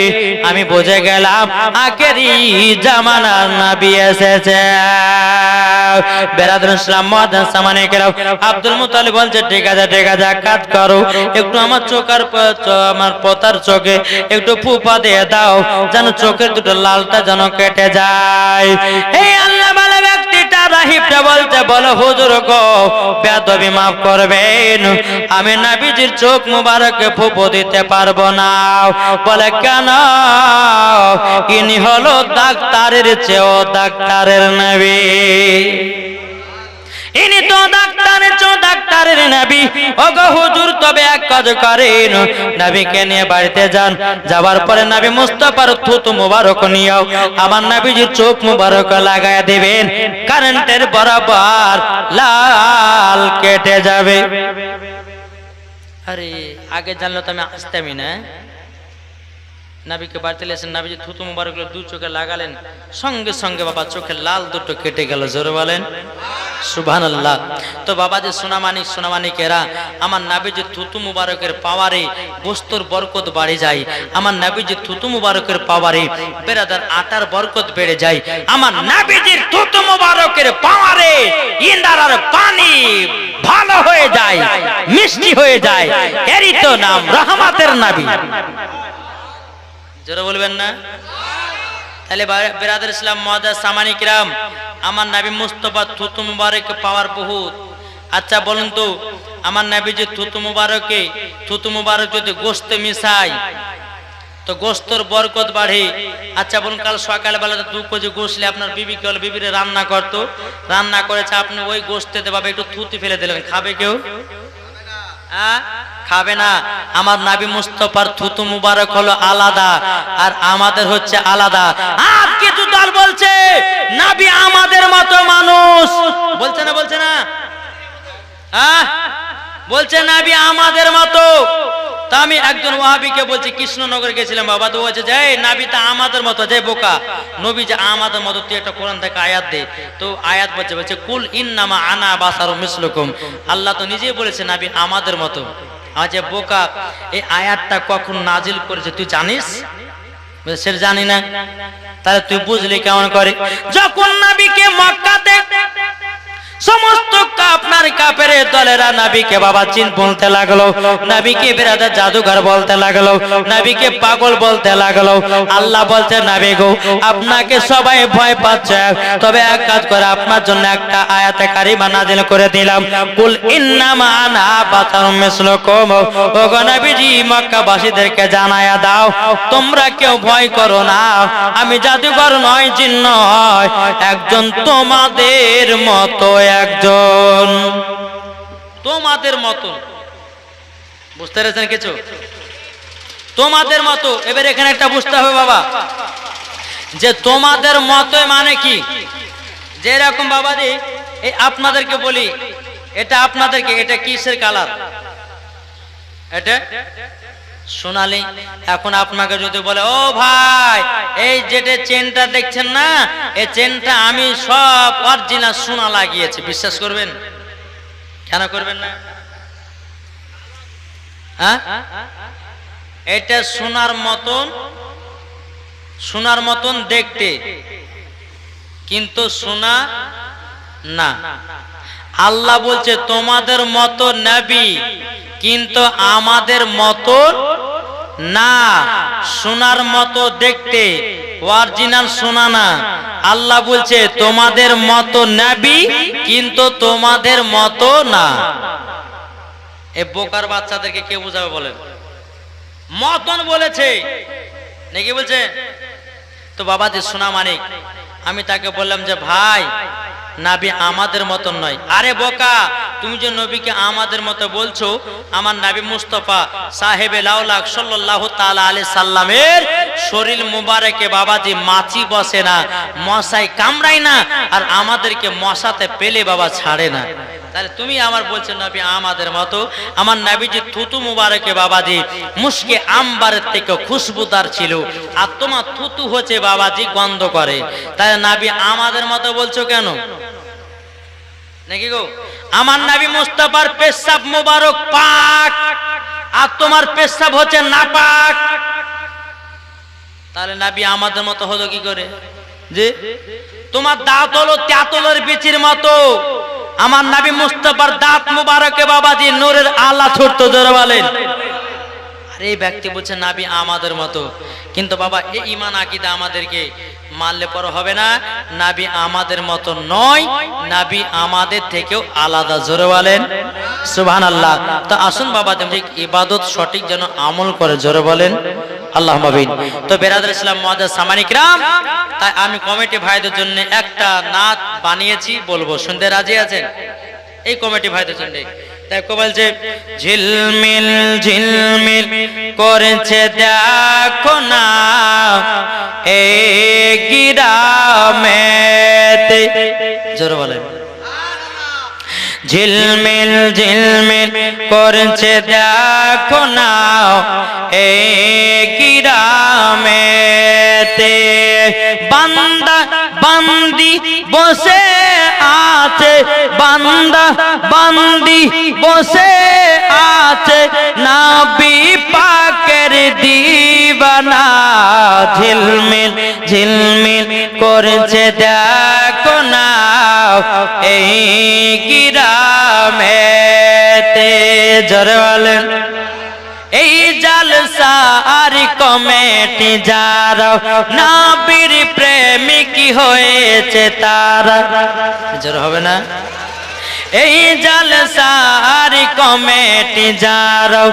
Speaker 1: আমি বুঝে গেলাম আখেরি জামানার নবী এসেছে। বেরাদুল ইসলাম মুআদ্দাস মানিকেরাও, আব্দুল মুত্তালিব বলছে ঠিক আছে ঠিক আছে, কাজ করো, একটু আমার আমার পতার চোখে একটু ফুপা দিয়ে দাও, যেন চোখের দুটো লালটা যেন কেটে যায়। এই আল্লাহ বলে ব্যক্তিটা রাহিবটা বলতে বলো হুজুর গো বেয়াদবি মাফ করবেন, আমি নবীজির চোখ মুবারকে ফুপো দিতে পারবো না। বলে কেন? ইনি হলো ডাক্তারের চেয়েও ডাক্তারের নবী, ইনি তো ডাক্তারের চেয়েও ডাক্তারের নবী। ওগো হুজুর তবে এক কাজ করেন, নবীকে নিয়ে বাড়িতে যান, যাবার পরে নবী মুস্তাফার থুতু মুবারক নিয়েও আমার নবীজির চোখ মুবারক লাগায় দিবেন, কারেন্টের বরাবর লাল কেটে যাবে। আরে আগে জানলে তো আমি আসতামই না। নাবিকে বাড়িতে এসে নাবিজি থুতু মুবারক দু চোখে লাগালেন, সঙ্গে সঙ্গে বাবা চোখের লাল দুটো কেটে গেল। জোরে বলেন সুবহানাল্লাহ। তো বাবা যে সোনামানিকেরা, আমার নাবিজি থুতু মুবারকের পাওয়ারে গোস্তর বরকত বাড়ে যায়, আমার নাবিজি থুতু মুবারকের পাওয়ারে বেরাদার আটার বরকত বেড়ে যায়, আমার নাবিজির থুতু মুবারকের পাওয়ারে ইন্দারার পানি ভালো হয়ে যায়, মিষ্টি হয়ে যায়। এরই তো নাম রহমতের নবী। জোরে বলবেন না? তাহলে বিরাদর ইসলাম মুআজ্জাজ সামানি কিরাম, আমার নবী মুস্তাফা থুতু মুবারক পাওয়ার বহুত। আচ্ছা বলুন তো, আমার নবী যে থুতু মুবারক যদি গোশতে মিশাই তো গোশতর বরকত বাড়ে। আচ্ছা বলুন, কাল সকালবেলা 2 কেজি গোশলে আপনার বিবি কি হলো? বিবিরে রান্না করতো, রান্না করেছে, আপনি ওই গোশতেতে বাবা একটু থুতু ফেলে দিলেন, খাবে কেউ? খাবে না। আমার নবী মুস্তাফার থুতু মুবারক হলো আলাদা, আর আমাদের হচ্ছে আলাদা। আর কিছু দল বলছে নবী আমাদের মতো মানুষ, বলছে না? বলছে না? বলছে নবী আমাদের মতো। তা আমি একজন ওয়াহাবিকে বলছি, কৃষ্ণনগর গেছিলাম বাবা, তো বলছে যে নবী তা আমাদের মতো। যে বোকা, নবী যে আমাদের মতো, তুই একটা কোরআন থেকে আয়াত দে। তো আয়াত বলছে কুল ইন্নামা আনা বাসারুম মিসলুকুম, আল্লাহ তো নিজেই বলেছে নবী আমাদের মতো। আজ বোকা, এই আয়াতটা কখন নাজিল করেছে তুই জানিস? সে জানি না। তাহলে তুই বুঝলি কেমন করে? যখন নবীকে মক্কাতে সমস্ত আপনার কাফেরের দলেরা নবীকে বাবা চিন বলতে লাগলো, নবীকে বিরাদার জাদুঘর বলতে লাগলো, নবীকে পাগল বলতে লাগলো। আল্লাহ বলছে নবী গো, আপনাকে সবাই ভয় পাচ্ছে, তবে এক কাজ করে আপনার জন্য একটা আয়াতে কারিমা নাজিল করে দিলাম, কুল ইন্নামা আনা বাশারুম মিসলুকুম। ওগো নবীজি, মক্কাবাসীদেরকে জানায়া দাও, তোমরা কেউ ভয় করো না, আমি জাদুঘর নয়, জিন নয়, একজন তোমাদের মতো, একজন তোমাদের মতো। বুঝতে পেরেছেন কিছু? তোমাদের মতো। এবার এখানে একটা বুঝতে হবে বাবা, যে তোমাদের মতো মানে কি? যে এরকম বাবাজি, এই আপনাদেরকে বলি, এটা আপনাদেরকে, এটা কিসের কালার? এটা সোনালি। এখন আপনাকে যদি বলে, ও ভাই, এই যেটা চেনটা দেখছেন না, এই চেনটা আমি সব অরিজিনাল সোনা লাগিয়েছি, বিশ্বাস করবেন? কেন করবেন না? এটা সোনার মতন দেখতে, কিন্তু সোনা না। আল্লাহ বলছে তোমাদের মতো নবী, কিন্তু আমাদের মতো না, সোনার মতো দেখতে, অরিজিনাল সোনা না। আল্লাহ বলছে তোমাদের মতো নবী, কিন্তু তোমাদের মতো না। এই বোকার বাচ্চাদেরকে কে বুঝাবে বলেন? মতন বলেছে নাকি বলছে? তো বাবা যে সোনা মানিক, আমি তাকে বললাম যে ভাই, নবী আমাদের মতো নয়। আরে বোকা, তুমি যে নবীকে আমাদের মতো বলছো, আমার নবী মুস্তাফা সাহেবে লাউলাক সাল্লাল্লাহু তাআলা আলাইহি সাল্লামের শরীর মুবারকে বাবাজি মাছি বসে না, মশাই কামড়ায় না, আর আমাদেরকে মশাতে পেলে বাবা ছাড়ে না। তাহলে তুমি আমার বলছো নবী আমাদের মতো। আমার নবীজি থুতু মুবারকে বাবাজি মুশকে আম্বারের থেকে খুশবুদার ছিল, আর তোমার থুতু হচ্ছে বাবাজি গন্ধ করে। তাহলে নবী আমাদের মতো বলছো কেন নাকি গো? আমার নবী মুস্তাফার পেশাব মুবারক পাক, আর তোমার পেশাব হচ্ছে নাপাক। তাহলে নবী আমাদের মতো হলো কি করে? যে তোমার দাঁত হলো তেঁতুলের বিচির মতো, আমার নবী মুস্তাফার দাঁত মুবারকে বাবাজি নূরের আলা ছুটতো। জোরে বলেন। আর এই ব্যক্তি বলছে নবী আমাদের মতো, কিন্তু বাবা এই ঈমান আকীদা আমাদেরকে মানলে পর হবে না। নবী আমাদের মতো নয়, নবী আমাদের থেকেও আলাদা। জোরে বলেন সুবহানাল্লাহ। তো আসুন বাবা, ঠিক ইবাদত সঠিক যেন আমল করে। জোরে বলেন আল্লাহুম্মা আমিন। তো বেরাদার ইসলাম মুআজ্জাজ সামানি কিরাম, তাই আমি কমিটি ভাইদের জন্য একটা নাত বানিয়েছি, বলবো, শুনতে রাজি আছেন? এই কমিটি ভাইদের জন্য দেখো বলছে, ঝিলমিল ঝিলমিল করেছে দেখো না এই গিরামেতে। জোরে বলেন। ঝিলমিল ঝিলমিল করেছে দেখো না এই গিরামেতে। গ্রামেতে বান্দা বান্দি বসে আছে, বান্দা বান্দি বসে আছে, নবী পাকের দিওয়ানা। ঝিলমিল ঝিলমিল করছে দেখো না এই গ্রামেতে। জোরে বলেন। এই জালসা আর কমিটি যারা নবীর প্রেমিক হয়েছে তারা। জোরে হবে না? এই জালসা আর কমিটি যারা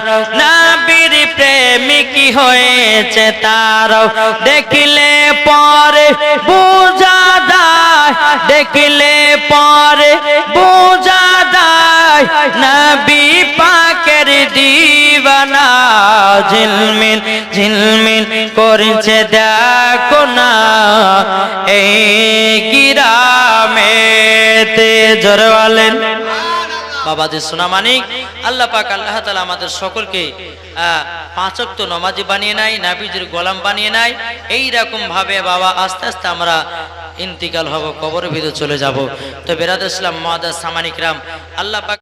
Speaker 1: নবীর প্রেমিক হয়েছে তারা। দেখলে পরে বোঝা যায়, দেখলে পরে বোঝা যায় নবী পাকের দিওয়ানা। ঝিলমিল ঝিলমিল করছে দেখো না এই গ্রামেতে। জোরে বলেন। বাবাদের সোনা মানিক, আল্লাহ পাক আল্লাহ তাআলা আমাদের সকলকে 5 ওয়াক্ত নামাজি বানিয়ে নাই, নবীজির গোলাম বানিয়ে নাই। এই রকম ভাবে বাবা আস্তে আস্তে আমরা ইন্তিকাল হব, কবরের ভিতরে চলে যাব। তো বেরাদ ইসলাম মুআদ্দাস সামানিকরাম, আল্লাহ পাক